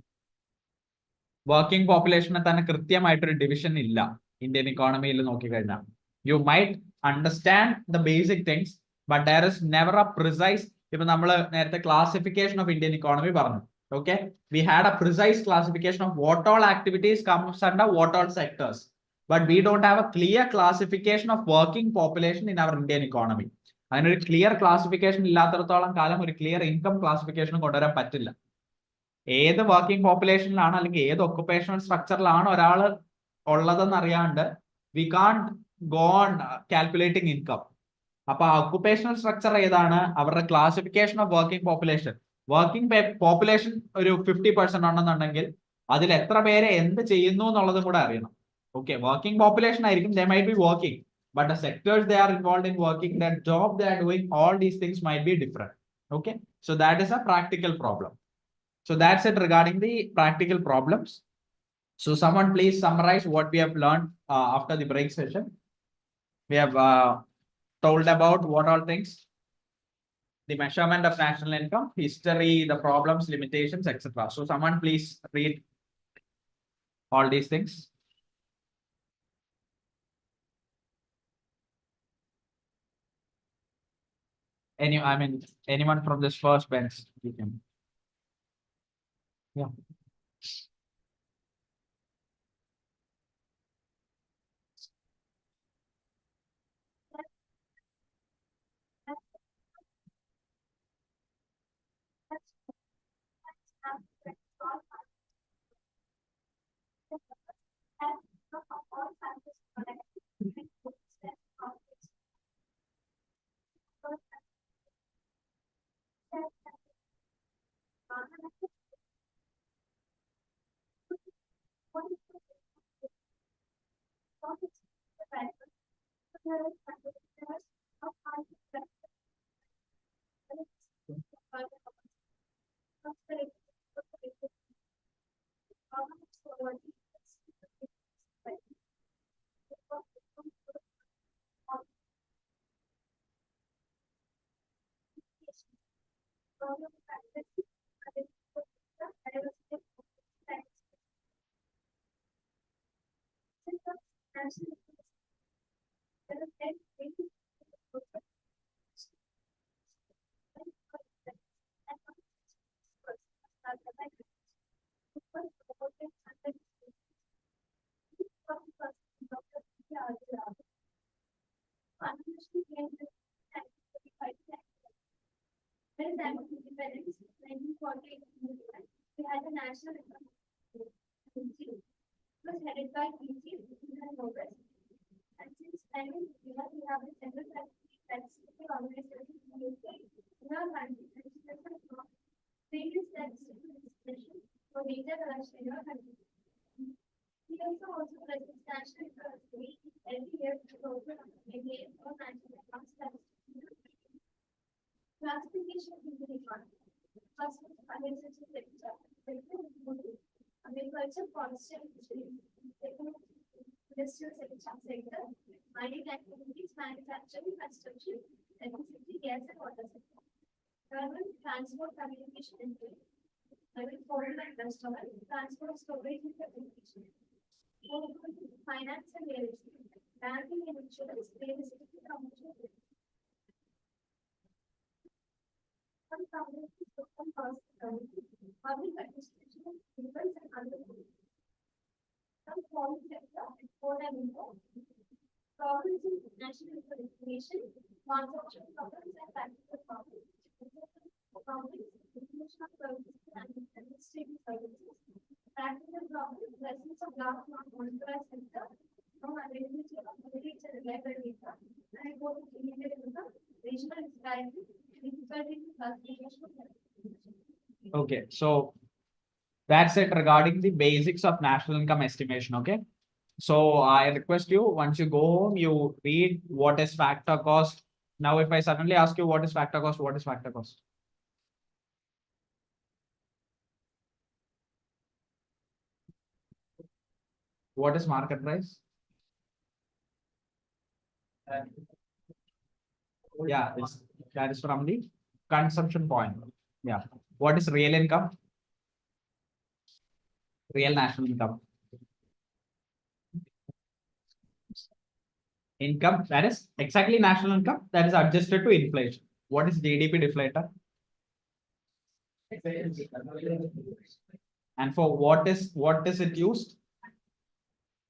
Working population തന്നെ കൃത്യമായിട്ടൊരു division ഇല്ല Indian ഇക്കോണമിയിൽ നോക്കിക്കഴിഞ്ഞാൽ. You might understand the basic things, but there is never a precise. ഇപ്പൊ നമ്മൾ നേരത്തെ classification of Indian economy പറഞ്ഞു. Okay, we had a precise classification of what all activities comes under what all sectors, but we don't have a clear classification of working population in our Indian economy. അങ്ങനെ ഒരു clear classification ഇല്ലാത്തടത്തോളം കാലം ഒരു clear income classification കൊണ്ടുവരാൻ പറ്റില്ല. ഏത് working പോപ്പുലേഷനിലാണ് അല്ലെങ്കിൽ ഏത് occupational സ്ട്രക്ചറിലാണ് ഒരാൾ ഉള്ളതെന്ന് അറിയാണ്ട് വി കാണ്ട് ഗോ ഓൺ കാൽക്കുലേറ്റിംഗ് ഇൻകം. അപ്പൊ ഒക്കുപേഷണൽ സ്ട്രക്ചർ ഏതാണ്, അവരുടെ classification of working population. Working population ഒരു 50% ഉണ്ടെന്നുണ്ടെങ്കിൽ അതിൽ എത്ര പേരെ എന്ത് ചെയ്യുന്നു എന്നുള്ളതും കൂടെ അറിയണം. ഓക്കെ, വർക്കിംഗ് പോപ്പുലേഷൻ ആയിരിക്കും, they might be working, but the sectors they are involved in working, that job they are doing, all these things might be different. Okay, so that is a practical problem. So that's it regarding the practical problems. So someone please summarize what we have learned after the break session. We have told about what all things: the measurement of national income, history, the problems, limitations, etc. So someone please read all these things. I mean, anyone from this first bench, you can. Yeah. When time of independence, 1948, we had a national committee. It was headed by E.T. and Lopez. And since then, we have a central statistical organization in the UK. In our country, and various statistical expression for data collection in our country. We also present national week every year to program again for national account statistics. Classification is the one. First, agriculture sector. Second, agriculture, forestry, second, industrial sector, mining activities, manufacturing, construction, electricity, gas, and water sector. Third, transport, communication, and trade. Third, foreign and restaurant, transport, storage, and communication. Fourth, finance and real estate. Banking and insurance, real estate, and commercial. Public administration, defense and other. Some foreign sector, export and import. Problems in national information, consumption problems and practical problems. Problems, definition of services and administrative services. Practical problems, lessons of law on monetary sector, no availability of ability to reliable data, and important immediate income, regional disparity. Okay, so that's it regarding the basics of national income estimation. Okay, so I request you, once you go home, you read what is factor cost. Now, if I suddenly ask you what is factor cost, what is factor cost? What is market price? Yeah, that is from the consumption point. Yeah. What is real income? Real national income. Income, that is exactly national income, that is adjusted to inflation. What is GDP deflator? And for what is it used?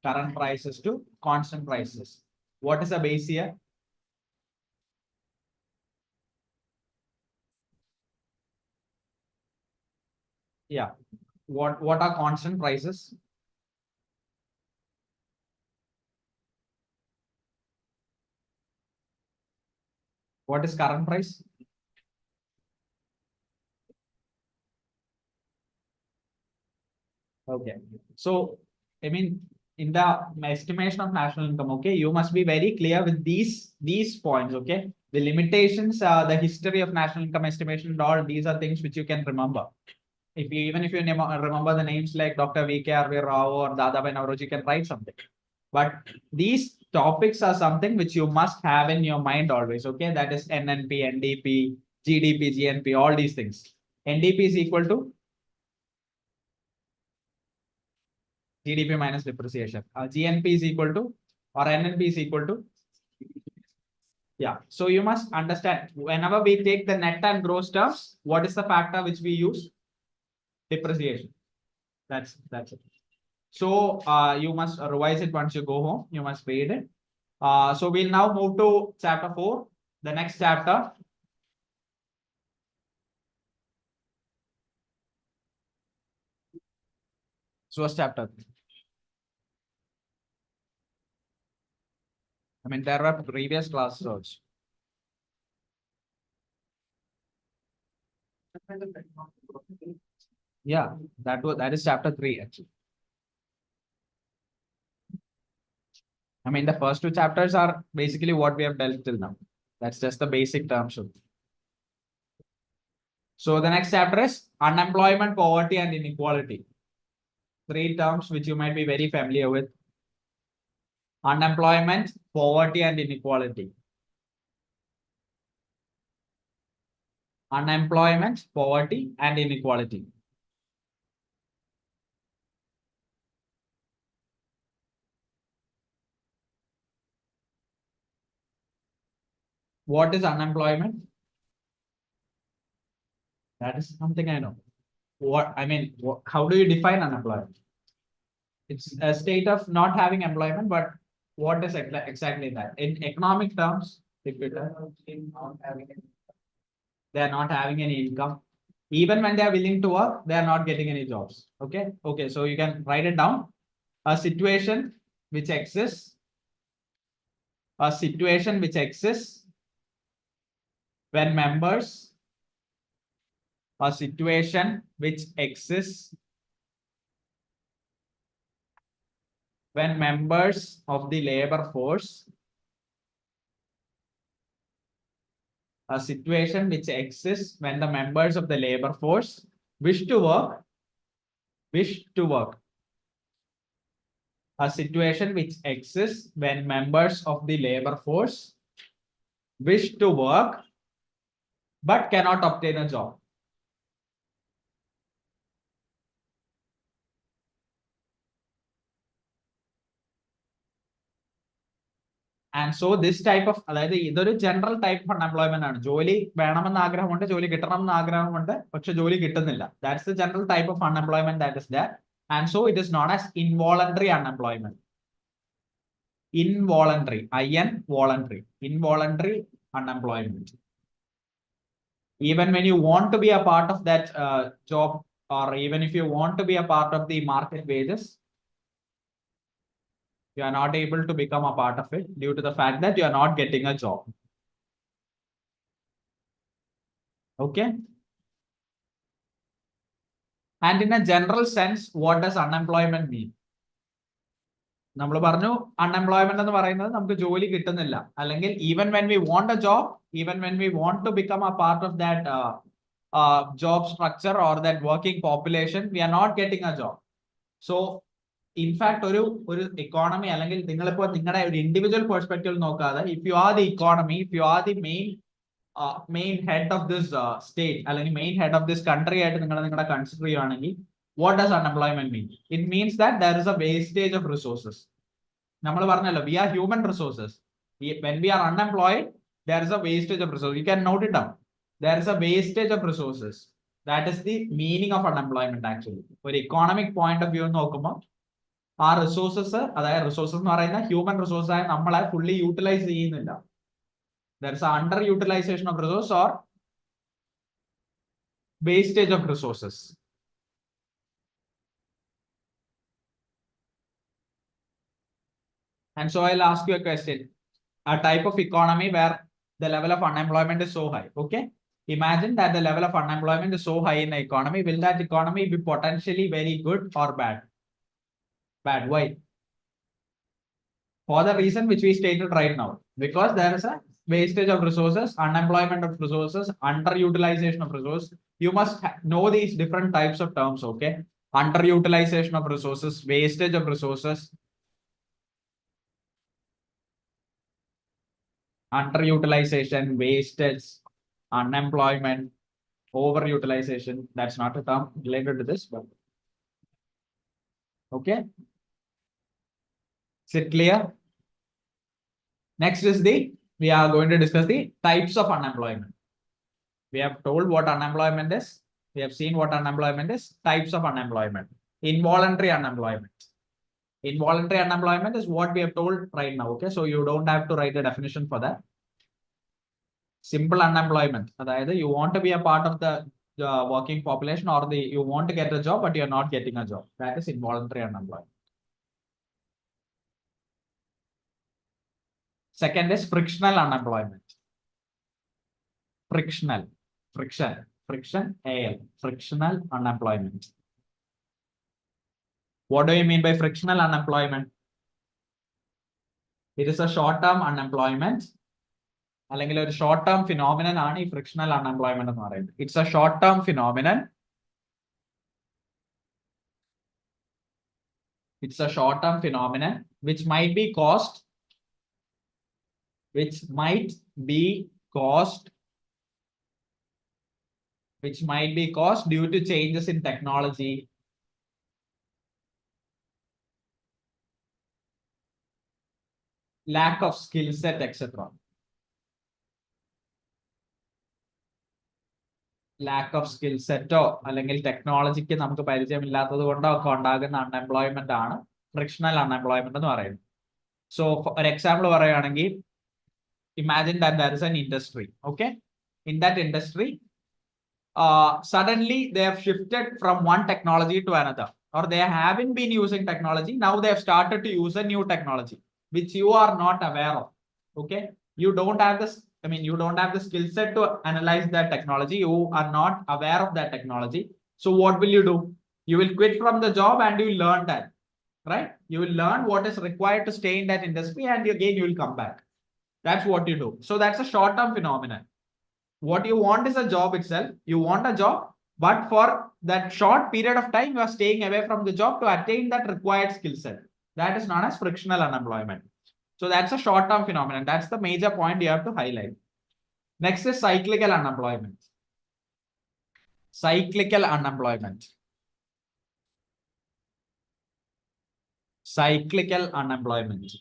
Current prices to constant prices. What is the base year? Yeah. What are constant prices? What is current price? Okay. So, I mean, in the estimation of national income, okay, you must be very clear with these points, okay? The limitations, the history of national income estimation, and all these are things which you can remember. If you even if you remember the names like Dr. V.K.R.V. Rao or Dadabhai Naoroji, you can write something. But these topics are something which you must have in your mind always, okay? That is NNP, NDP, GDP, GNP, all these things. NDP is equal to GDP minus depreciation. GNP is equal to, or NNP is equal to, yeah. So you must understand whenever we take the net and gross terms, what is the factor which we use? Depreciation. That's it. So you must revise it once you go home. You must read it. So we'll now move to chapter 4, the next chapter. So what's chapter? I mean, there were previous classes also. Yeah, that is chapter 3 actually. I mean, the first 2 chapters are basically what we have dealt till now. That's just the basic terms. So the next chapter is unemployment, poverty, and inequality. 3 terms which you might be very familiar with. Unemployment, poverty, and inequality. Unemployment, poverty, and inequality. What is unemployment? That is something I know. How do you define unemployment? It's a state of not having employment, but what is exactly that? In economic terms, if it they are not having any income. Even when they are willing to work, they are not getting any jobs. Okay. Okay. So you can write it down. A situation which exists. A situation which exists when members. A situation which exists when members of the labor force. A situation which exists when the members of the labor force wish to work. A situation which exists when members of the labor force wish to work but cannot obtain a job. And so this type of either general type of unemployment ആണ് ജോലി വേണമെന്ന് ആഗ്രഹമുണ്ട് ജോലി കിട്ടണം എന്ന് ആഗ്രഹമുണ്ട് പക്ഷെ ജോലി കിട്ടുന്നില്ല. That's the general type of unemployment that is there. And so it is known as involuntary unemployment. Involuntary, involuntary unemployment. Even when you want to be a part of that job, or even if you want to be a part of the market wages, you are not able to become a part of it due to the fact that you are not getting a job. Okay. And in a general sense, what does unemployment mean? നമ്മൾ പറഞ്ഞു unemployment എന്ന് പറയുന്നത് നമുക്ക് ജോലി കിട്ടുന്നില്ല അല്ലെങ്കിൽ even when we want a job, even when we want to become a part of that job structure or that working population, we are not getting a job. So in fact ഒരു economy അല്ലെങ്കിൽ നിങ്ങളിപ്പോ നിങ്ങളുടെ ഒരു individual perspective നോക്കാതെ if you are the economy, if you are the main head of this state അല്ലെങ്കിൽ main head of this country ആയിട്ട് നിങ്ങളെ consider ചെയ്യുകയാണെങ്കിൽ what does unemployment mean? It means that there is a wastage of resources. നമ്മൾ പറഞ്ഞല്ലോ we are human resources. When we are unemployed there is a wastage of resource. You can not it down. There is a wastage of resources. That is the meaning of unemployment actually. ഒരു economic point of view നോക്കുമ്പോൾ ആ resources, അതായത് resources എന്ന് പറയുന്ന human resource ആയ നമ്മളെ fully utilise ചെയ്യുന്നില്ല. There is under utilization of resource or wastage of resources. And so I'll ask you a question. A type of economy where the level of unemployment is so high. Okay. Imagine that the level of unemployment is so high in the economy. Will that economy be potentially very good or bad? Bad. Why? For the reason which we stated right now, because there is a wastage of resources, unemployment of resources, underutilization of resources. You must know these different types of terms, okay? Underutilization of resources, wastage of resources, underutilization, wastage, unemployment, overutilization. That's not a term related to this, but okay. Is it clear? Next is we are going to discuss the types of unemployment. We have told what unemployment is. We have seen what unemployment is. Types of unemployment. Involuntary unemployment. Involuntary unemployment is what we have told right now. Okay, so you don't have to write a definition for that. Simple unemployment. Either you want to be a part of the working population, or you want to get a job but you're not getting a job. That is involuntary unemployment. Second is frictional unemployment. Frictional, friction, frictional unemployment. What do you mean by frictional unemployment? It is a short-term unemployment. അല്ലെങ്കിൽ ഒരു short term phenomenon ആണ് ഈ frictional unemployment എന്ന് പറയുന്നത്. It's A short term phenomenon. It's a short-term phenomenon which might be caused due to changes in technology, lack of skill set, etc. Lack of skill set അല്ലെങ്കിൽ ടെക്നോളജിക്ക് നമുക്ക് പരിചയമില്ലാത്തത് കൊണ്ടോ ഒക്കെ ഉണ്ടാകുന്ന unemployment ആണ് ഫ്രിക്ഷണൽ അൺഎംപ്ലോയ്മെന്റ് എന്ന് പറയുന്നത്. സോ ഒരു example പറയുകയാണെങ്കിൽ, imagine that there is an industry. Okay, in that industry suddenly they have shifted from one technology to another, or they haven't been using technology. Now they have started to use a new technology which you are not aware of. Okay, you don't have this, you don't have the skill set to analyze that technology. You are not aware of that technology. So what will you do? You will quit from the job and you will learn that, right? You will learn what is required to stay in that industry, and again you will come back. That's what you do. So that's a short-term phenomenon. What you want is a job itself. You want a job, but for that short period of time, you are staying away from the job to attain that required skill set. That is known as frictional unemployment. So that's a short-term phenomenon. That's the major point you have to highlight. Next is cyclical unemployment. Cyclical unemployment. Cyclical unemployment.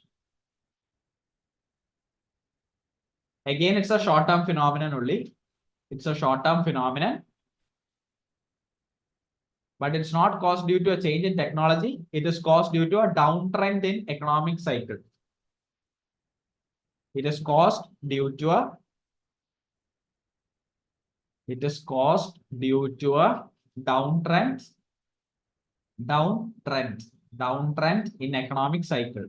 Again, it's a short-term phenomenon only. It's a short-term phenomenon, but it's not caused due to a change in technology. It is caused due to a downtrend in economic cycle. It is caused due to a downtrend in economic cycle.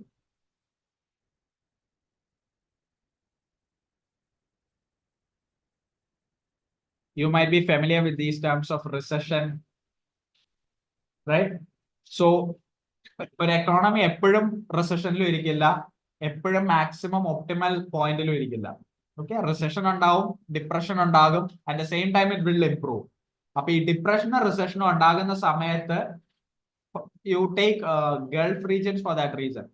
You might be familiar with these terms of recession, right? So ഒരു economy എപ്പോഴും റിസഷനിലും ഇരിക്കില്ല, എപ്പോഴും maximum optimal പോയിന്റിലും ഇരിക്കില്ല. Okay, recession ഉണ്ടാവും, depression ഉണ്ടാകും, at the same time it will improve. അപ്പൊ ഈ ഡിപ്രഷനും റിസഷനും ഉണ്ടാകുന്ന സമയത്ത് you take Gulf regions for that reason.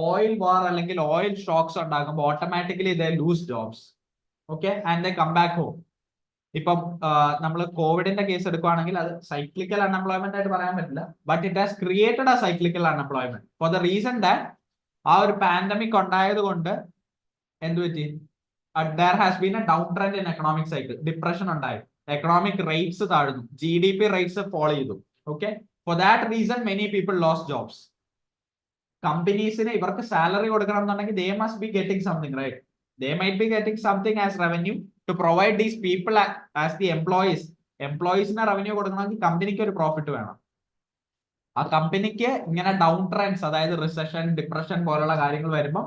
Oil war അല്ലെങ്കിൽ ഓയിൽ ഷോക്സ് ഉണ്ടാകുമ്പോൾ automatically they lose jobs. Okay, and they come back home. ഇപ്പം നമ്മൾ കോവിഡിന്റെ കേസ് എടുക്കുകയാണെങ്കിൽ അത് സൈക്ലിക്കൽ അൺഎംപ്ലോയ്മെന്റ് ആയിട്ട് പറയാൻ പറ്റില്ല, but it has created A cyclical unemployment for the reason that ആ ഒരു പാൻഡമിക് ഉണ്ടായത് കൊണ്ട് എന്ത് പറ്റി, there has been a downtrend in economic cycle. Depression ഉണ്ടായി, എക്കണോമിക് റേറ്റ്സ് താഴ്ന്നു, GDP റേറ്റ്സ് ഫോൾ ചെയ്തു. Okay, for that reason many people lose jobs. കമ്പനീസിന് ഇവർക്ക് സാലറി കൊടുക്കണം എന്നുണ്ടെങ്കിൽ they must be getting something, right? They might be getting something as revenue to provide these people as the employees. എംപ്ലോയീസിന് revenue കൊടുക്കണമെങ്കിൽ കമ്പനിക്ക് ഒരു profit വേണം. ആ കമ്പനിക്ക് ഇങ്ങനെ ഡൗൺ ട്രെൻഡ്സ്, അതായത് റിസഷൻ, ഡിപ്രഷൻ പോലുള്ള കാര്യങ്ങൾ വരുമ്പോൾ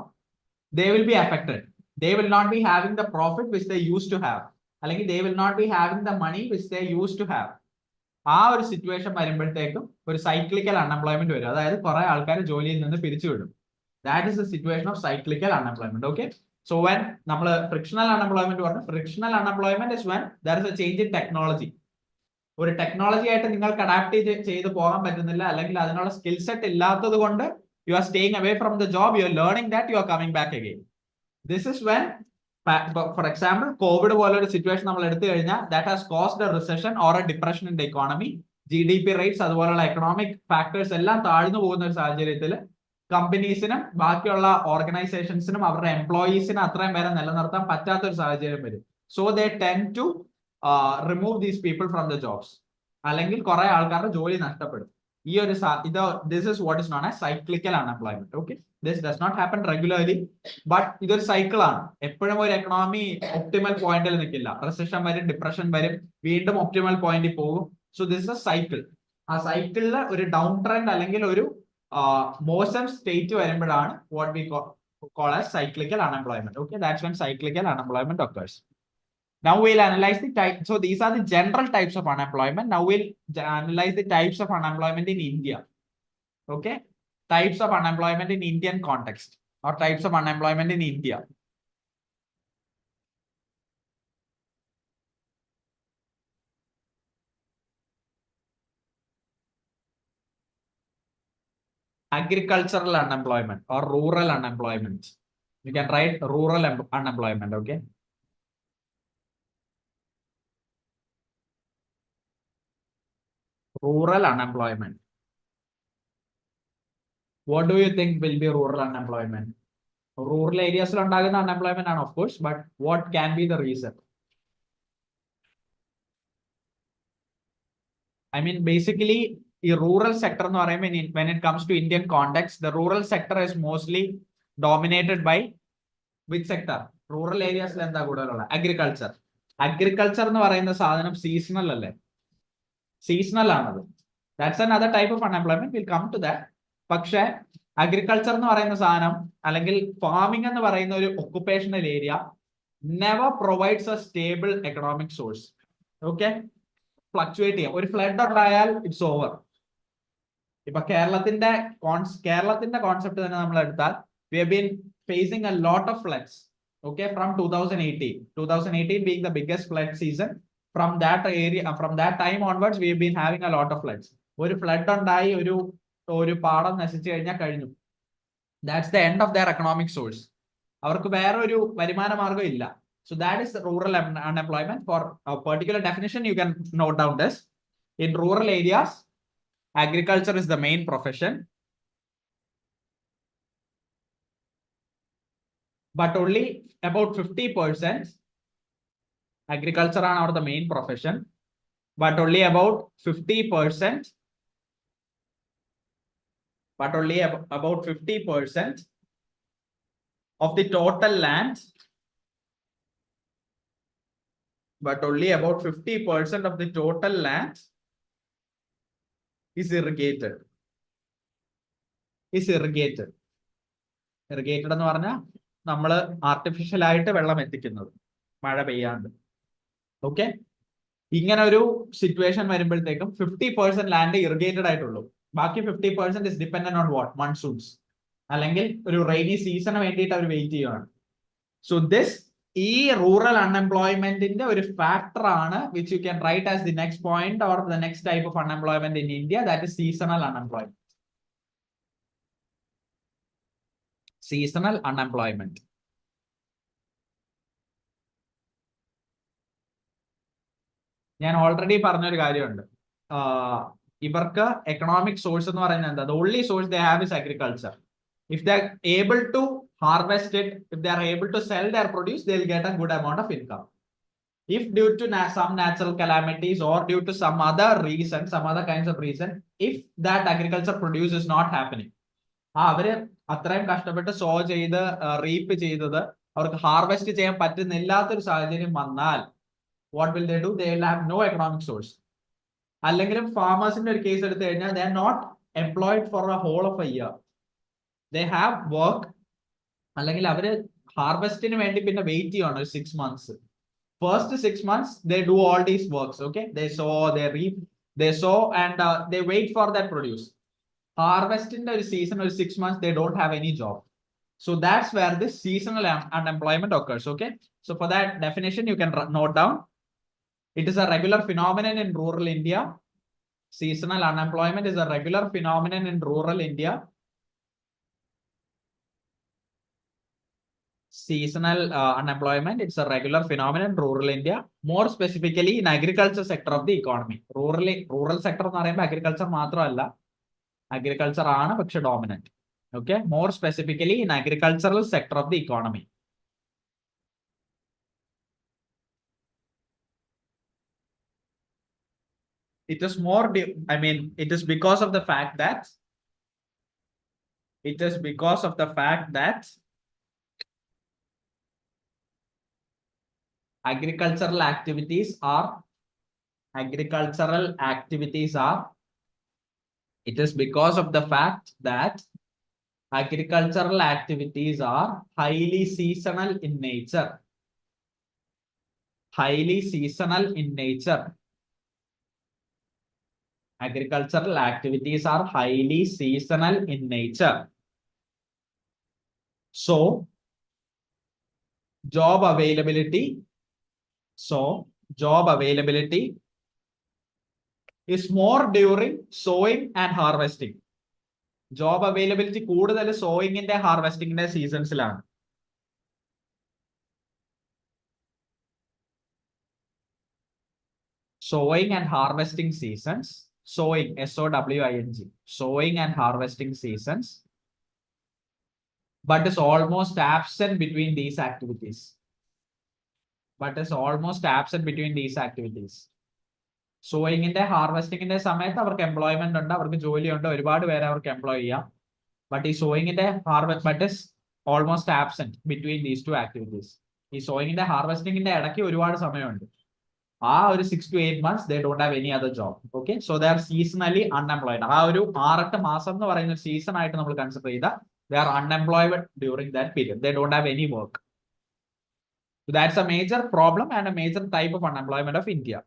they will be affected. They will not be having the profit which they used to have, അല്ലെങ്കിൽ they will not be having the money which they used to have. ആ ഒരു situation വരുമ്പോഴത്തേക്കും ഒരു cyclical unemployment വരും. അതായത് കുറെ ആൾക്കാർ ജോലിയിൽ നിന്ന് പിരിച്ചുവിടും. That is the situation of cyclical unemployment. Okay. So when frictional unemployment is when there is a change in technology. ഒരു ടെക്നോളജി ആയിട്ട് നിങ്ങൾക്ക് അഡാപ്റ്റ് ചെയ്ത് പോകാൻ പറ്റുന്നില്ല, അല്ലെങ്കിൽ അതിനുള്ള സ്കിൽ സെറ്റ് ഇല്ലാത്തത് കൊണ്ട് you are staying away from the job, you are learning that, you are coming back again. This is when, for example Covid പോലെ ഒരു സിറ്റുവേഷൻ നമ്മൾ എടുത്തു കഴിഞ്ഞാൽ that has caused A recession or A depression in the economy. GDP rates അതുപോലുള്ള economic factors എല്ലാം താഴ്ന്നു പോകുന്ന ഒരു സാഹചര്യത്തിൽ കമ്പനീസിനും ബാക്കിയുള്ള ഓർഗനൈസേഷൻസിനും അവരുടെ എംപ്ലോയീസിനും അത്രയും പേരെ നിലനിർത്താൻ പറ്റാത്ത ഒരു സാഹചര്യം വരും. So they tend to remove these people from the jobs, അല്ലെങ്കിൽ കുറെ ആൾക്കാരുടെ ജോലി നഷ്ടപ്പെടും. ഈ ഒരു this is what is known as cyclical unemployment. Okay, this does not happen regularly, but ഇതൊരു സൈക്കിൾ ആണ്. എപ്പോഴും ഒരു എക്കണോമി ഒപ്റ്റിമൽ പോയിന്റിൽ നിൽക്കില്ല. റിസഷൻ വരും, ഡിപ്രഷൻ വരും, വീണ്ടും ഒപ്റ്റിമൽ പോയിന്റിൽ പോകും. So this is A cycle. ആ സൈക്കിളിൽ ഒരു ഡൗൺ ട്രെൻഡ് അല്ലെങ്കിൽ ഒരു മോശം സ്റ്റേറ്റ് വരുമ്പോഴാണ് what we call as cyclical unemployment. Okay, that's when cyclical unemployment occurs. Now we'll analyze the type. So these are the general types of unemployment. Now we'll analyze the types of unemployment in India. Okay, types of unemployment in Indian context, or types of unemployment in India. Agricultural unemployment or rural unemployment. You can write rural unemployment. Okay. Rural unemployment. What do you think will be rural unemployment? Rural areas unemployment, and of course, but what can be the reason? I mean, basically, the rural sector, when it comes to Indian context, the rural sector is mostly dominated by which sector? Rural areas, agriculture. Agriculture seasonal. Seasonal. That's another type of unemployment. We'll come to that. പക്ഷേ agriculture എന്ന് പറയുന്ന സാധനം, അല്ലെങ്കിൽ farming എന്ന് പറയുന്ന ഒരു occupational area never provides a stable economic source. Okay, fluctuate ചെയ്യാം. ഒരു ഫ്ലഡ് ഉണ്ടായാൽ ഇറ്റ്സ് ഓവർ. ഇപ്പൊ കേരളത്തിന്റെ കോൺസെപ്റ്റ് തന്നെ നമ്മൾ എടുത്താൽ, we have been facing a lot of floods. Okay, from 2018 being the biggest flood season. From that time onwards, we have been having a lot of floods. ഒരു flood ഉണ്ടായി, ഒരു പാടം നശിച്ചു കഴിഞ്ഞാൽ കഴിഞ്ഞു. That's the end of their economic source. അവർക്ക് വേറെ ഒരു വരുമാന മാർഗം ഇല്ല. So that is the rural unemployment. For a particular definition, you can note down this. In rural areas, agriculture is the main profession, but only about 50%. Agriculture are the main profession, but only about 50%. But only about 50% of the total land. But only about 50% of the total land is irrigated. Irrigated എന്ന് പറഞ്ഞാൽ നമ്മൾ artificial ആയിട്ട് വെള്ളം എത്തിക്കുന്നത്, മഴ പെയ്യാണ്ട്. Okay, ഇങ്ങനെ ഒരു situation വരുമ്പോഴത്തേക്കും 50% ലാൻഡ് ഇറിഗേറ്റഡ് ആയിട്ടുള്ളൂ. ബാക്കി 50% is dependent on what? Monsoons, അല്ലെങ്കിൽ ഒരു റെയിനി സീസണ് വേണ്ടിയിട്ട് അവർ വെയിറ്റ് ചെയ്യുകയാണ്. സോ ദിസ് ഈ റൂറൽ അൺഎംപ്ലോയ്മെന്റിന്റെ ഒരു ഫാക്ടർ ആണ്, which you can right as the next point or the next type of unemployment in India, that is seasonal unemployment. Seasonal unemployment. ഞാൻ already പറഞ്ഞൊരു കാര്യമുണ്ട്, ഇവർക്ക് എക്കണോമിക് സോഴ്സ് എന്ന് പറയുന്നത് എന്താ? The only source they have is agriculture. If they are able to harvest it, if they are able to sell their produce, they'll get a good amount of income. If due to some natural calamities or due to some other reason, some other kinds of reason, if that agriculture produce is not happening, അവര് അത്രയും കഷ്ടപ്പെട്ട് so ചെയ്ത് റീപ്പ് ചെയ്തത് അവർക്ക് harvest ചെയ്യാൻ പറ്റുന്നില്ലാത്തൊരു സാഹചര്യം വന്നാൽ, what will they do? They will have no economic source. അല്ലെങ്കിലും ഫാമേഴ്സിന്റെ ഒരു കേസ് എടുത്തു കഴിഞ്ഞാൽ, they are not employed for a whole of a year. They have work, അല്ലെങ്കിൽ അവര് ഹാർവെസ്റ്റിന് വേണ്ടി പിന്നെ വെയിറ്റ് ചെയ്യണം ഒരു 6 months. First 6 months they do all these works. Okay, they sow, they reap, they sow, and they wait for that produce. Harvest in the season or 6 months they don't have any job. So that's where this seasonal unemployment occurs. Okay. So for that definition, you can note down. It is a regular phenomenon in rural India. Seasonal unemployment is a regular phenomenon in rural India. Seasonal unemployment, it's a regular phenomenon in rural India, more specifically in agriculture sector of the economy. Rural sector എന്ന് പറയുമ്പോൾ agriculture മാത്രമല്ല, agriculture ആണ് പക്ഷെ dominant. Okay, more specifically in agricultural sector of the economy. It is more, I mean, it is because of the fact that agricultural activities are, it is because of the fact that agricultural activities are highly seasonal in nature. Highly seasonal in nature. Agricultural activities are highly seasonal in nature. So, job availability is more during sowing and harvesting. Job availability കൂടുതൽ sowing ന്റെ harvesting ന്റെ seasonsലാണ്. Sowing and harvesting seasons. Sowing, SOWING. Sowing and harvesting seasons. But is almost absent between these activities. Sowing ന്റെ harvesting ന്റെ സമയത്ത് അവർക്ക് employment ഉണ്ട്, അവർക്ക് ജോലിയുണ്ട്, ഒരുപാട് പേരെ അവർക്ക് എംപ്ലോയ് ചെയ്യാം. But ഈ sowing ന്റെ but is almost absent between these two activities. ഈ sowing ന്റെ harvesting ന്റെ ഇടയ്ക്ക് ഒരുപാട് സമയമുണ്ട്. ആ ഒരു 6 to 8 months they don't have any other job. Okay, so they are seasonally unemployed. ആ ഒരു 6-8 മാസം എന്ന് പറയുന്ന സീസൺ ആയിട്ട് നമ്മൾ കൺസിഡർ ചെയ്ത they are unemployed during that period. They don't have any work. So that's a major problem and a major type of unemployment of India.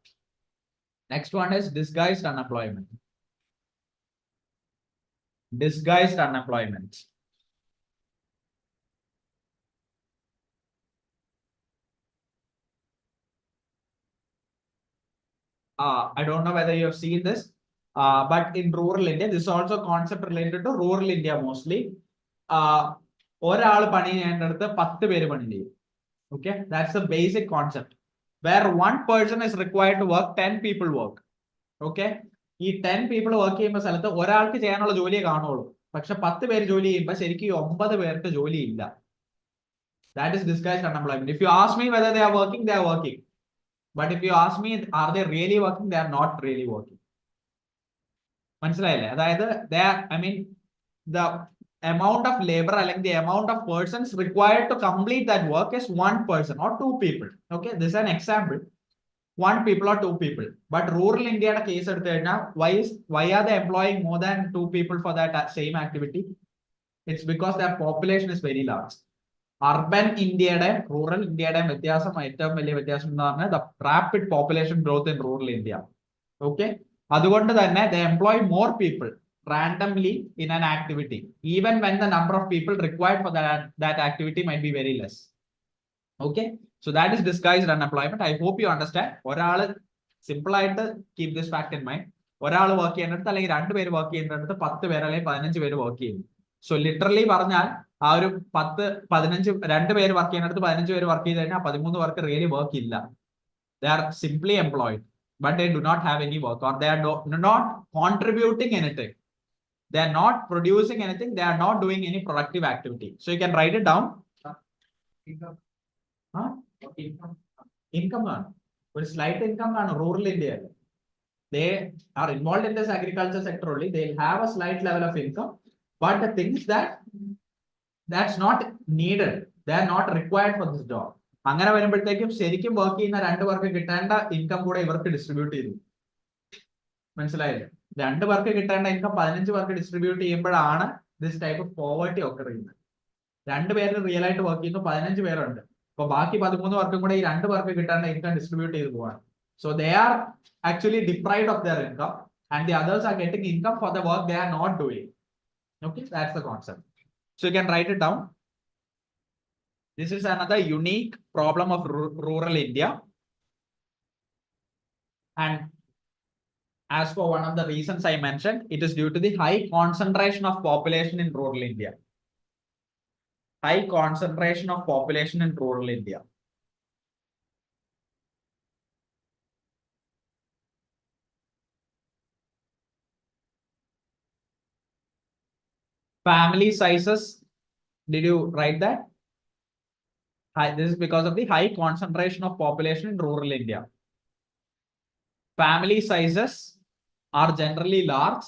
Next one is disguised unemployment. Disguised unemployment. I don't know whether you have seen this, but in rural India, this is also a concept related to rural India mostly. ഒരാൾ പണി ചെയ്യേണ്ടടുത്ത് 10 പേര് പണി ചെയ്യും. Okay, that's the basic concept. Where one person is required to work, 10 people work. Okay, ഈ 10 people work ചെയ്യുന്ന സ്ഥലത്ത് ഒരാൾക്ക് ചെയ്യാനുള്ള ജോലിയെ കാണുള്ളൂ, പക്ഷെ 10 പേര് ജോലി ചെയ്യുമ്പോൾ ശരിക്കും 9 പേർക്ക് ജോലി ഇല്ല. That is disguised unemployment. If you ask me whether they are working, they are working. But if you ask me, are they really working? They are not really working. മനസ്സിലായില്ലേ? അതായത് the amount of labor, like the amount of persons required to complete that work is one person or two people. Okay, this is an example. One people or two people. But rural India case എടുത്തു കഴിഞ്ഞാൽ why are they employing more than two people for that same activity? It's because their population is very large. Urban India, rural India, ഏറ്റവും വലിയ വ്യത്യാസം എന്ന് പറഞ്ഞാൽ the rapid population growth in rural India. Okay, അതുകൊണ്ട് തന്നെ they employ more people randomly in an activity, even when the number of people required for that activity might be very less. Okay, so that is disguised unemployment. I hope you understand. ഒരാള് simple ആയിട്ട് keep this fact in mind. ഒരാൾ work ചെയ്യുന്നിടത്ത് അല്ലെങ്കിൽ 2 പേര് work ചെയ്യുന്നിടത്ത് 10 പേര് അല്ലെങ്കിൽ 15 പേര് വർക്ക് ചെയ്യും. So literally പറഞ്ഞാൽ ആ ഒരു 10-15 2 പേര് വർക്ക് ചെയ്യുന്നിടത്ത് 15 പേര് വർക്ക് ചെയ്ത് കഴിഞ്ഞാൽ 13 പേർക്ക് really work ഇല്ല. They are simply employed, but they do not have any work, or they are not contributing anything. They are not producing anything. They are not doing any productive activity. So you can write it down. Income ആണ്, ഒരു slight income ആണ് rural India. They are involved in this agriculture sector only. They will have a slight level of income, but the thing is that that's not needed. They are not required for this job. അങ്ങനെ വരുമ്പോഴത്തേക്കും ശരിക്കും work ചെയ്യുന്ന 2 പേർക്ക് കിട്ടേണ്ട income കൂടെ ഇവർക്ക് distribute ചെയ്തു. മനസ്സിലായില്ലേ? 2 പേർക്ക് കിട്ടേണ്ട ഇൻകം 15 പേർക്ക് ഡിസ്ട്രിബ്യൂട്ട് ചെയ്യുമ്പോഴാണ് ദിസ് ടൈപ്പ് ഓഫ് പോവർട്ടി ഒക്കെ ചെയ്യുന്നത്. 2 പേര് റിയൽ ആയിട്ട് വർക്ക് ചെയ്യുന്നു, 15 പേരുണ്ട്. അപ്പൊ ബാക്കി 13 പേർക്കും കൂടെ ഈ 2 പേർക്ക് കിട്ടേണ്ട ഇൻകം ഡിസ്ട്രിബ്യൂട്ട് ചെയ്ത് പോവാണ്. So they are actually deprived of their income, and the others are getting income for the work they are not doing. Okay, that's the concept. So you can write it down. This is another unique problem of rural India. And as for one of the reasons I mentioned, it is due to the high concentration of population in rural India. High concentration of population in rural India. Family sizes, did you write that? This is because of the high concentration of population in rural India. Family sizes are generally large.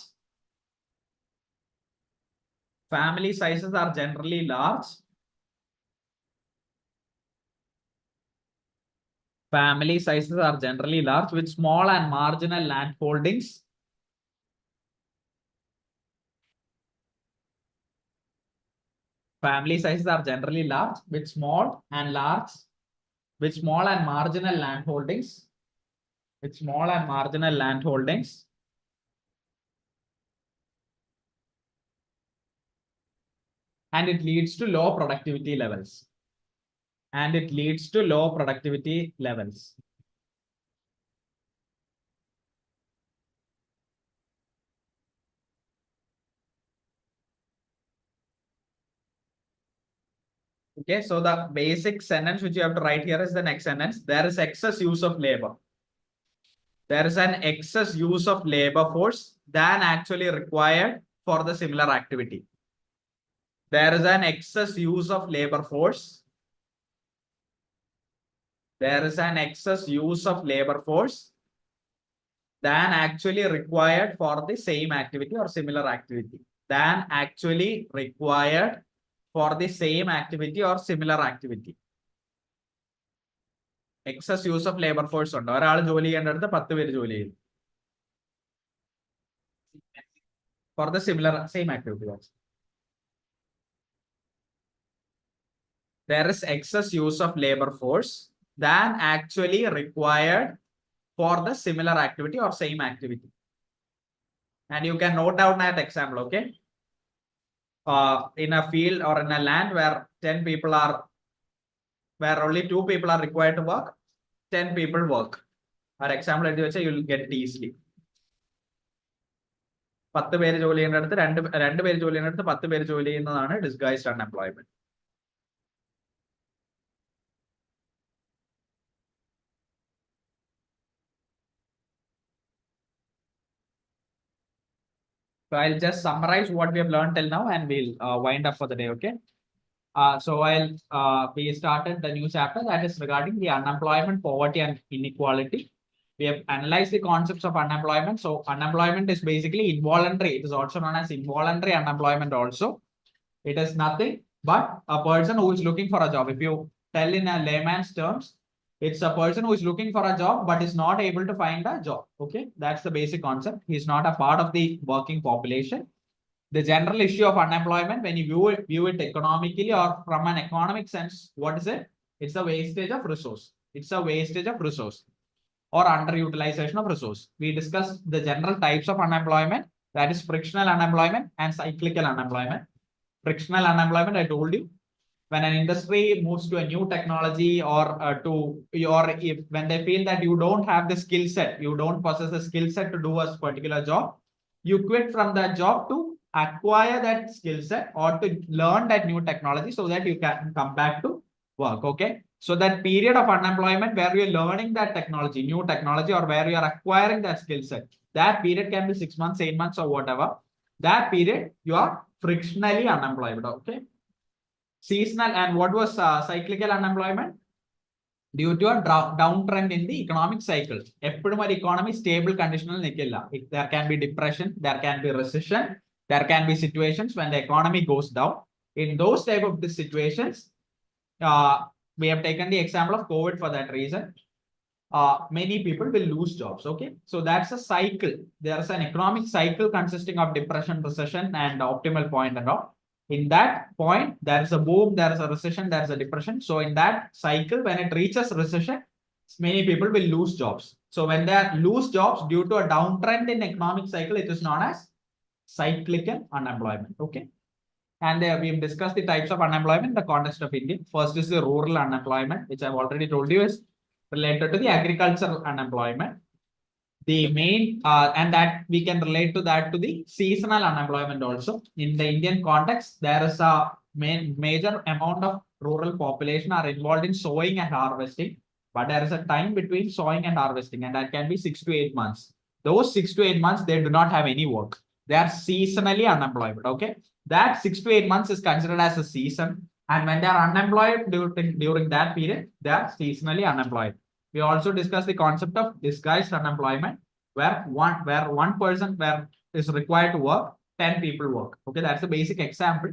Family sizes are generally large. Family sizes are generally large with small and marginal land holdings. Family sizes are generally large with small and marginal land holdings. With small and marginal land holdings. And it leads to low productivity levels. And it leads to low productivity levels. Okay, so the basic sentence which you have to write here is the next sentence. There is excess use of labor. There is an excess use of labor force than actually required for the similar activity. There is an excess use of labor force. There is an excess use of labor force than actually required for the same activity or similar activity. Than actually required for the same activity or similar activity. Excess use of labor force ഉണ്ട് ഒരാൾ ജോലി ചെയ്യേണ്ടടുത്ത് 10 പേര് ജോലി ചെയ്യും for the similar same activity also. There is excess use of labor force than actually required for the similar activity or same activity. And you can note down that example, okay? In a field or in a land where 10 people are, where only 2 people are required to work, 10 people work. Our example, you will get it easily. 10 പേര് ജോലി ചെയ്യുന്നിടത്ത് രണ്ട് പേര് ജോലി ചെയ്യുന്നിടത്ത് 10 പേര് ജോലി ചെയ്യുന്നതാണ് disguised unemployment. So I'll just summarize what we have learned till now and we'll wind up for the day, okay? So we started the new chapter that is regarding the unemployment, poverty and inequality. We have analyzed the concepts of unemployment. So unemployment is basically involuntary. It is also known as involuntary unemployment also. It is nothing but a person who is looking for a job. If you tell in a layman's terms, it's a person who is looking for a job but is not able to find a job. Okay, that's the basic concept. He's not a part of the working population. The general issue of unemployment, when you view it economically or from an economic sense, what is it? It's a wastage of resource. It's a wastage of resource or underutilization of resource. We discussed the general types of unemployment, that is frictional unemployment and cyclical unemployment. Frictional unemployment, I told you, when an industry moves to a new technology or when they feel that you don't have the skill set, you don't possess the skill set to do a particular job, you quit from that job to acquire that skill set or to learn that new technology so that you can come back to work. Okay, so that period of unemployment where you're learning that technology, new technology, or where you are acquiring that skill set, that period can be 6 months, 8 months or whatever. That period you are frictionally unemployed. Okay, seasonal. And what was cyclical unemployment? Due to a downtrend in the economic cycle. Eppozhum oru economy stable condition il nikkilla. There can be depression, there can be recession, there can be situations when the economy goes down. In those type of the situations, we have taken the example of COVID for that reason. Many people will lose jobs. Okay, so that's a cycle. There's an economic cycle consisting of depression, recession and optimal point and all. In that point, there is a boom, there is a recession, there is a depression. So in that cycle, when it reaches recession, many people will lose jobs. So when they lose jobs due to a downtrend in economic cycle, it is known as cyclical unemployment. Okay, And we've discussed the types of unemployment in the context of India. First is the rural unemployment, which I've already told you is related to the agricultural unemployment. The main and that we can relate to that to the seasonal unemployment also. In the Indian context, there is a major amount of rural population are involved in sowing and harvesting, but there is a time between sowing and harvesting, and that can be 6 to 8 months. Those 6 to 8 months, they do not have any work. They are seasonally unemployed. Okay, that 6 to 8 months is considered as a season, and when they are unemployed during that period, they are seasonally unemployed. We also discussed the concept of disguised unemployment, where one person is required to work, 10 people work. Okay, that's a basic example.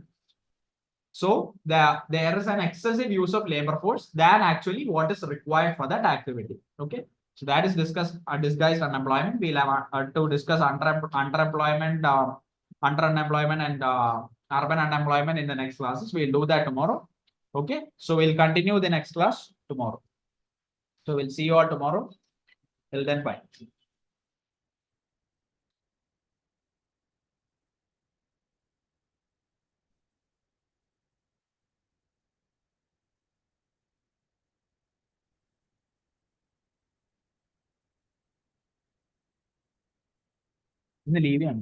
So there is an excessive use of labor force than actually what is required for that activity. Okay, so that is discussed disguised unemployment. We'll have to discuss underemployment, underemployment, and urban unemployment in the next classes. We'll do that tomorrow. Okay, so we'll continue the next class tomorrow. So we'll see you all tomorrow. Till then, bye. ഇന്ന് leave ആണ്.